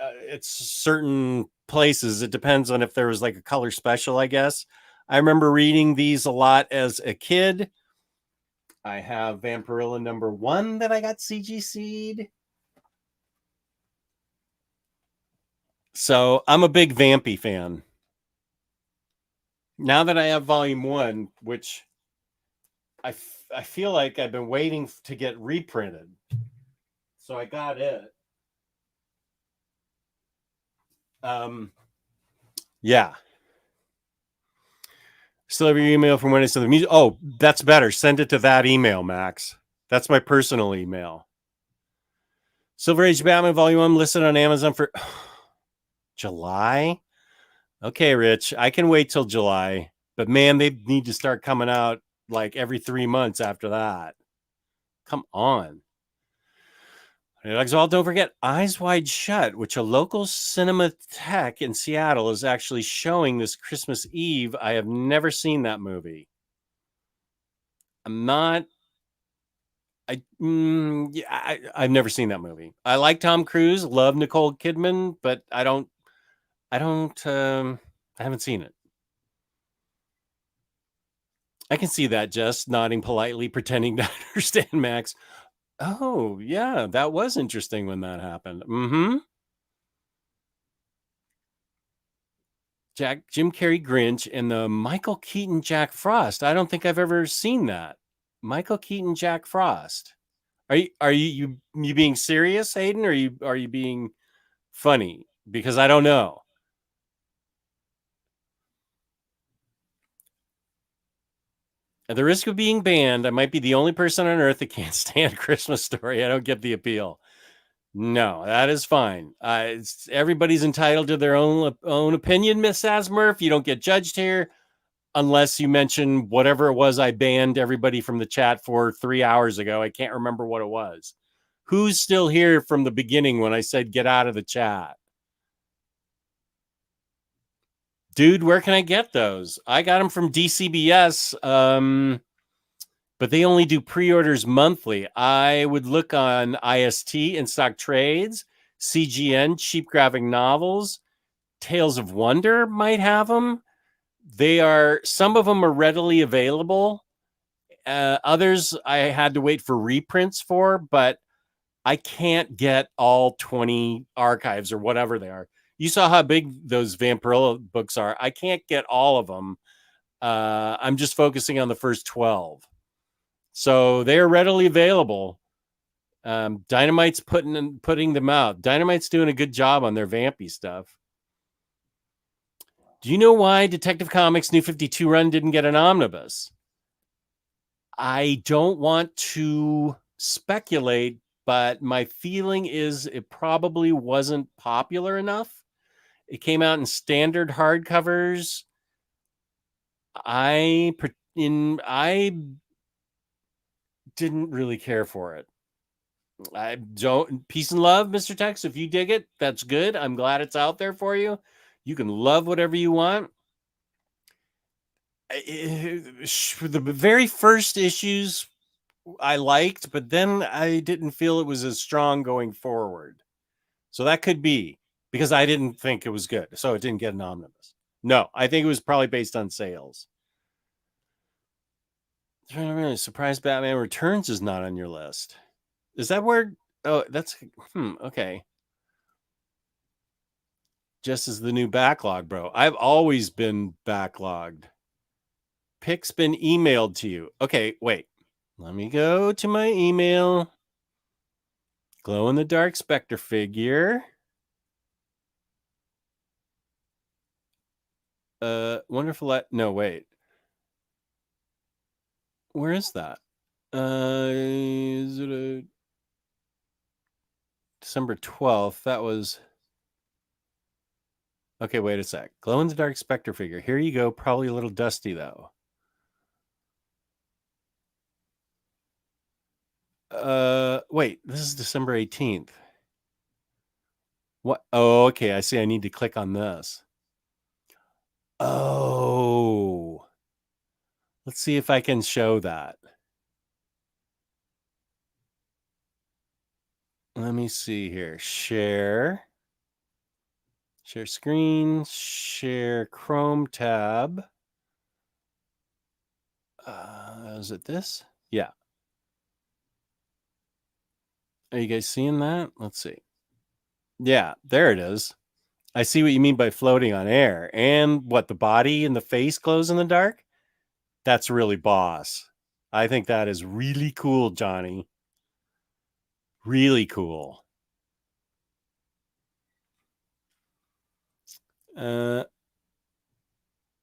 It's certain places. It depends on if there was like a color special, I guess. I remember reading these a lot as a kid. I have Vampirilla #1 that I got CGC'd. So I'm a big Vampy fan. Now that I have volume 1, which I feel like I've been waiting to get reprinted. So I got it. Yeah. Still have your email from when I said the music. Oh, that's better. Send it to that email, Max. That's my personal email. Silver Age Batman Volume 1 listed on Amazon for July. Okay, Rich. I can wait till July. But man, they need to start coming out like every 3 months after that. Come on. Well, don't forget Eyes Wide Shut, which a local cinematheque in Seattle is actually showing this Christmas Eve. I have never seen that movie. I've never seen that movie. I like Tom Cruise, love Nicole Kidman, but I haven't seen it. I can see that, Jess nodding politely, pretending to understand Max. Oh, yeah, that was interesting when that happened. Mm-hmm. Jim Carrey Grinch and the Michael Keaton Jack Frost. I don't think I've ever seen that. Michael Keaton Jack Frost. Are you being serious, Hayden, or are you being funny? Because I don't know. At the risk of being banned, I might be the only person on earth that can't stand Christmas Story. I don't get the appeal. No, that is fine. Everybody's entitled to their own opinion, Miss Asmurf. You don't get judged here unless you mention whatever it was I banned everybody from the chat for 3 hours ago. I can't remember what it was. Who's still here from the beginning when I said get out of the chat? Dude, where can I get those? I got them from DCBS, but they only do pre-orders monthly. I would look on IST, In Stock Trades, CGN, Cheap Graphic Novels, Tales of Wonder might have them. Some of them are readily available. Others I had to wait for reprints for, but I can't get all 20 archives or whatever they are. You saw how big those Vampirilla books are. I can't get all of them. I'm just focusing on the first 12. So they're readily available. Dynamite's putting them out. Dynamite's doing a good job on their Vampy stuff. Do you know why Detective Comics' New 52 run didn't get an omnibus? I don't want to speculate, but my feeling is it probably wasn't popular enough. It came out in standard hardcovers. I didn't really care for it. I don't. Peace and love, Mr. Tex. If you dig it, that's good. I'm glad it's out there for you. You can love whatever you want. The very first issues I liked, but then I didn't feel it was as strong going forward. So that could be because I didn't think it was good. So it didn't get an omnibus. No, I think it was probably based on sales. Surprise Batman Returns is not on your list. Is that where? Oh, that's okay. Just as the new backlog, bro. I've always been backlogged. Pick's been emailed to you. Okay, wait. Let me go to my email. Glow in the dark Spectre figure. Wonderful. No, wait. Where is that? Is it a December 12th? That was. Okay, wait a sec. Glow in the dark Spectre figure. Here you go. Probably a little dusty though. Wait. This is December 18th. What? Oh, okay. I see. I need to click on this. Oh. Let's see if I can show that. Let me see here. Share screen, share Chrome tab. Is it this? Yeah. Are you guys seeing that? Let's see. Yeah, there it is. I see what you mean by floating on air. And what, the body and the face glows in the dark? That's really boss. I think that is really cool, Johnny. Really cool. I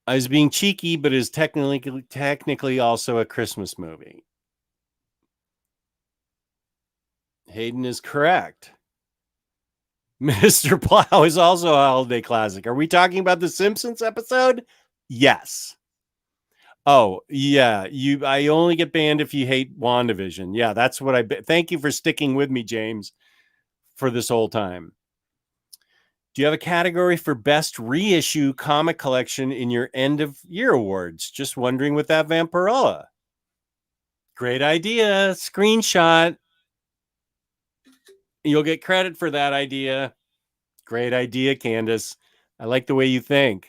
was being cheeky, but is technically also a Christmas movie. Hayden is correct. Mr. Plow is also a holiday classic. Are we talking about the Simpsons episode? Yes. Oh, yeah. I only get banned if you hate WandaVision. Yeah, that's what thank you for sticking with me, James, for this whole time. Do you have a category for best reissue comic collection in your end of year awards? Just wondering with that Vampirilla. Great idea. Screenshot. You'll get credit for that idea. Great idea, Candace. I like the way you think.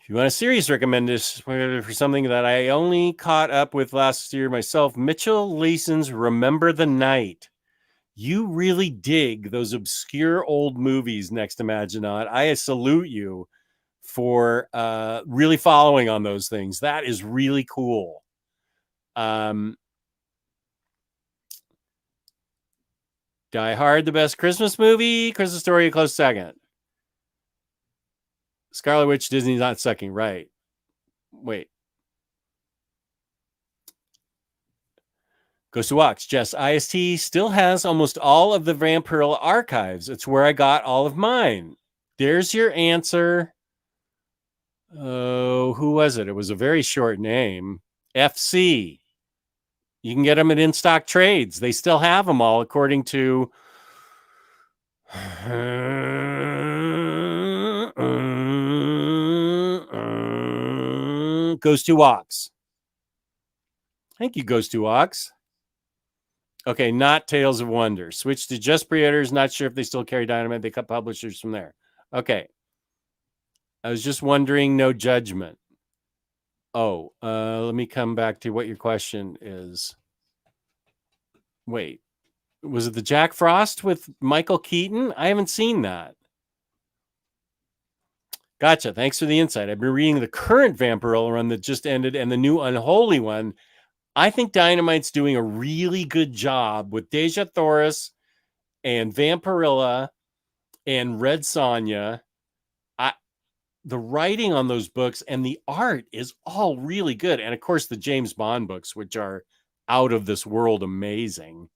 If you want a serious recommendation for something that I only caught up with last year myself, Mitchell Leeson's Remember the Night. You really dig those obscure old movies, Next Imaginaut. I salute you for really following on those things. That is really cool. Die Hard, the best Christmas movie. Christmas Story, a close second. Scarlet Witch, Disney's not sucking. Right. Wait. Ghost of Wax, Jess. IST still has almost all of the Vampirilla archives. It's where I got all of mine. There's your answer. Oh, who was it? It was a very short name. FC. You can get them at in-stock trades. They still have them all, according to Ghost to Wax. Thank you, Ghost to Wax. Okay, not Tales of Wonder. Switch to just pre-orders. Not sure if they still carry Dynamite. They cut publishers from there. Okay. I was just wondering, no judgment. Oh, let me come back to what your question is. Wait, was it the Jack Frost with Michael Keaton? I haven't seen that. Gotcha. Thanks for the insight. I've been reading the current Vampirilla run that just ended and the new Unholy one. I think Dynamite's doing a really good job with Deja Thoris and Vampirilla and Red Sonja. The writing on those books and the art is all really good. And of course, the James Bond books, which are out of this world amazing.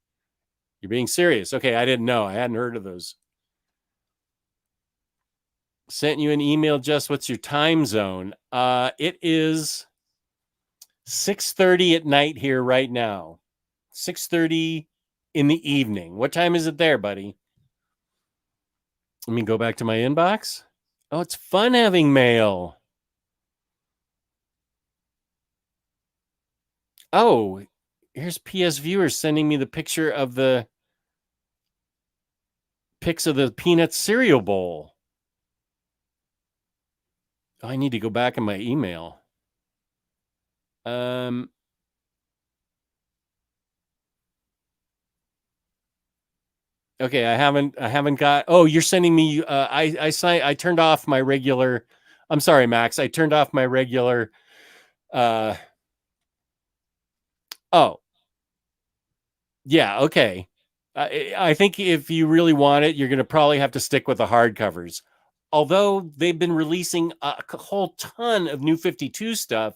You're being serious. Okay, I didn't know. I hadn't heard of those. Sent you an email, Jess. What's your time zone? It is 6:30 at night here right now. 6:30 in the evening. What time is it there, buddy? Let me go back to my inbox. Oh, it's fun having mail. Oh, here's PS viewers sending me the picture of the pics of the peanut cereal bowl. Oh, I need to go back in my email. Okay, I haven't got. Oh, you're sending me. I turned off my regular. I'm sorry, Max. I turned off my regular Oh, yeah, okay. I think if you really want it, you're going to probably have to stick with the hardcovers. Although they've been releasing a whole ton of New 52 stuff,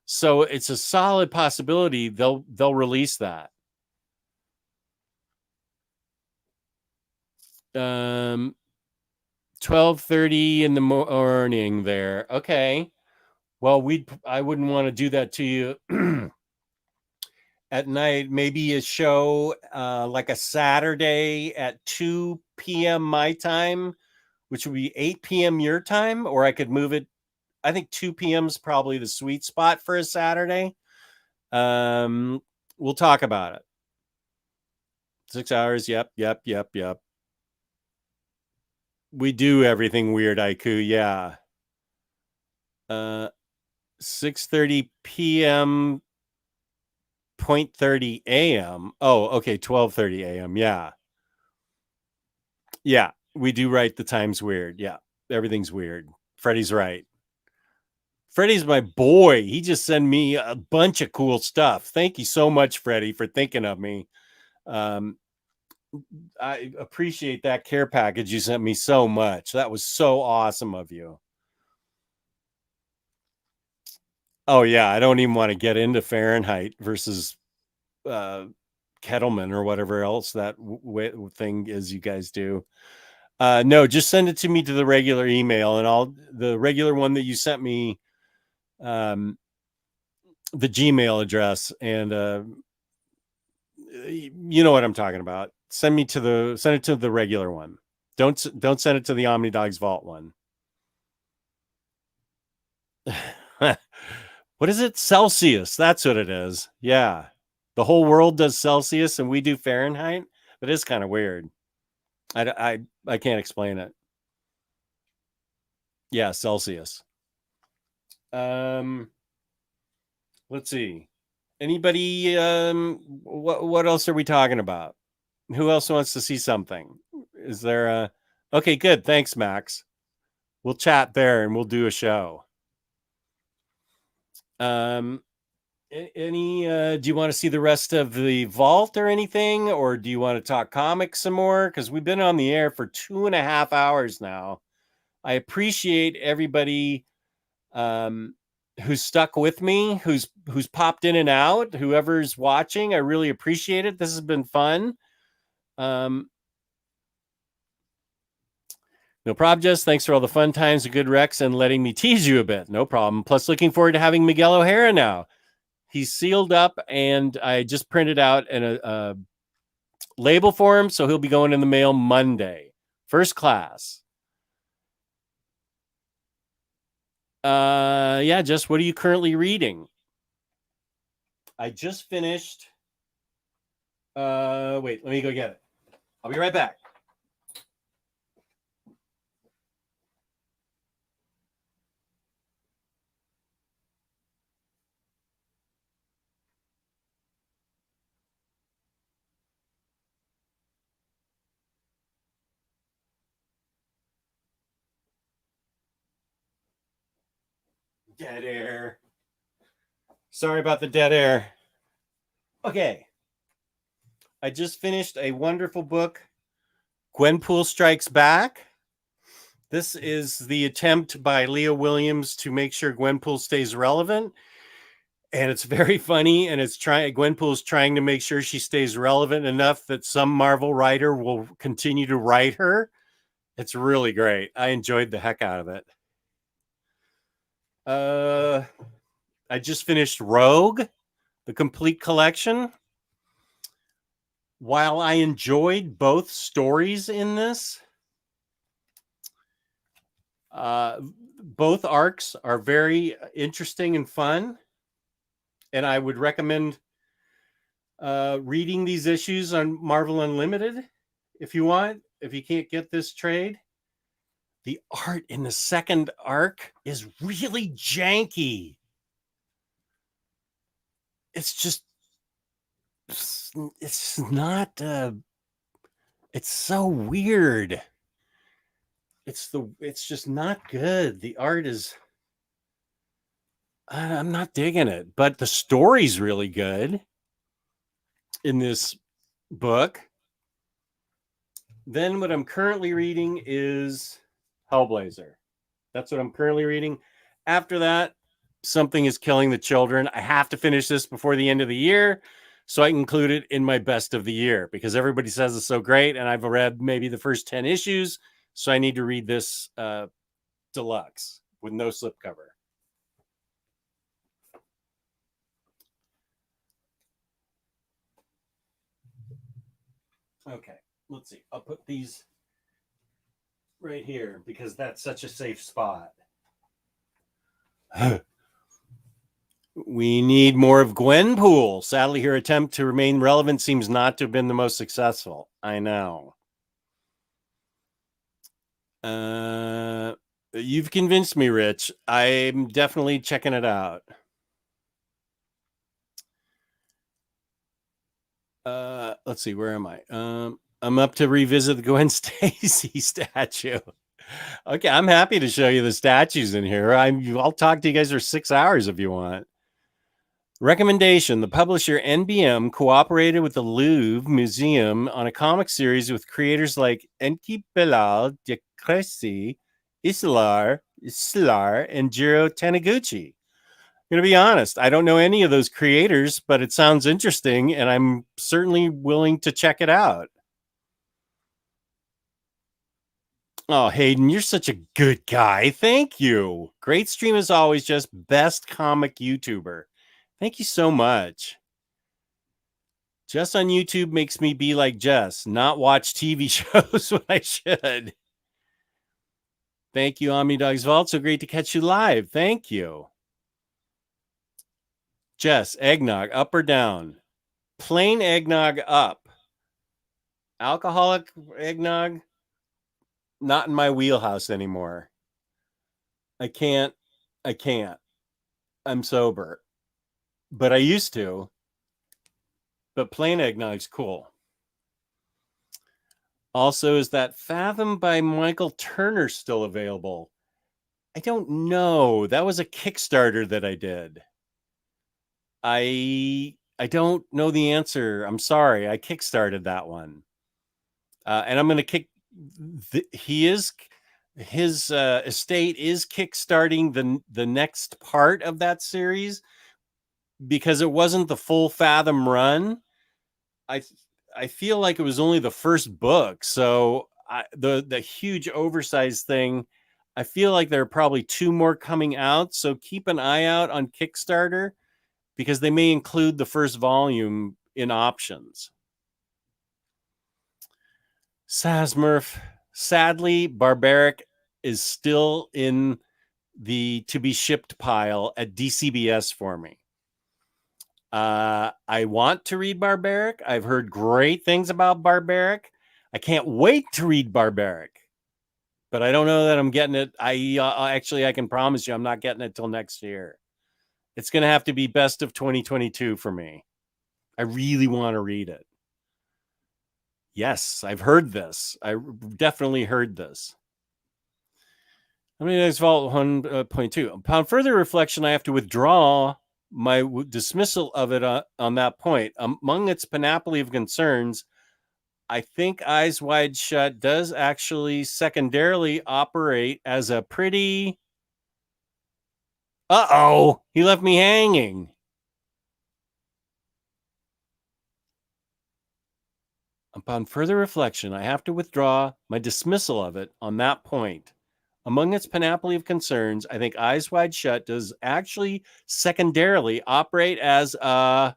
so it's a solid possibility they'll release that. 12:30 in the morning there. Okay. Well, I wouldn't want to do that to you at night. Maybe a show like a Saturday at 2 p.m. my time, which would be 8 p.m. your time, or I could move it. I think 2 p.m. is probably the sweet spot for a Saturday. We'll talk about it. 6 hours. Yep. We do everything weird, Aiku. Yeah. 6:30 p.m. 0.30 a.m. Oh, okay. 12:30 a.m. Yeah. Yeah. We do write the times weird. Yeah. Everything's weird. Freddie's right. Freddie's my boy. He just sent me a bunch of cool stuff. Thank you so much, Freddie, for thinking of me. I appreciate that care package you sent me so much. That was so awesome of you. Oh yeah, I don't even want to get into Fahrenheit versus Kettleman or whatever else that thing is you guys do. No, just send it to me to the regular email, and the regular one that you sent me, the Gmail address, and you know what I'm talking about. Send it to the regular one. Don't send it to the Omnidogs Vault one. What is it? Celsius. That's what it is. Yeah. The whole world does Celsius and we do Fahrenheit. That is kind of weird. I can't explain it. Yeah, Celsius. Let's see. Anybody what else are we talking about? Who else wants to see something? Is there a Okay, good. Thanks, Max. We'll chat there and we'll do a show. Do you want to see the rest of the vault or anything, or do you want to talk comics some more? Because we've been on the air for 2.5 hours now. I appreciate everybody who's stuck with me, who's popped in and out, whoever's watching. I really appreciate it. This has been fun. No problem, Jess. Thanks for all the fun times, the good recs, and letting me tease you a bit. No problem. Plus, looking forward to having Miguel O'Hara now. He's sealed up, and I just printed out a label for him, so he'll be going in the mail Monday. First class. Yeah, Jess, what are you currently reading? I just finished. Wait, let me go get it. I'll be right back. Dead air. Sorry about the dead air. Okay. I just finished a wonderful book, Gwenpool Strikes Back. This is the attempt by Leah Williams to make sure Gwenpool stays relevant. And it's very funny, and Gwenpool's trying to make sure she stays relevant enough that some Marvel writer will continue to write her. It's really great. I enjoyed the heck out of it. I just finished Rogue, the complete collection. While I enjoyed both stories in this, both arcs are very interesting and fun. And I would recommend reading these issues on Marvel Unlimited if you want, if you can't get this trade. The art in the second arc is really janky. It's not it's so weird. It's just not good. The art is I'm not digging it, but the story's really good. in this book. Then what I'm currently reading is Hellblazer. That's what I'm currently reading. After that, Something is Killing the Children. I have to finish this before the end of the year so I can include it in my best of the year because everybody says it's so great, and I've read maybe the first 10 issues, so I need to read this deluxe with no slipcover. Okay, let's see. I'll put these right here because that's such a safe spot. We need more of Gwenpool. Sadly, her attempt to remain relevant seems not to have been the most successful. I know. You've convinced me, Rich. I'm definitely checking it out. Let's see. Where am I? I'm up to revisit the Gwen Stacy statue. Okay, I'm happy to show you the statues in here. I'll talk to you guys for 6 hours if you want. Recommendation: the publisher NBM cooperated with the Louvre Museum on a comic series with creators like Enki Bilal de Cressy, Islar, and Jiro Taniguchi. I'm going to be honest, I don't know any of those creators, but it sounds interesting, and I'm certainly willing to check it out. Oh, Hayden, you're such a good guy. Thank you. Great stream as always, just best comic YouTuber. Thank you so much. Jess on YouTube makes me be like Jess, not watch TV shows when I should. Thank you, OmniDogs Vault. So great to catch you live. Thank you. Jess, eggnog, up or down? Plain eggnog, up. Alcoholic eggnog, not in my wheelhouse anymore. I can't. I'm sober. But I used to. But plain eggnog's cool. Also, is that Fathom by Michael Turner still available? I don't know. That was a Kickstarter that I did. I don't know the answer. I'm sorry. I kickstarted that one. And I'm going to kick. His estate is kickstarting the next part of that series because it wasn't the full Fathom run. I feel like it was only the first book, so the huge oversized thing. I feel like there are probably 2 more coming out, so keep an eye out on Kickstarter because they may include the first volume in options. Sasmurf, sadly, Barbaric is still in the to be shipped pile at DCBS for me. I want to read Barbaric. I've heard great things about Barbaric. I can't wait to read Barbaric, but I don't know that I'm getting it. I can promise you I'm not getting it till next year. It's going to have to be best of 2022 for me. I really want to read it. Yes, I've heard this. I definitely heard this. I mean, it's Vault 1.2. Upon further reflection, I have to withdraw my dismissal of it on that point. Among its panoply of concerns, I think Eyes Wide Shut does actually secondarily operate as a pretty... Uh-oh, he left me hanging. Upon further reflection, I have to withdraw my dismissal of it on that point. Among its panoply of concerns, I think Eyes Wide Shut does actually secondarily operate as a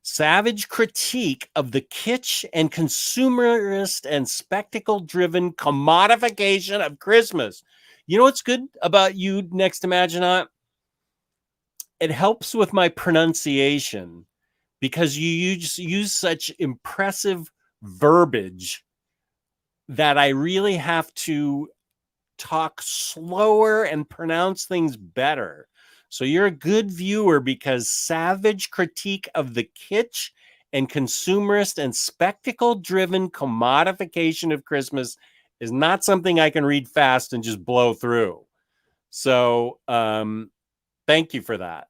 savage critique of the kitsch and consumerist and spectacle-driven commodification of Christmas. You know what's good about you, Next Imaginaut? It helps with my pronunciation because you use such impressive verbiage that I really have to talk slower and pronounce things better. So you're a good viewer because savage critique of the kitsch and consumerist and spectacle-driven commodification of Christmas is not something I can read fast and just blow through. So thank you for that.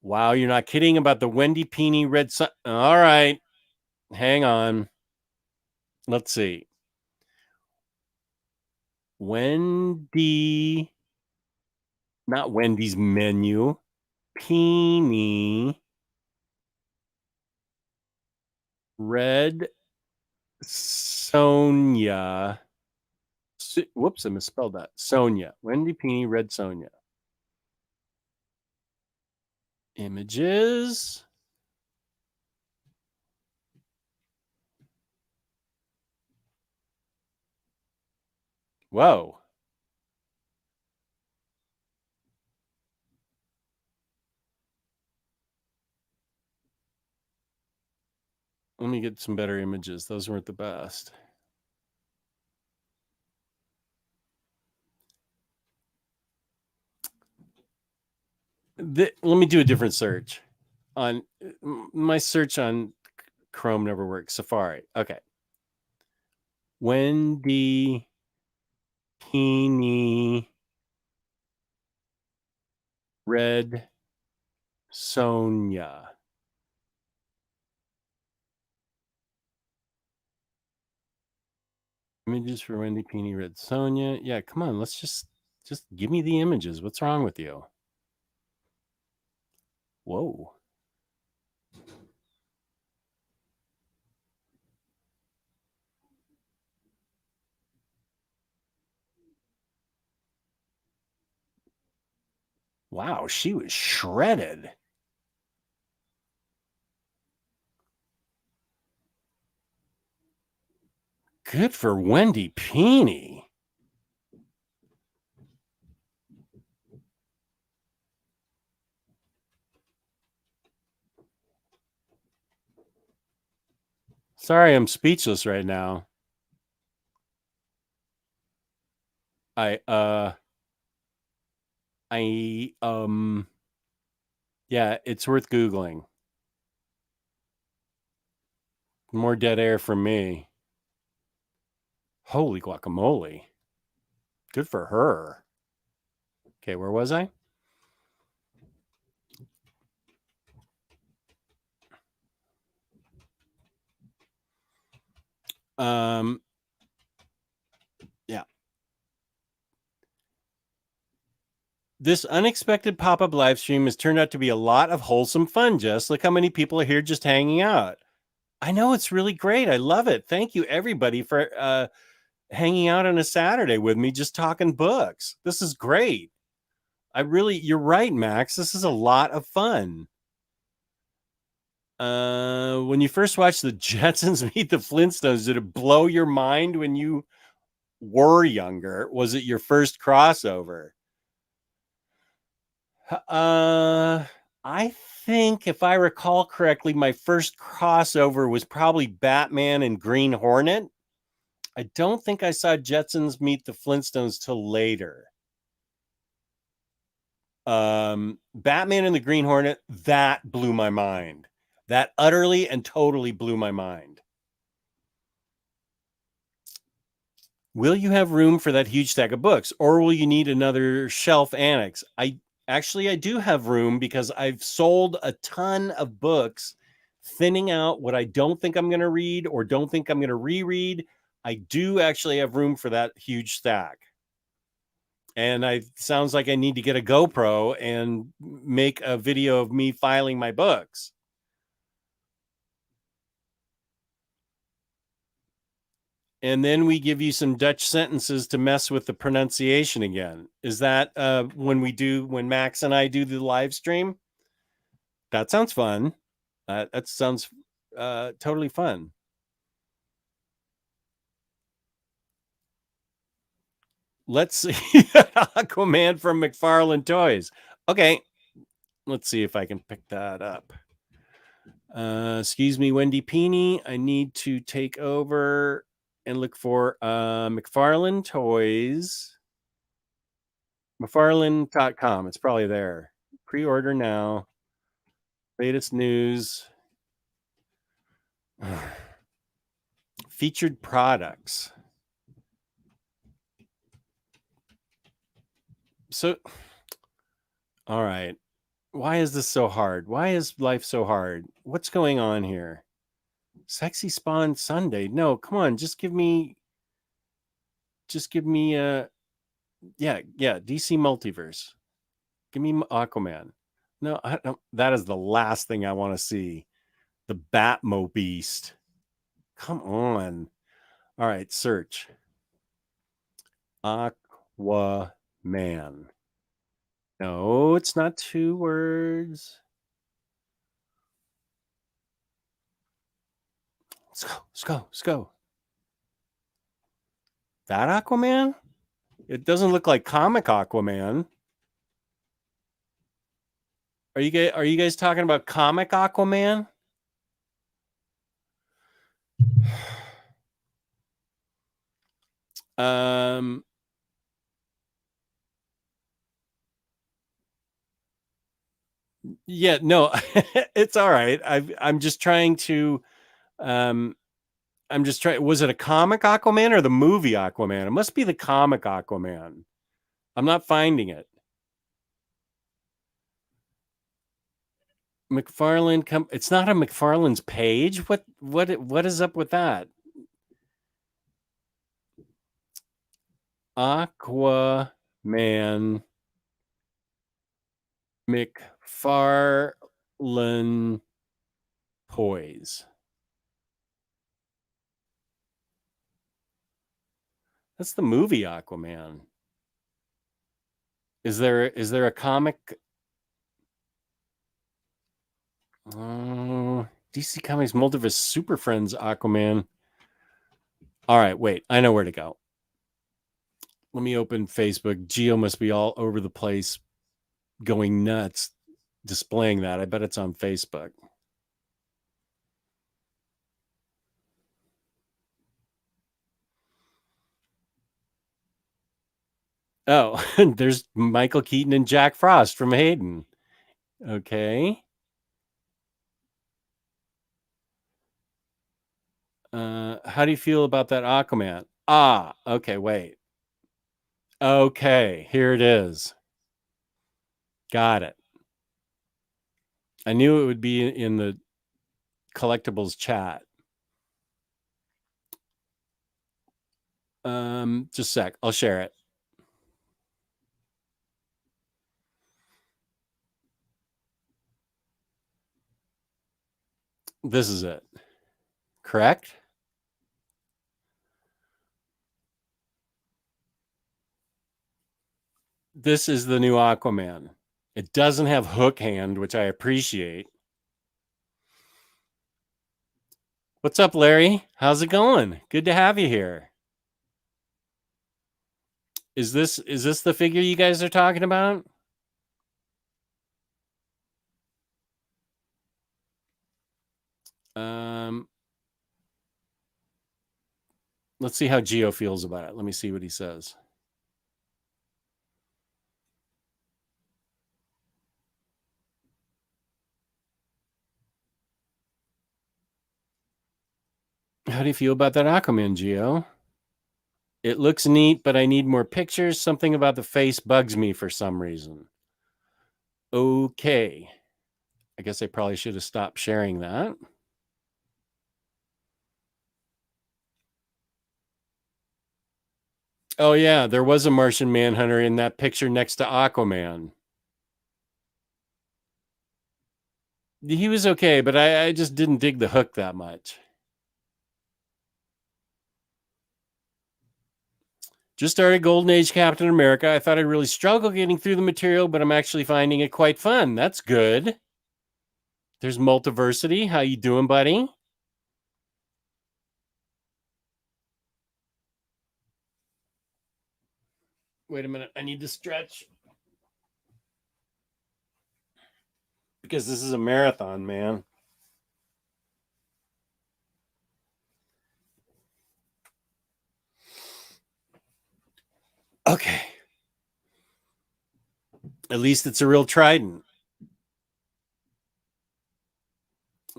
Wow, you're not kidding about the Wendy Pini red sun. All right, hang on. Let's see. Wendy, not Wendy's menu. Pini red Sonia. Whoops, I misspelled that. Sonia. Wendy Pini red Sonia. Images. Whoa. Let me get some better images. Those weren't the best. Let me do a different search. On my search on Chrome never works. Safari. Okay. Wendy Pini red Sonia. Images for Wendy Pini red Sonia. Yeah, come on. Let's just give me the images. What's wrong with you? Whoa. Wow, she was shredded. Good for Wendy Pini. Sorry, I'm speechless right now. Yeah, it's worth Googling. More dead air from me. Holy guacamole. Good for her. Okay, where was I? Yeah. This unexpected pop-up live stream has turned out to be a lot of wholesome fun, Jess. Look how many people are here just hanging out. I know, it's really great. I love it. Thank you, everybody, for hanging out on a Saturday with me, just talking books. This is great. You're right, Max. This is a lot of fun. When you first watched the Jetsons meet the Flintstones, did it blow your mind when you were younger? Was it your first crossover? I think if I recall correctly, my first crossover was probably Batman and Green Hornet. I don't think I saw Jetsons meet the Flintstones till later. Batman and the Green Hornet, that blew my mind. That utterly and totally blew my mind. Will you have room for that huge stack of books, or will you need another shelf annex? I do have room because I've sold a ton of books, thinning out what I don't think I'm going to read or don't think I'm going to reread. I do actually have room for that huge stack. And sounds like I need to get a GoPro and make a video of me filing my books. And then we give you some Dutch sentences to mess with the pronunciation again. Is that when Max and I do the live stream? That sounds fun. That sounds totally fun. Let's see. Aquaman from McFarlane Toys. Okay. Let's see if I can pick that up. Excuse me, Wendy Pini. I need to take over and look for McFarlane Toys. McFarlane.com. It's probably there. Pre-order now. Latest news. Featured products. So, all right. Why is this so hard? Why is life so hard? What's going on here? Sexy Spawn Sunday. No, come on, just give me yeah, DC Multiverse. Give me Aquaman. No, I don't, that is the last thing I want to see. The Batmo Beast. Come on. All right, search. Aquaman. No, it's not 2 words. Let's go. That Aquaman? It doesn't look like comic Aquaman. Are you guys talking about comic Aquaman? Yeah, no, it's all right. I'm just trying to was it a comic Aquaman or the movie Aquaman? It must be the comic Aquaman. I'm not finding it. McFarlane it's not on McFarlane's page. What is up with that? Aquaman McFarlane Poise. That's the movie Aquaman. Is there a comic? DC Comics Multiverse Super Friends Aquaman. All right, wait. I know where to go. Let me open Facebook. Geo must be all over the place going nuts displaying that. I bet it's on Facebook. Oh, there's Michael Keaton and Jack Frost from Hayden. Okay. How do you feel about that Aquaman? Okay, wait. Okay, here it is. Got it. I knew it would be in the collectibles chat. Just a sec. I'll share it. This is it. Correct? This is the new Aquaman. It doesn't have hook hand, which I appreciate. What's up, Larry? How's it going? Good to have you here. Is this the figure you guys are talking about? Let's see how Geo feels about it. Let me see what he says. How do you feel about that Aquaman, Geo? It looks neat, but I need more pictures. Something about the face bugs me for some reason. Okay. I guess I probably should have stopped sharing that. Oh, yeah, there was a Martian Manhunter in that picture next to Aquaman. He was okay, but I just didn't dig the hook that much. Just started Golden Age Captain America. I thought I'd really struggle getting through the material, but I'm actually finding it quite fun. That's good. There's Multiversity. How you doing, buddy? Wait a minute. I need to stretch. Because this is a marathon, man. Okay. At least it's a real trident.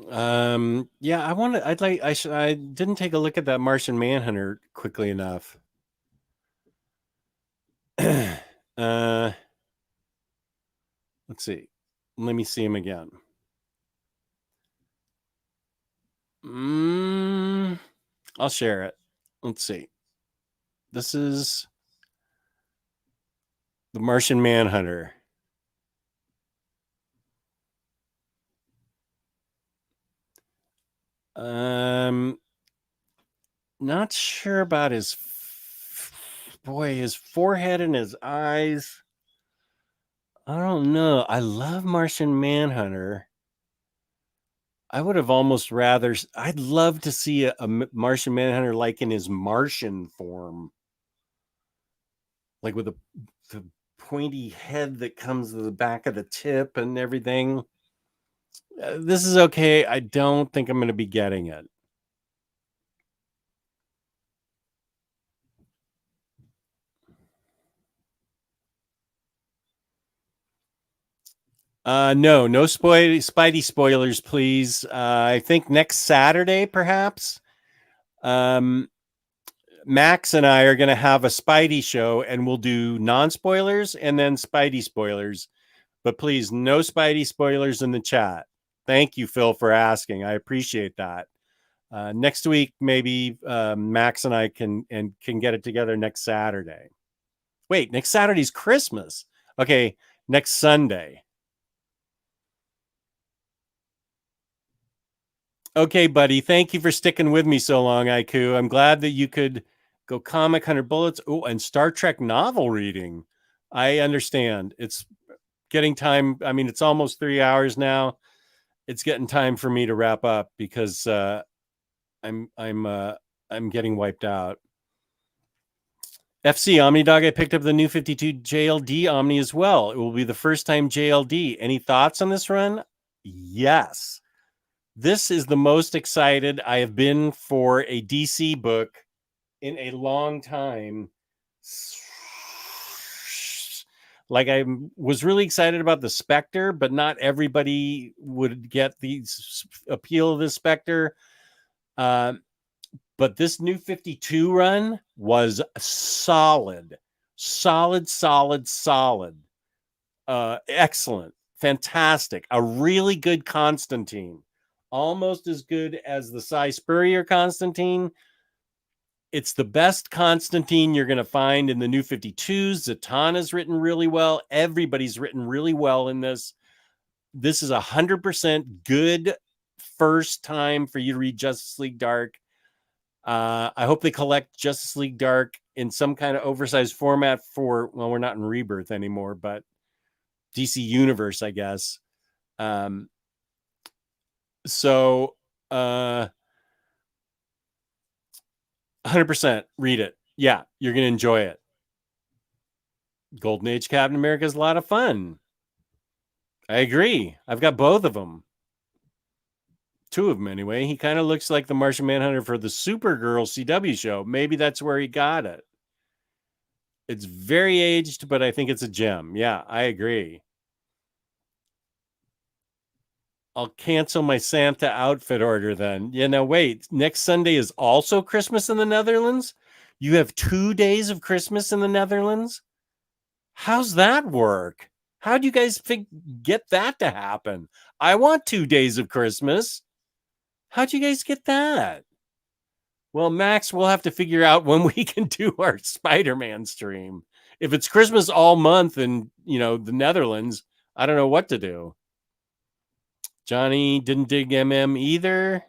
Yeah, I didn't take a look at that Martian Manhunter quickly enough. Let's see. Let me see him again. I'll share it. Let's see. This is the Martian Manhunter. Not sure about his forehead and his eyes. I don't know. I love Martian Manhunter. I would have almost rather. I'd love to see a Martian Manhunter like in his Martian form, like with the pointy head that comes to the back of the tip and everything. This is okay. I don't think I'm going to be getting it. No Spidey spoilers, please. I think next Saturday, perhaps. Max and I are going to have a Spidey show, and we'll do non-spoilers and then Spidey spoilers. But please, no Spidey spoilers in the chat. Thank you, Phil, for asking. I appreciate that. Next week, maybe Max and I can get it together next Saturday. Wait, next Saturday's Christmas. Okay, next Sunday. Okay, buddy. Thank you for sticking with me so long, Aiku. I'm glad that you could go comic 100 bullets. Oh, and Star Trek novel reading. I understand. It's getting time. I mean, it's almost 3 hours now. It's getting time for me to wrap up because I'm getting wiped out. FC Omnidog, I picked up the new 52 JLD Omni as well. It will be the first time JLD. Any thoughts on this run? Yes. This is the most excited I have been for a DC book in a long time. Like, I was really excited about the Spectre, but not everybody would get the appeal of the Spectre. But this new 52 run was solid. Excellent. Fantastic. A really good Constantine. Almost as good as the Cy Spurrier Constantine. It's the best Constantine you're going to find in the new 52s. Zatanna's written really well. Everybody's written really well in this. This is 100% good first time for you to read Justice League Dark. I hope they collect Justice League Dark in some kind of oversized format for, well, we're not in Rebirth anymore, but DC Universe, I guess. So 100% read it. Yeah, you're going to enjoy it. Golden Age Captain America is a lot of fun. I agree. I've got both of them. 2 of them anyway. He kind of looks like the Martian Manhunter for the Supergirl CW show. Maybe that's where he got it. It's very aged, but I think it's a gem. Yeah, I agree. I'll cancel my Santa outfit order then. Yeah, now wait. Next Sunday is also Christmas in the Netherlands? You have 2 days of Christmas in the Netherlands? How's that work? How do you guys get that to happen? I want 2 days of Christmas. How'd you guys get that? Well, Max, we'll have to figure out when we can do our Spider-Man stream. If it's Christmas all month in, the Netherlands, I don't know what to do. Johnny didn't dig MM either.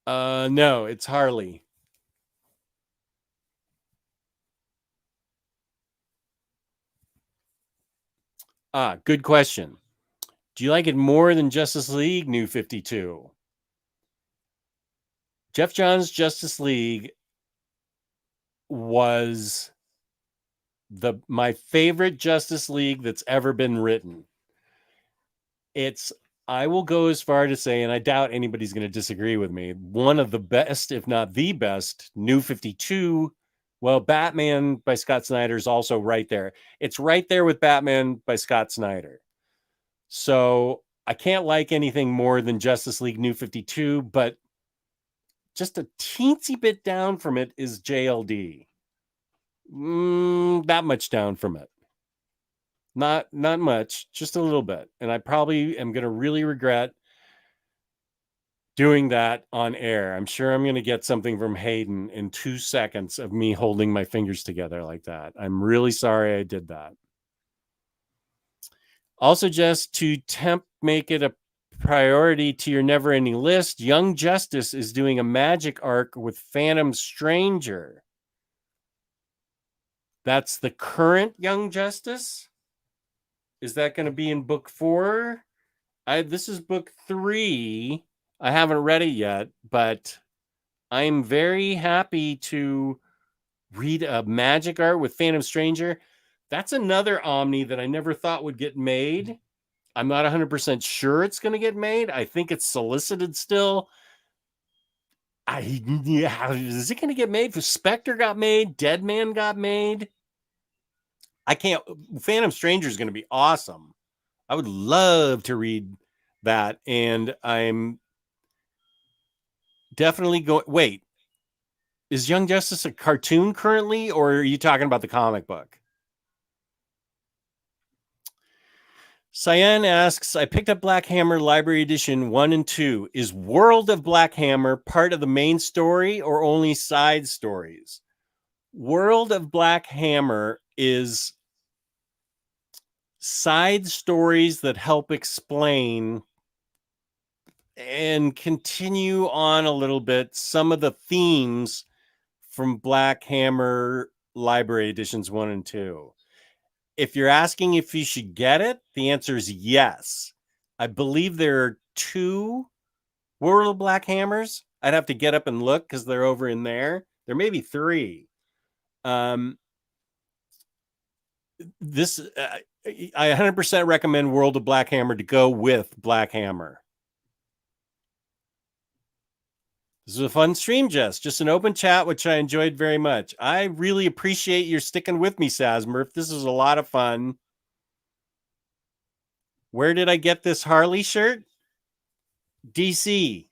No, it's Harley. Good question. Do you like it more than Justice League New 52? Jeff Johns' Justice League was my favorite Justice League that's ever been written. I will go as far to say, and I doubt anybody's going to disagree with me, one of the best, if not the best, New 52. Well, Batman by Scott Snyder is also right there. It's right there with Batman by Scott Snyder. So I can't like anything more than Justice League New 52, but just a teensy bit down from it is JLD. That much down from it. Not much, just a little bit. And I probably am going to really regret doing that on air. I'm sure I'm going to get something from Hayden in 2 seconds of me holding my fingers together like that. I'm really sorry I did that. Also, just to make it a priority to your never-ending list, Young Justice is doing a magic arc with Phantom Stranger. That's the current Young Justice? Is that going to be in book 4? This is book 3. I haven't read it yet, but I'm very happy to read a magic art with Phantom Stranger. That's another Omni that I never thought would get made. I'm not 100% sure it's going to get made. I think it's solicited still. Is it going to get made? Spectre got made. Deadman got made. I can't. Phantom Stranger is going to be awesome. I would love to read that. And I'm definitely going. Wait, is Young Justice a cartoon currently, or are you talking about the comic book? Cyan asks, I picked up Black Hammer Library Edition 1 and 2. Is World of Black Hammer part of the main story or only side stories? World of Black Hammer is side stories that help explain and continue on a little bit some of the themes from Black Hammer Library Editions 1 and 2. If you're asking if you should get it, the answer is yes. I believe there are 2 World of Black Hammers. I'd have to get up and look because they're over in there. There may be 3. This I 100% recommend World of Black Hammer to go with Black Hammer. This was a fun stream, Jess. Just an open chat, which I enjoyed very much. I really appreciate your sticking with me, Sasmurf. This was a lot of fun. Where did I get this Harley shirt? DC.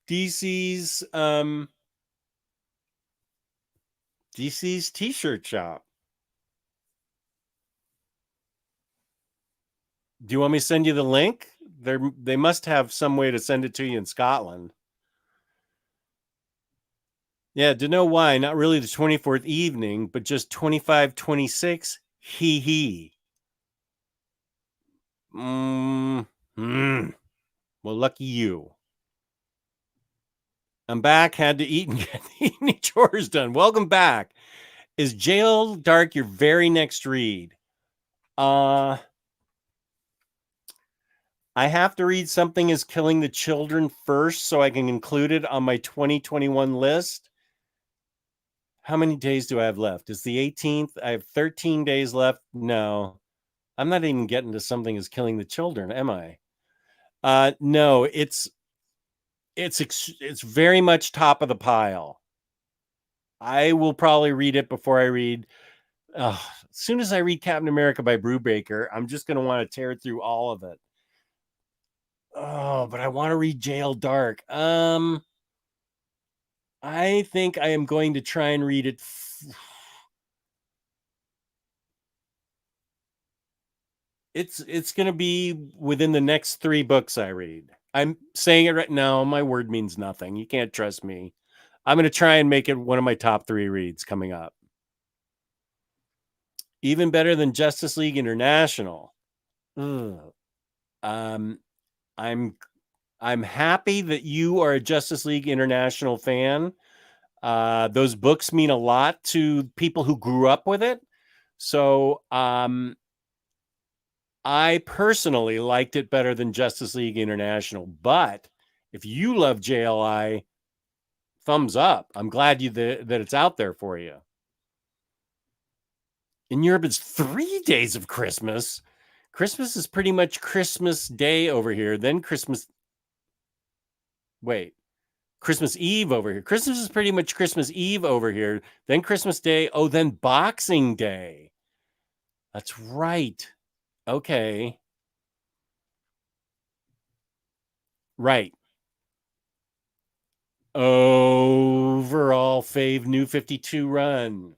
DC's t-shirt shop. Do you want me to send you the link? They must have some way to send it to you in Scotland. Yeah, to know why, not really the 24th evening, but just 25, 26. Hee hee. Well, lucky you. I'm back. Had to eat and get any chores done. Welcome back. Is Jail Dark your very next read? I have to read Something is Killing the Children first so I can include it on my 2021 list. How many days do I have left? It's the 18th. I have 13 days left. No, I'm not even getting to Something is Killing the Children, am I? No, it's very much top of the pile. I will probably read it before I read. As soon as I read Captain America by Brubaker, I'm just going to want to tear through all of it. Oh, but I want to read Jail Dark. I think I am going to try and read it. It's going to be within the next 3 books I read. I'm saying it right now. My word means nothing. You can't trust me. I'm going to try and make it one of my top 3 reads coming up. Even better than Justice League International. I'm happy that you are a Justice League International fan. Those books mean a lot to people who grew up with it. So I personally liked it better than Justice League International. But if you love JLI, thumbs up. I'm glad that it's out there for you. In Europe, it's 3 days of Christmas. Christmas is pretty much Christmas Day over here. Then Christmas Eve over here. Christmas is pretty much Christmas Eve over here. Then Christmas Day. Oh, then Boxing Day. That's right. Okay. Right. Overall fave New 52 run.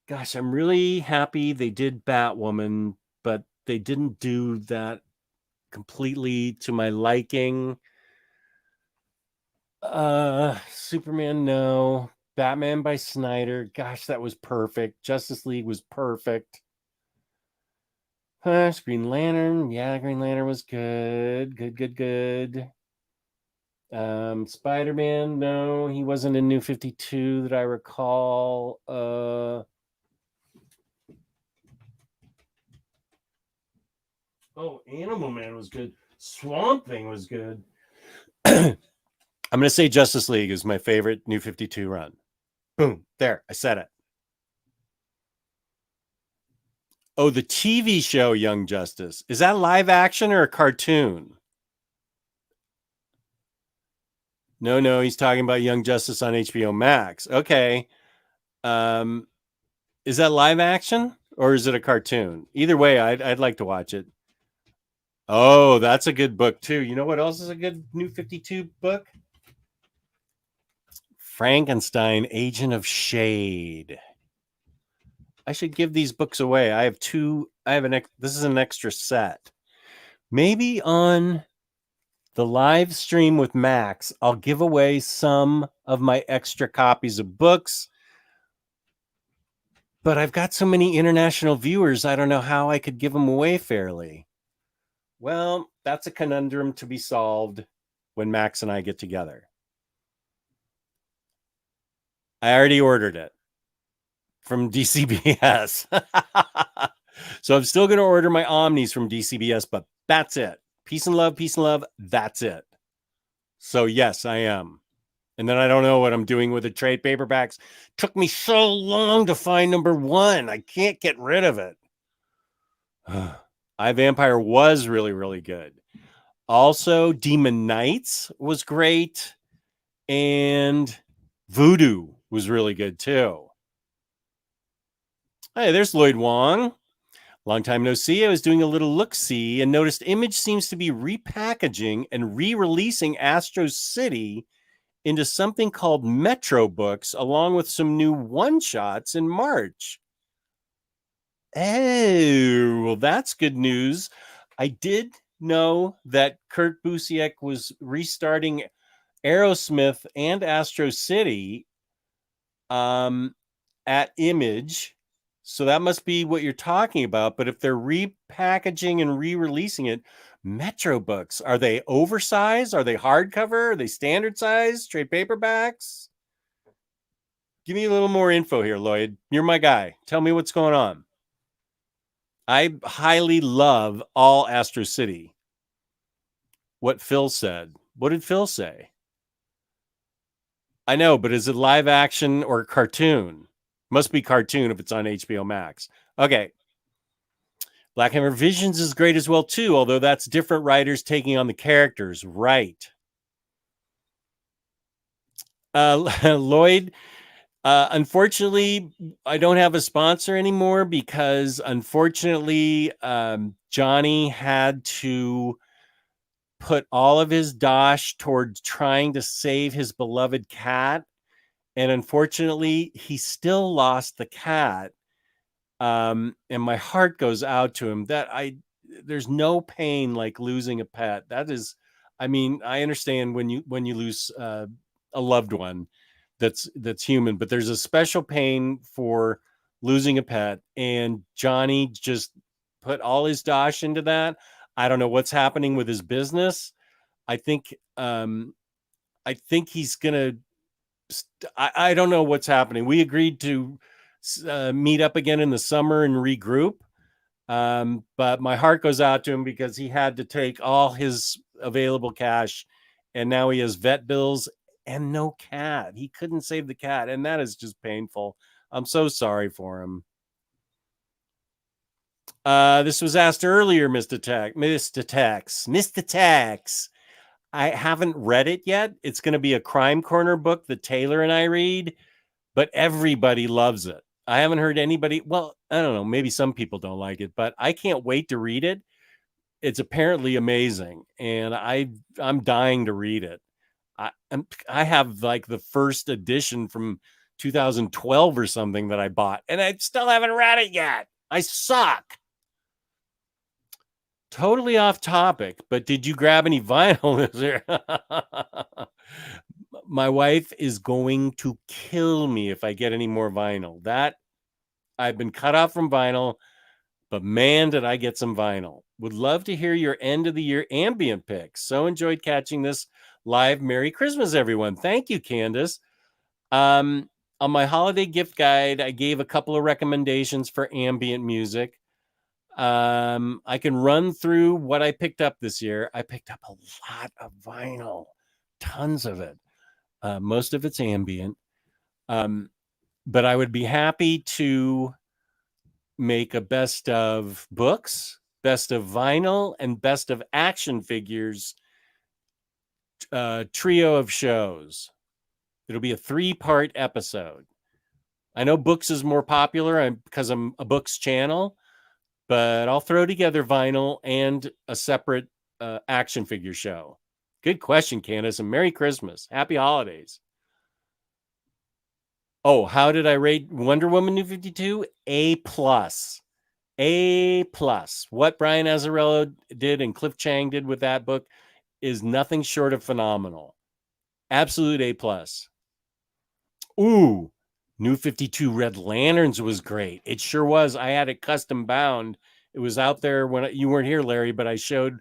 Gosh, I'm really happy they did Batwoman, but they didn't do that completely to my liking. Superman, no. Batman by Snyder, gosh, that was perfect. Justice League was perfect. Green Lantern, yeah, Green Lantern was good. Good. Spider-Man, no, he wasn't in New 52 that I recall. Animal Man was good. Swamp Thing was good. I'm going to say Justice League is my favorite New 52 run. Boom. There. I said it. Oh, the TV show Young Justice. Is that live action or a cartoon? No, he's talking about Young Justice on HBO Max. Okay. Is that live action or is it a cartoon? Either way, I'd like to watch it. Oh, that's a good book too. You know what else is a good New 52 book? Frankenstein, Agent of Shade. I should give these books away. I have two. This is an extra set. Maybe on the live stream with Max, I'll give away some of my extra copies of books. But I've got so many international viewers, I don't know how I could give them away fairly. Well, that's a conundrum to be solved when Max and I get together. I already ordered it from DCBS. So I'm still going to order my Omnis from DCBS, but that's it. Peace and love. That's it. So yes, I am. And then I don't know what I'm doing with the trade paperbacks. Took me so long to find number 1. I can't get rid of it. I Vampire was really, really good. Also, Demon Knights was great. And Voodoo was really good too. Hey, there's Lloyd Wong. Long time no see. I was doing a little look-see and noticed Image seems to be repackaging and re-releasing Astro City into something called Metro Books, along with some new one-shots in March. Oh, well, that's good news. I did know that Kurt Busiek was restarting Aerosmith and Astro City at Image. So that must be what you're talking about. But if they're repackaging and re-releasing it, Metro Books, are they oversized? Are they hardcover? Are they standard size? Trade paperbacks? Give me a little more info here, Lloyd. You're my guy. Tell me what's going on. I highly love all Astro City. What Phil said. What did Phil say? I know, but is it live action or cartoon? Must be cartoon if it's on HBO Max. Okay. Black Hammer Visions is great as well, too, although that's different writers taking on the characters. Right. Lloyd, unfortunately, I don't have a sponsor anymore because, unfortunately, Johnny had to put all of his dosh towards trying to save his beloved cat. And unfortunately, he still lost the cat. And my heart goes out to him. There's no pain like losing a pet. That is, I mean, I understand when you lose a loved one that's human, but there's a special pain for losing a pet. And Johnny just put all his dosh into that. I don't know what's happening with his business. I think he's gonna. I don't know what's happening. We agreed to meet up again in the summer and regroup. But my heart goes out to him because he had to take all his available cash and now he has vet bills and no cat. He couldn't save the cat. And that is just painful. I'm so sorry for him. This was asked earlier, Mr. Tex. I haven't read it yet. It's going to be a Crime Corner book that Taylor and I read, but everybody loves it. I haven't heard anybody. Well, I don't know. Maybe some people don't like it, but I can't wait to read it. It's apparently amazing, and I'm dying to read it. I have like the first edition from 2012 or something that I bought, and I still haven't read it yet. I suck. Totally off topic, but did you grab any vinyl? My wife is going to kill me if I get any more vinyl. That I've been cut off from vinyl, but man, did I get some vinyl. Would love to hear your end of the year ambient picks. So enjoyed catching this live. Merry Christmas, everyone. Thank you, Candace. On my holiday gift guide, I gave a couple of recommendations for ambient music. I can run through what I picked up this year. I picked up a lot of vinyl, tons of it. Most of it's ambient. But I would be happy to make a best of books, best of vinyl, and best of action figures trio of shows. It'll be a 3-part episode. I know books is more popular because I'm a books channel, but I'll throw together vinyl and a separate action figure show. Good question, Candace, and Merry Christmas. Happy holidays. Oh, how did I rate Wonder Woman New 52? A+. A+. What Brian Azzarello did and Cliff Chang did with that book is nothing short of phenomenal. Absolute A+. Ooh, New 52 Red Lanterns was great. It sure was. I had it custom bound. It was out there when you weren't here, Larry, but I showed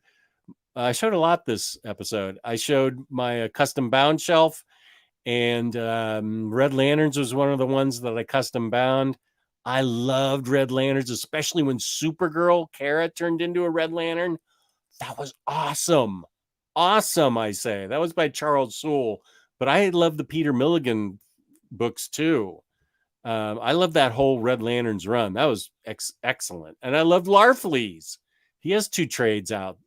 a lot this episode. I showed my custom bound shelf, and Red Lanterns was one of the ones that I custom bound. I loved Red Lanterns, especially when Supergirl Kara turned into a Red Lantern. That was awesome. Awesome, I say. That was by Charles Soule, but I love the Peter Milligan books too. I love that whole Red Lanterns run. That was excellent. And I loved Larfleeze. He has 2 trades out.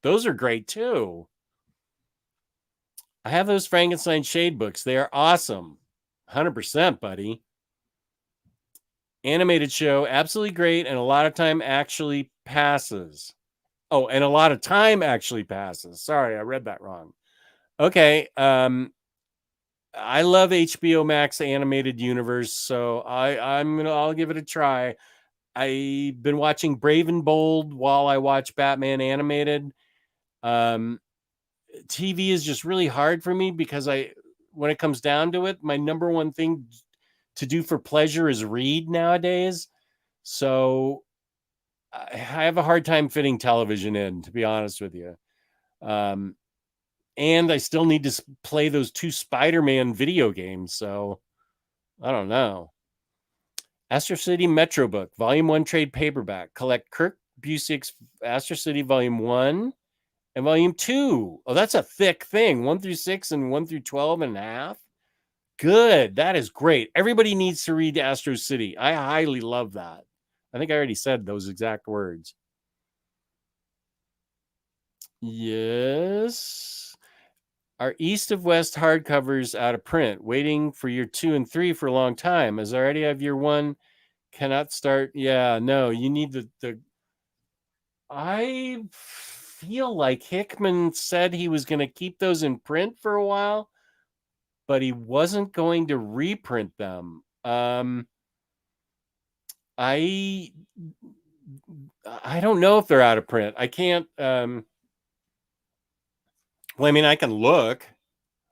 Those are great too. I have those Frankenstein Shade books. They are awesome. 100%, buddy. Animated show, absolutely great, and a lot of time actually passes. Oh, and a lot of time actually passes. Sorry, I read that wrong. Okay. I love HBO Max animated universe, so I'll give it a try. I've been watching Brave and Bold while I watch Batman animated. TV is just really hard for me because when it comes down to it, my number one thing to do for pleasure is read nowadays. So I have a hard time fitting television in, to be honest with you. And I still need to play those 2 Spider-Man video games. So I don't know. Astro City Metro Book, Volume 1 trade paperback. Collect Kirk Busiek's Astro City Volume 1 and Volume 2. Oh, that's a thick thing. 1 through 6 and 1 through 12 and a half. Good. That is great. Everybody needs to read Astro City. I highly love that. I think I already said those exact words. Yes. Our East of West hardcovers out of print, waiting for year 2 and 3 for a long time. As I already have year 1, cannot start. Yeah, no, you need the I feel like Hickman said he was going to keep those in print for a while, but he wasn't going to reprint them. I don't know if they're out of print. I can't. Well, I mean, I can look.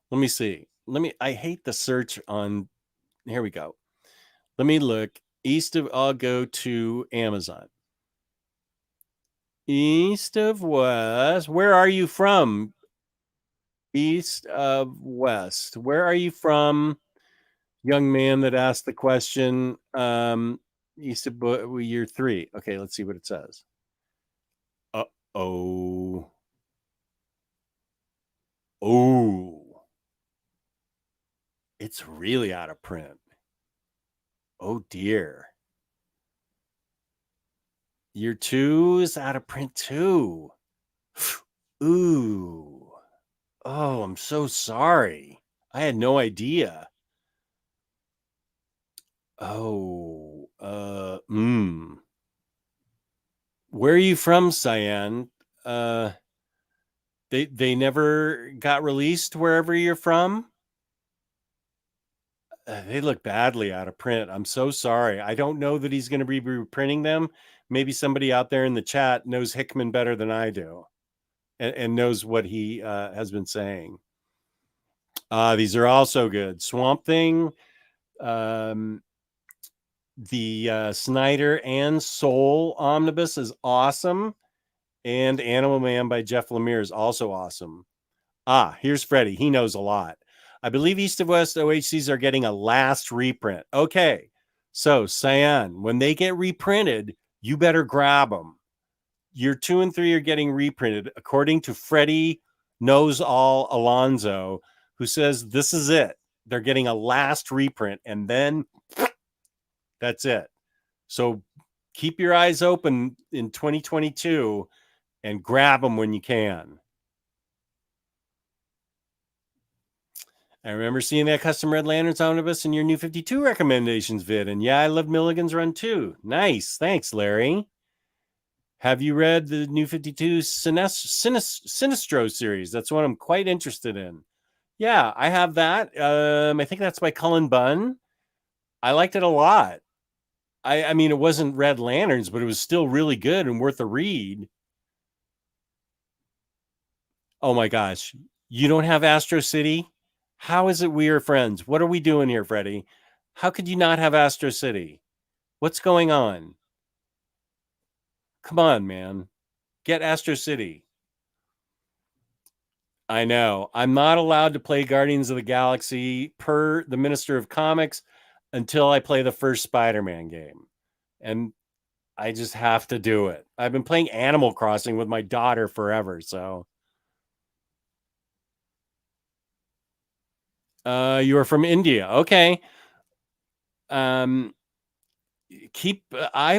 Let me see. I hate the search on. Here we go. Let me look. I'll go to Amazon. East of West. Where are you from? East of West. Where are you from, young man that asked the question? East of year 3. Okay, let's see what it says. Oh. It's really out of print. Oh dear. Year 2 is out of print too. Ooh. Oh, I'm so sorry. I had no idea. Oh, Where are you from, Cyan? They never got released wherever you're from. They look badly out of print. I'm so sorry. I don't know that he's going to be reprinting them. Maybe somebody out there in the chat knows Hickman better than I do, and knows what he has been saying. These are also good. Swamp Thing, the Snyder and Soul Omnibus is awesome. And Animal Man by Jeff Lemire is also awesome. Here's Freddie. He knows a lot. I believe East of West OHCs are getting a last reprint. Okay. So, Cyan, when they get reprinted, you better grab them. Your 2 and 3 are getting reprinted, according to Freddie Knows All Alonzo, who says this is it. They're getting a last reprint, and then that's it. So keep your eyes open in 2022 and grab them when you can. I remember seeing that custom Red Lanterns Omnibus in your New 52 recommendations vid, and yeah, I loved Milligan's run too. Nice. Thanks, Larry. Have you read the New 52 Sinestro series? That's one I'm quite interested in. Yeah, I have that. I think that's by Cullen Bunn. I liked it a lot. I mean, it wasn't Red Lanterns, but it was still really good and worth a read. Oh my gosh. You don't have Astro City? How is it we are friends? What are we doing here, Freddie? How could you not have Astro City? What's going on? Come on, man. Get Astro City. I know. I'm not allowed to play Guardians of the Galaxy per the Minister of Comics until I play the first Spider-Man game. And I just have to do it. I've been playing Animal Crossing with my daughter forever, so. You are from India. Okay. I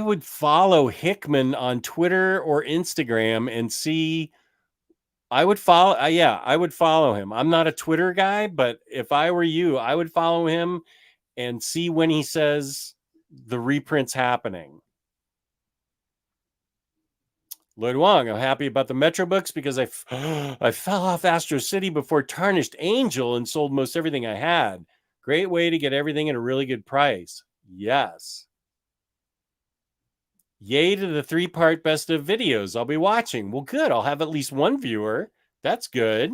would follow Hickman on Twitter or Instagram and see. I would follow. I would follow him. I'm not a Twitter guy, but if I were you, I would follow him and see when he says the reprint's happening. Lloyd Wong, I'm happy about the Metro books because I fell off Astro City before Tarnished Angel and sold most everything I had. Great way to get everything at a really good price. Yes. Yay to the 3-part best of videos I'll be watching. Well, good. I'll have at least one viewer. That's good.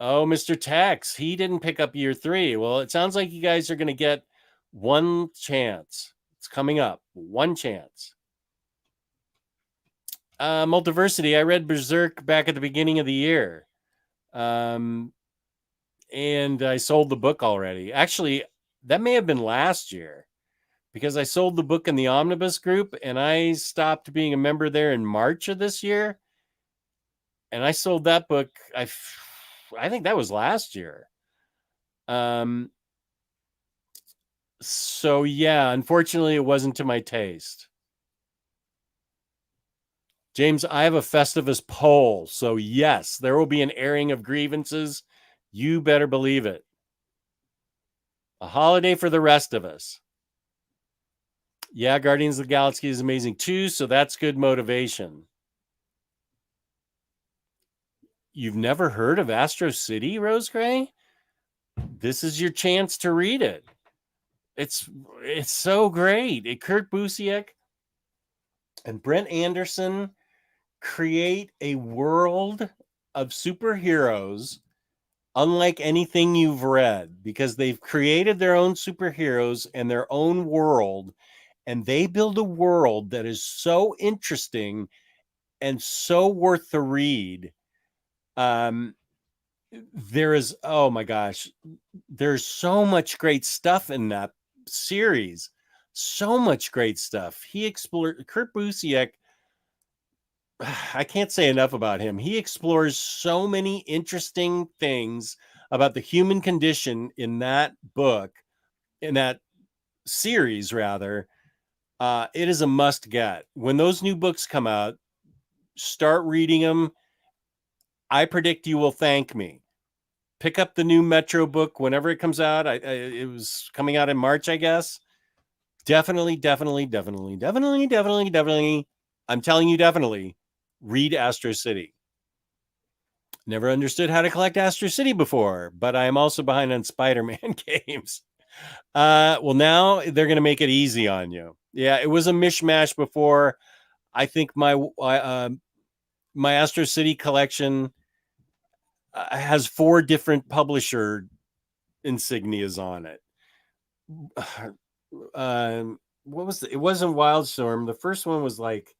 Oh, Mr. Tex, he didn't pick up year 3. Well, it sounds like you guys are going to get one chance. It's coming up. One chance. Multiversity, I read Berserk back at the beginning of the year. And I sold the book already. Actually, that may have been last year because I sold the book in the Omnibus group and I stopped being a member there in March of this year. And I sold that book. I think that was last year. So yeah, unfortunately it wasn't to my taste. James, I have a Festivus poll. So yes, there will be an airing of grievances. You better believe it. A holiday for the rest of us. Yeah, Guardians of the Galaxy is amazing too, so that's good motivation. You've never heard of Astro City, Rose Gray? This is your chance to read it. It's so great. Kurt Busiek and Brent Anderson create a world of superheroes unlike anything you've read because they've created their own superheroes and their own world, and they build a world that is so interesting and so worth the read. There is, oh my gosh, there's so much great stuff in that series. So much great stuff. He explored Kurt Busiek. I can't say enough about him. He explores so many interesting things about the human condition in that book, in that series, rather. It is a must get. When those new books come out, start reading them. I predict you will thank me. Pick up the new Metro book whenever it comes out. It was coming out in March, I guess. Definitely. I'm telling you, definitely. read Astro City. Never understood how to collect Astro City before, but I am also behind on Spider-Man games. Well, now they're going to make it easy on you. Yeah, it was a mishmash before. I think my Astro City collection has 4 different publisher insignias on it. What was it wasn't Wildstorm. The first one was like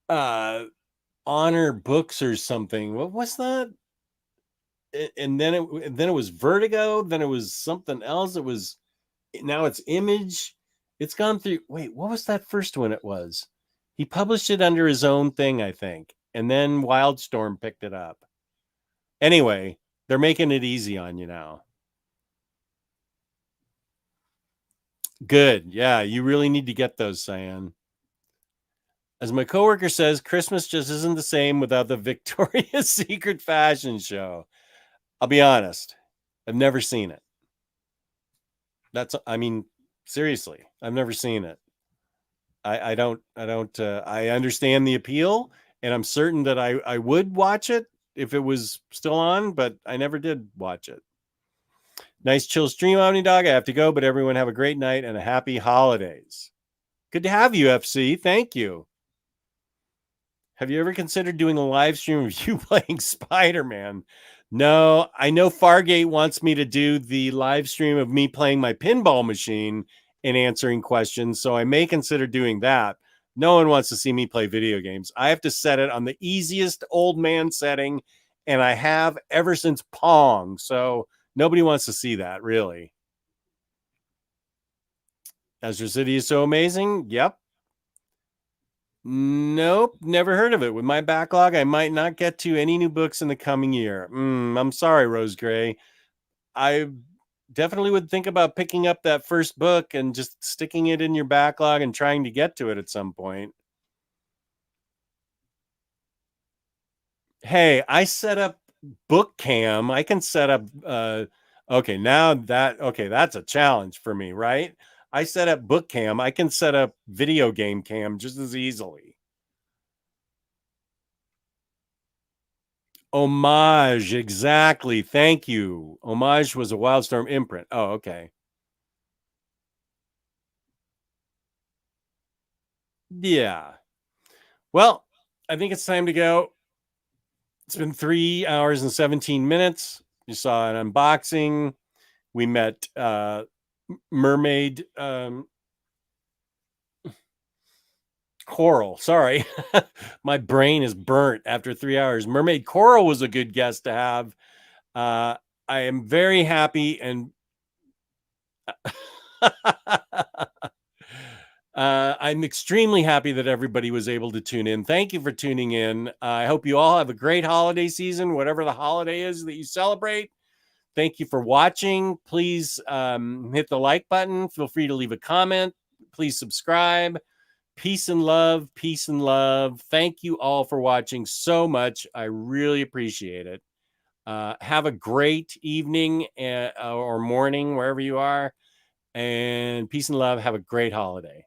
Honor Books or something. What was that? And then it was Vertigo, then it was something else. Now it's Image. It's gone through. Wait, what was that first one? It was he published it under his own thing, I think, and then Wildstorm picked it up. Anyway, they're making it easy on you now. Good. Yeah, you really need to get those, Cyan. As my coworker says, Christmas just isn't the same without the Victoria's Secret fashion show. I'll be honest, I've never seen it. Seriously, I've never seen it. I understand the appeal, and I'm certain that I would watch it if it was still on, but I never did watch it. Nice chill stream, OmniDog. I have to go, but everyone have a great night and a happy holidays. Good to have you, FC. Thank you. Have you ever considered doing a live stream of you playing Spider-Man? No, I know Fargate wants me to do the live stream of me playing my pinball machine and answering questions, so I may consider doing that. No one wants to see me play video games. I have to set it on the easiest old man setting, and I have ever since Pong, so nobody wants to see that, really. Astro City is so amazing. Yep. Nope, never heard of it. With my backlog, I might not get to any new books in the coming year. I'm sorry, Rose Gray. I definitely would think about picking up that first book and just sticking it in your backlog and trying to get to it at some point. Hey, I set up Bookcam. I can set up that's a challenge for me, right? I set up Bookcam. I can set up video game cam just as easily. Homage, exactly. Thank you. Homage was a Wildstorm imprint. Oh, okay. Yeah. Well, I think it's time to go. It's been 3 hours and 17 minutes. You saw an unboxing. We met Mermaid Coral. Sorry. My brain is burnt after 3 hours. Mermaid Coral was a good guest to have. I am very happy and I'm extremely happy that everybody was able to tune in. Thank you for tuning in. I hope you all have a great holiday season, whatever the holiday is that you celebrate. Thank you for watching. Please hit the like button. Feel free to leave a comment. Please subscribe. Peace and love. Peace and love. Thank you all for watching so much. I really appreciate it. Have a great evening or morning, wherever you are. And peace and love. Have a great holiday.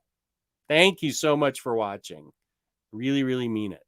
Thank you so much for watching. Really, really mean it.